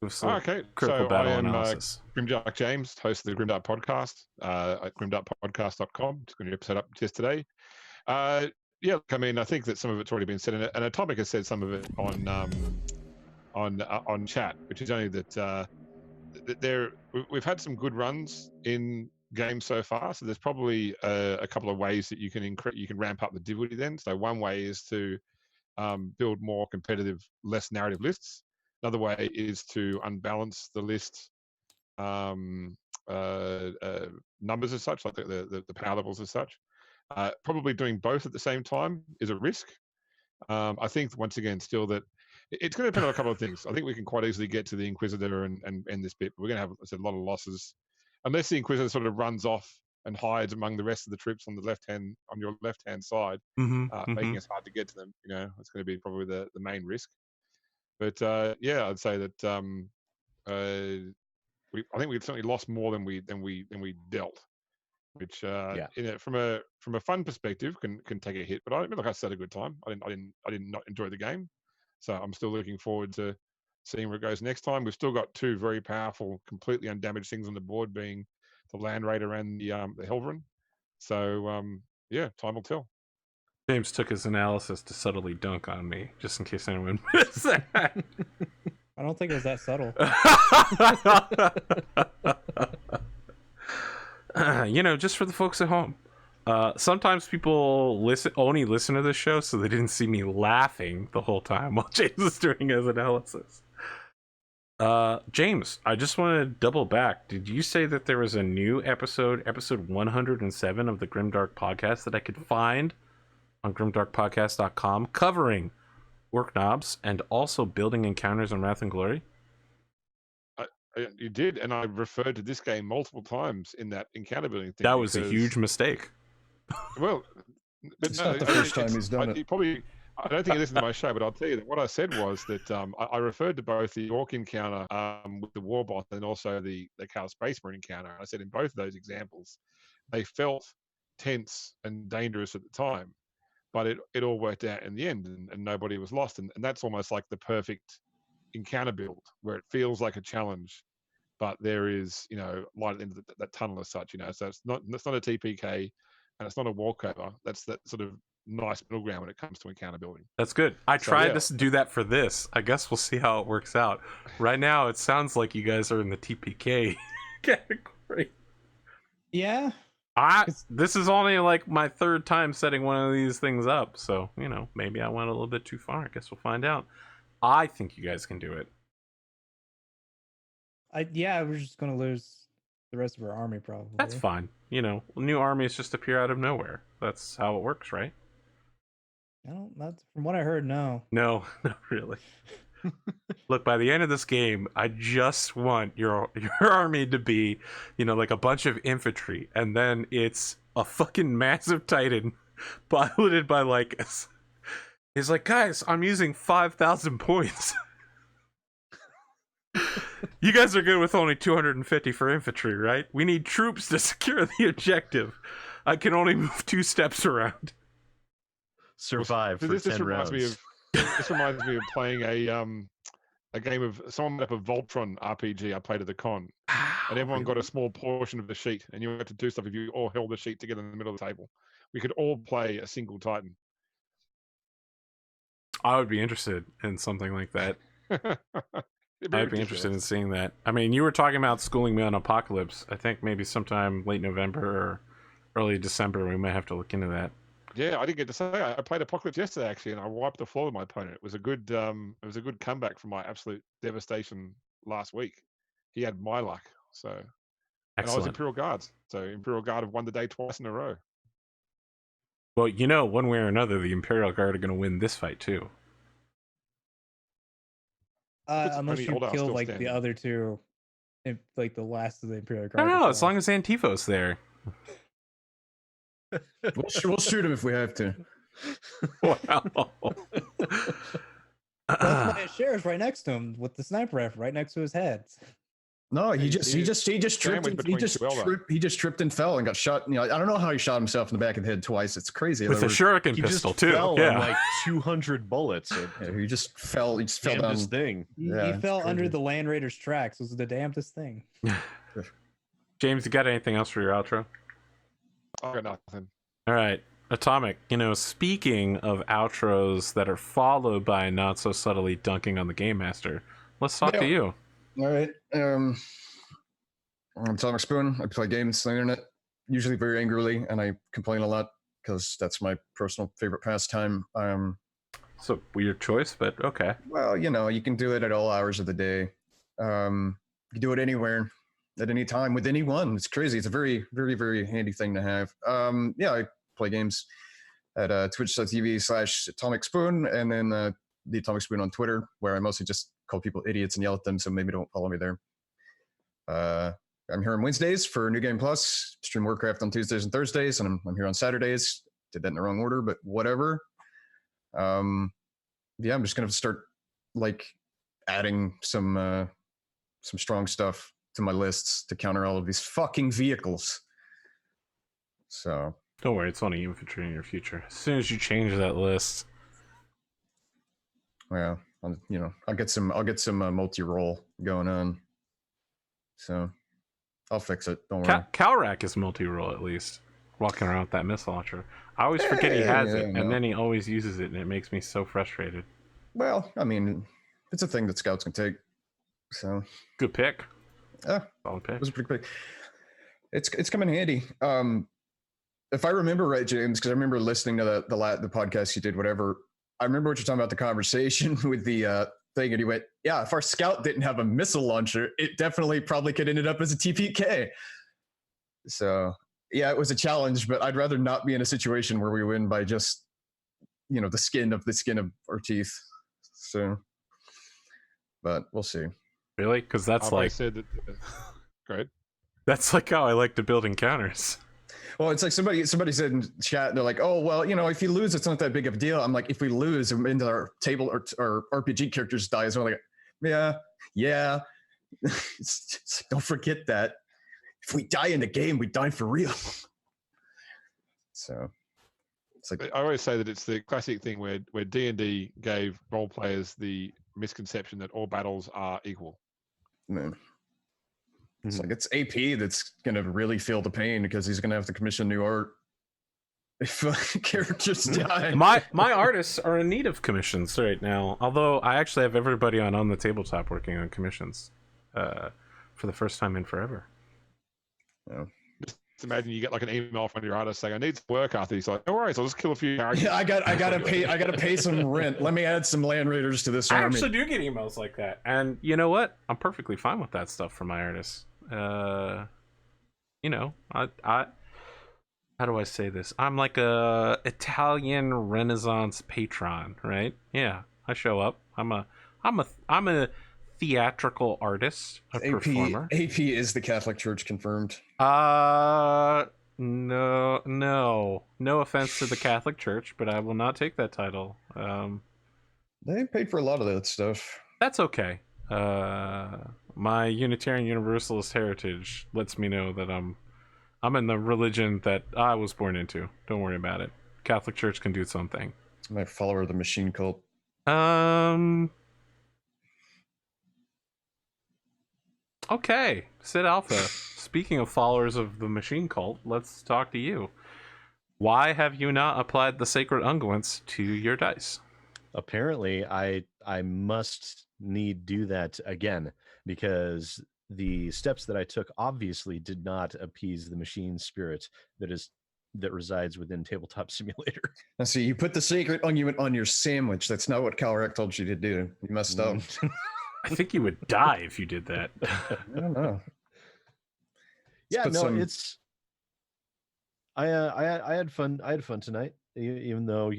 Give us a little Okay. critical So battle I am analysis. Grimdark James, host of the Grimdark Podcast at grimdarkpodcast.com. Just got a new episode up just today. Yeah, look, I mean, I think that some of it's already been said, and Atomic has said some of it on chat, which is only that we've had some good runs in games so far. So there's probably a couple of ways that you can ramp up the difficulty. Then, so one way is to build more competitive, less narrative lists. Another way is to unbalance the list numbers as such, like the power levels as such. Probably doing both at the same time is a risk. I think once again, still that it's going to depend on a couple of things. I think we can quite easily get to the Inquisitor and end this bit, but we're going to have a lot of losses unless the Inquisitor sort of runs off and hides among the rest of the troops on your left hand side, making us hard to get to them. It's going to be probably the main risk. But yeah, I'd say that I think we've certainly lost more than we dealt, which from a fun perspective can take a hit. But I still had a good time. I did not enjoy the game, so I'm still looking forward to seeing where it goes next time. We've still got 2 very powerful, completely undamaged things on the board, being the Land Raider and the Helverin. So yeah, time will tell. James took his analysis to subtly dunk on me, just in case anyone missed that. I don't think it was that subtle. Just for the folks at home. Sometimes people only listen to this show, so they didn't see me laughing the whole time while James was doing his analysis. James, I just want to double back. Did you say that there was a new episode 107 of the Grimdark podcast that I could find on grimdarkpodcast.com covering orc knobs and also building encounters in Wrath and Glory? You did, and I referred to this game multiple times in that encounter building thing. That was a huge mistake. Well, but It's not the first time he's done it. I don't think you listened to my show, but I'll tell you that what I said was that I referred to both the orc encounter with the warbot and also the Chaos Space Marine encounter. I said in both of those examples, they felt tense and dangerous at the time, but it all worked out in the end, and nobody was lost. And that's almost like the perfect encounter build, where it feels like a challenge, but there is, light at the end of that tunnel as such. So it's not a TPK, and it's not a walkover. That's that sort of nice middle ground when it comes to encounter building. That's good. I tried to do that for this. I guess we'll see how it works out. Right now, it sounds like you guys are in the TPK category. Yeah. This is only like my third time setting one of these things up, so maybe I went a little bit too far. I guess we'll find out. I think you guys can do it. We're just gonna lose the rest of our army probably. That's fine. New armies just appear out of nowhere. That's how it works, right? That's from what I heard. No, not really. Look, by the end of this game, I just want your army to be, like a bunch of infantry, and then it's a fucking massive Titan piloted by Lycus. He's like, guys, I'm using 5,000 points. You guys are good with only 250 for infantry, right? We need troops to secure the objective. I can only move 2 steps around. Survive for 10 rounds. This reminds me of playing a game of someone made up a Voltron RPG I played at the con, and everyone got a small portion of the sheet, and you had to do stuff if you all held the sheet together in the middle of the table. We could all play a single Titan. I would be interested in something like that. I'd be interested in seeing that. I mean, you were talking about schooling me on Apocalypse. I think maybe sometime late November or early December we might have to look into that. Yeah, I didn't get to say. I played Apocalypse yesterday actually, and I wiped the floor with my opponent. It was a good comeback from my absolute devastation last week. He had my luck, so. Excellent. And I was Imperial Guards, so Imperial Guard have won the day twice in a row. Well, one way or another, the Imperial Guard are going to win this fight too. Unless you kill like the other two, like the last of the Imperial Guard. No, as long as Antipho's there. We'll shoot him if we have to. Wow. Eshairr's right next to him with the sniper rifle right next to his head. No, he just tripped and fell and got shot. I don't know how he shot himself in the back of the head twice. It's crazy. With a shuriken pistol too. Fell on like 200 bullets. He just fell. He just fell down. This thing. He fell under the Land Raiders' tracks. It was the damnedest thing. James, you got anything else for your outro? I got nothing. All right, Atomic. Speaking of outros that are followed by not so subtly dunking on the game master, let's talk to you. All right. I'm Atomic Spoon. I play games on the internet, usually very angrily, and I complain a lot because that's my personal favorite pastime. It's a weird choice, but okay. Well, you can do it at all hours of the day. You can do it anywhere, at any time, with anyone. It's crazy. It's a very, very, very handy thing to have. I play games at twitch.tv/Atomic Spoon, and then the Atomic Spoon on Twitter, where I mostly just call people idiots and yell at them, so maybe don't follow me there. I'm here on Wednesdays for New Game Plus, stream Warcraft on Tuesdays and Thursdays, and I'm here on Saturdays. Did that in the wrong order, but whatever. I'm just gonna start adding some strong stuff to my lists to counter all of these fucking vehicles. So don't worry, it's only infantry in your future. As soon as you change that list, well, I'll get some multi-roll going on. So I'll fix it. Don't worry. Kalrak is multi-roll at least. Walking around with that missile launcher. I always forget he has it, and then he always uses it, and it makes me so frustrated. Well, I mean, it's a thing that scouts can take. So good pick. Solid pick. It was a pretty pick. It's come in handy. If I remember right, James, because I remember listening to the podcast you did, whatever. I remember what you're talking about, the conversation with the thing, and he went, "Yeah, if our scout didn't have a missile launcher, it definitely probably could ended up as a TPK." So yeah, it was a challenge, but I'd rather not be in a situation where we win by just the skin of our teeth. So, but we'll see. Really? Because that's I've like always said that. Great. that's like how I like to build encounters. Well, it's like somebody said in chat, they're like, "Oh, well, if you lose, it's not that big of a deal." I'm like, if we lose, into our table or our RPG characters die as well. Like, yeah. Don't forget that if we die in the game, we die for real. So it's like I always say that it's the classic thing where D&D gave role players the misconception that all battles are equal. man, it's like it's AP that's gonna really feel the pain because he's gonna have to commission new art if characters die. My artists are in need of commissions right now. Although I actually have everybody on the tabletop working on commissions for the first time in forever. Yeah. Just imagine you get like an email from your artist saying, "I need some work after." He's like, "No worries, I'll just kill a few characters." Yeah, I gotta pay some rent. Let me add some land raiders to this I army. actually do get emails like that, and you know what? I'm perfectly fine with that stuff from my artists. I how do I say this? I'm like a Italian Renaissance patron, right? Yeah, I show up. I'm a theatrical artist, a performer. AP is the Catholic Church confirmed. No offense to the Catholic Church, but I will not take that title. They paid for a lot of that stuff. That's okay. My Unitarian Universalist heritage lets me know that I'm in the religion that I was born into. Don't worry about it. Catholic Church can do its own thing. I'm a follower of the machine cult. Okay, Sid Alpha. Speaking of followers of the machine cult, let's talk to you. Why have you not applied the sacred unguents to your dice? Apparently, I must need do that again because the steps that I took obviously did not appease the machine spirit that resides within Tabletop Simulator. Now, see, you put the sacred unguent on your sandwich. That's not what Kalrak told you to do. You messed up. I think you would die if you did that. I don't know. Yeah, put no, some- it's. I had fun. I had fun tonight, even though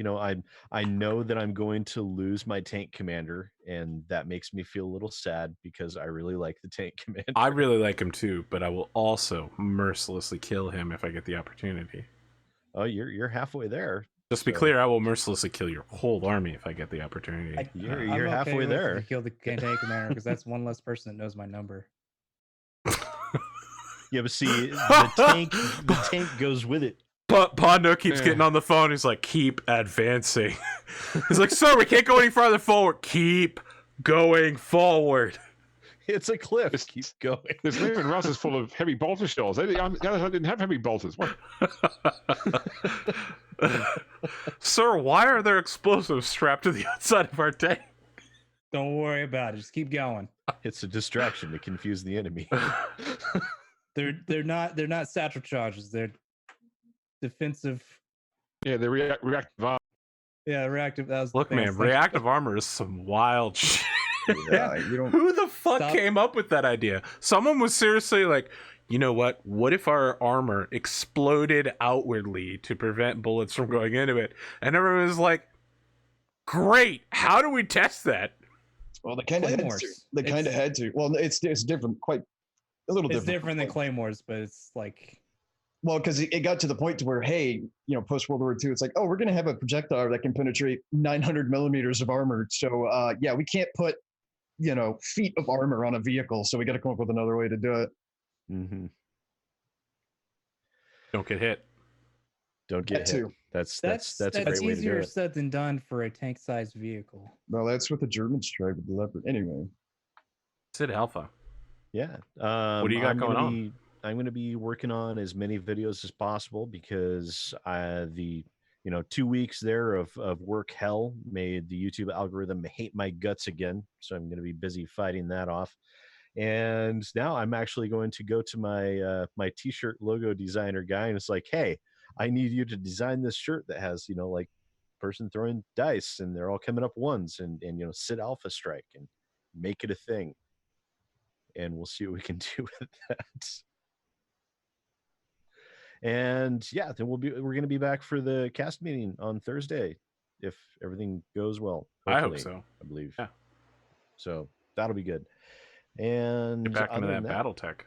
I know that I'm going to lose my tank commander, and that makes me feel a little sad because I really like the tank commander. I really like him too, but I will also mercilessly kill him if I get the opportunity. Oh, you're halfway there. Just to be clear, I will mercilessly kill your whole army if I get the opportunity. You're halfway there. Kill the tank commander because that's one less person that knows my number. Yeah, but see, the tank goes with it. But Pondo keeps getting on the phone. He's like, keep advancing. He's like, sir, we can't go any farther forward. Keep going forward. It's a cliff. Keep going. This Lehman Russ is full of heavy bolter shells. The other side didn't have heavy bolters. What? Sir, why are there explosives strapped to the outside of our tank? Don't worry about it. Just keep going. It's a distraction to confuse the enemy. They're not satchel charges. They're defensive. Yeah, they're reactive armor. Yeah, reactive. That was Look, man, reactive armor is some wild shit. Yeah, you don't. Who the fuck came up with that idea? Someone was seriously like, you know what? What if our armor exploded outwardly to prevent bullets from going into it? And everyone was like, great. How do we test that? Well, they kind of had to. They kind of had to. Well, it's different. Quite a little different. It's different than claymores, but it's like. Well, because it got to the point to where, hey, post World War II, it's like, oh, we're going to have a projectile that can penetrate 900 millimeters of armor. So, yeah, we can't put, feet of armor on a vehicle. So we got to come up with another way to do it. Mm-hmm. Don't get hit. Don't get hit. That's a great way to do easier it. said than done for a tank-sized vehicle. Well, that's what the Germans tried with the Leopard. Anyway. Sid Alpha. Yeah. What do you got going on? I'm going to be working on as many videos as possible because the 2 weeks there of work hell made the YouTube algorithm hate my guts again. So I'm going to be busy fighting that off. And now I'm actually going to go to my my t-shirt logo designer guy, and it's like, hey, I need you to design this shirt that has, you know, like person throwing dice and they're all coming up ones, and you know, Sid Alpha Strike, and make it a thing. And we'll see what we can do with that. And yeah, then we're going to be back for the cast meeting on Thursday, if everything goes well. I hope Hopefully, so. I believe. Yeah. So that'll be good. And Get back into other that than battle tech.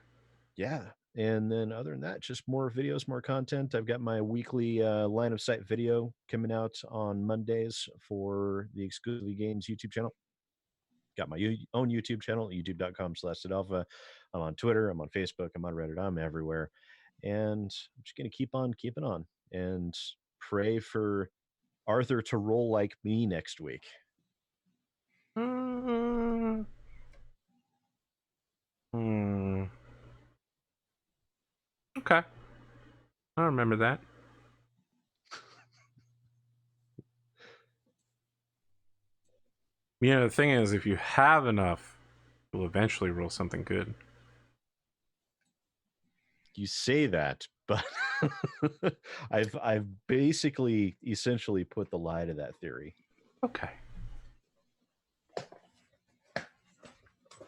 yeah. And then other than that, just more videos, more content. I've got my weekly line of sight video coming out on Mondays for the Exclusively Games YouTube channel. Got my own YouTube channel, youtube.com/SidAlpha. I'm on Twitter, I'm on Facebook, I'm on Reddit, I'm everywhere. And I'm just going to keep on keeping on and pray for Arthur to roll like me next week. Okay. I remember that. You know, the thing is, if you have enough, you'll eventually roll something good. You say that, but I've basically essentially put the lie to that theory. Okay.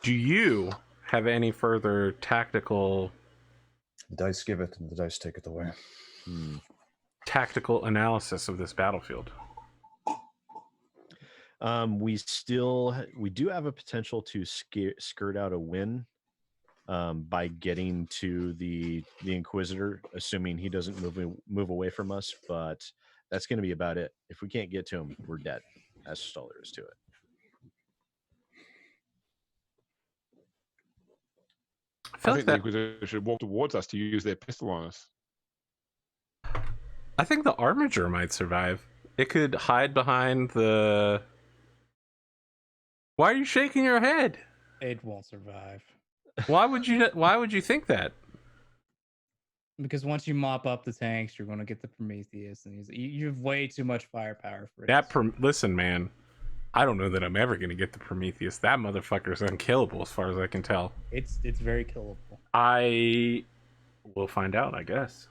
Do you have any further tactical The dice give it, and the dice take it away. tactical analysis of this battlefield? We do have a potential to skirt out a win by getting to the Inquisitor, assuming he doesn't move away from us. But that's going to be about it. If we can't get to him, we're dead. That's just all there is to it. I think the Inquisitor should walk towards us to use their pistol on us. I think the Armiger might survive. It could hide behind the... Why are you shaking your head? It won't survive. Why would you think that? Because once you mop up the tanks, you're going to get the Prometheus, and you have way too much firepower for it. Listen, man. I don't know that I'm ever going to get the Prometheus. That motherfucker's unkillable as far as I can tell. It's very killable. I will find out, I guess.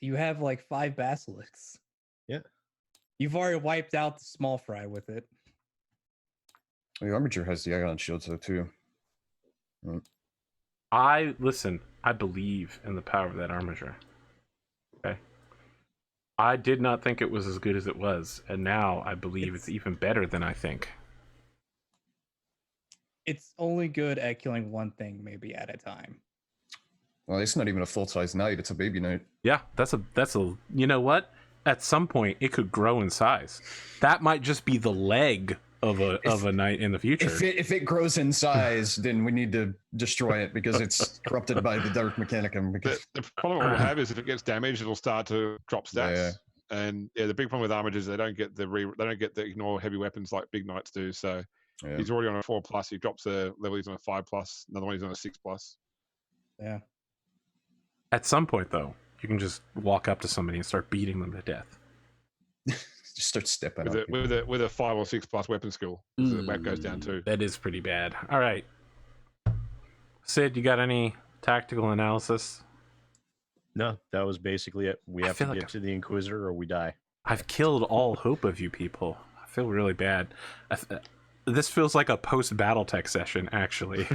You have like 5 basilisks. Yeah. You've already wiped out the small fry with it. The Armiger has the ion shields though too. I believe in the power of that Armiger. Okay. I did not think it was as good as it was, and now I believe it's even better than I think. It's only good at killing one thing maybe at a time. Well, it's not even a full-size knight; it's a baby knight. Yeah, that's a. You know what? At some point, it could grow in size. That might just be the leg of a knight in the future. If it grows in size, then we need to destroy it because it's corrupted by the Dark Mechanicum. Because The problem we'll have is if it gets damaged, it'll start to drop stats. Yeah. And yeah, the big problem with Armiger is they don't get the ignore heavy weapons like big knights do. So yeah. he's already on a 4+. He drops a level. He's on a 5+. Another one he's on a 6+. Yeah. At some point, though, you can just walk up to somebody and start beating them to death. Just start stepping With up. with a 5 or 6+ weapon skill. So the whack goes down too. That is pretty bad. All right, Sid, you got any tactical analysis? No, that was basically it. We I have to feel get like to the Inquisitor or we die. I've killed all hope of you people. I feel really bad. This feels like a post-battle tech session, actually.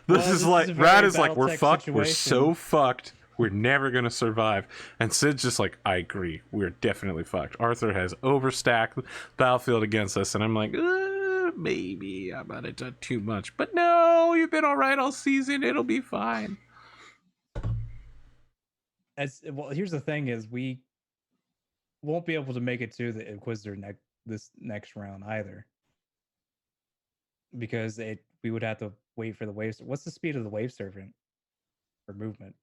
This is like Rad is like, we're fucked. We're so fucked. We're never gonna survive. And Sid's just like, I agree. We're definitely fucked. Arthur has overstacked the battlefield against us, and I'm like, maybe I might have done too much. But no, you've been all right all season. It'll be fine. Here's the thing: is we won't be able to make it to the Inquisitor this next round either, because we would have to wait for the waves. What's the speed of the wave servant for movement?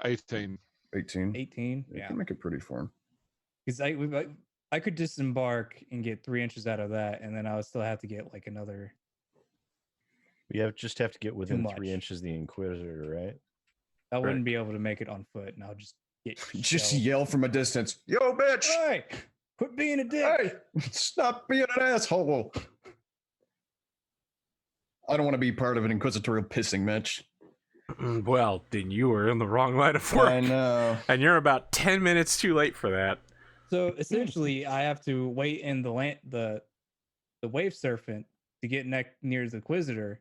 18. 18. 18. You Yeah, can make it pretty for him. because I could disembark and get 3 inches out of that, and then I would still have to get like another. We just have to get within much. 3 inches of the Inquisitor, right? I wouldn't be able to make it on foot, and I'll just get Just shelled. yell from a distance, "Yo, bitch! Hey, quit being a dick!" Hey, stop being an asshole!" I don't want to be part of an inquisitorial pissing match. Well, then you were in the wrong line of work. I know. And you're about 10 minutes too late for that. So essentially, I have to wait in the wave serpent to get near the Inquisitor.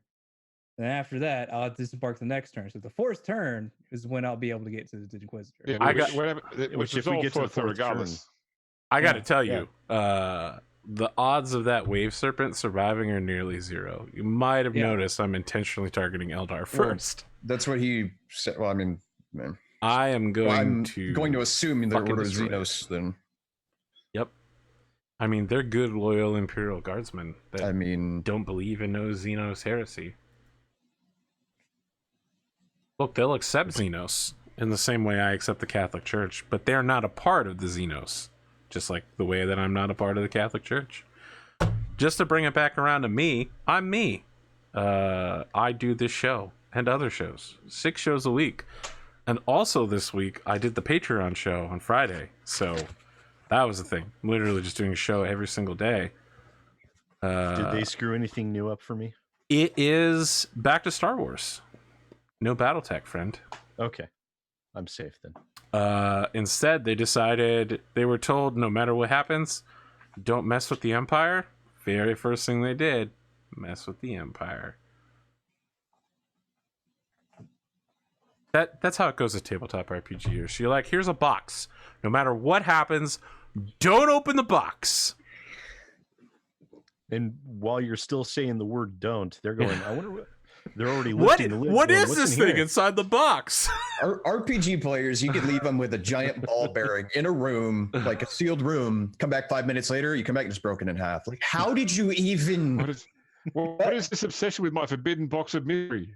And after that, I'll disembark the next turn. So the fourth turn is when I'll be able to get to the Inquisitor. Yeah, I got- which if is we all get to the fourth turn fourth turn, regardless. I got to Yeah, tell yeah. you, the odds of that wave serpent surviving are nearly zero. You might have Yeah. noticed I'm intentionally targeting Eldar first. That's what he said. Well, I mean, man. I am going I'm to going to assume that fucking Order of destroy it. Xenos, then. Yep. I mean, they're good, loyal Imperial Guardsmen that I mean, don't believe in no Xenos heresy. Look, they'll accept Xenos in the same way I accept the Catholic Church, but they're not a part of the Xenos, just like the way that I'm not a part of the Catholic Church. Just to bring it back around to me, I'm me. I do this show and other shows, 6 shows a week. And also this week, I did the Patreon show on Friday, so that was the thing. I'm literally just doing a show every single day. Did they screw anything new up for me? It is back to Star Wars. No BattleTech, friend. Okay, I'm safe then. Instead, they decided, they were told no matter what happens, don't mess with the Empire. Very first thing they did, mess with the Empire. That's how it goes at Tabletop RPGers. You're like, here's a box. No matter what happens, don't open the box. And while you're still saying the word "don't," they're going. I wonder what they're already What lifting the lid. what going, is "What's this in thing here?" inside the box? RPG players, you could leave them with a giant ball bearing in a room, like a sealed room. Come back 5 minutes later, you come back and it's broken in half. Like, how did you even? What is this obsession with my forbidden box of misery?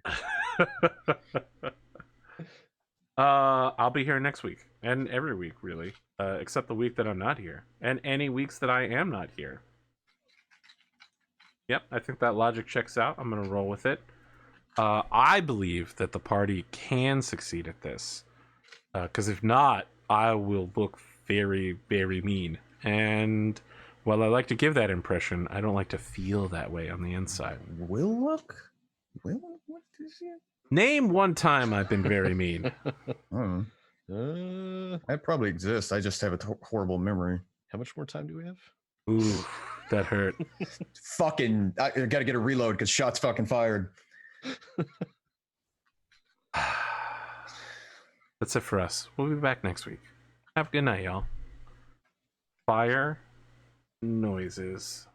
I'll be here next week and every week, really, except the week that I'm not here, and any weeks that I am not here. Yep, I think that logic checks out. I'm gonna roll with it. I believe that the party can succeed at this, because if not, I will look very, very mean. And while I like to give that impression, I don't like to feel that way on the inside. Will look? Will? What is it? Name one time I've been very mean. Oh, that probably exists. I just have a horrible memory. How much more time do we have? Ooh, that hurt. Fucking, I gotta get a reload because shots fucking fired. That's it for us. We'll be back next week. Have a good night, y'all. Fire noises.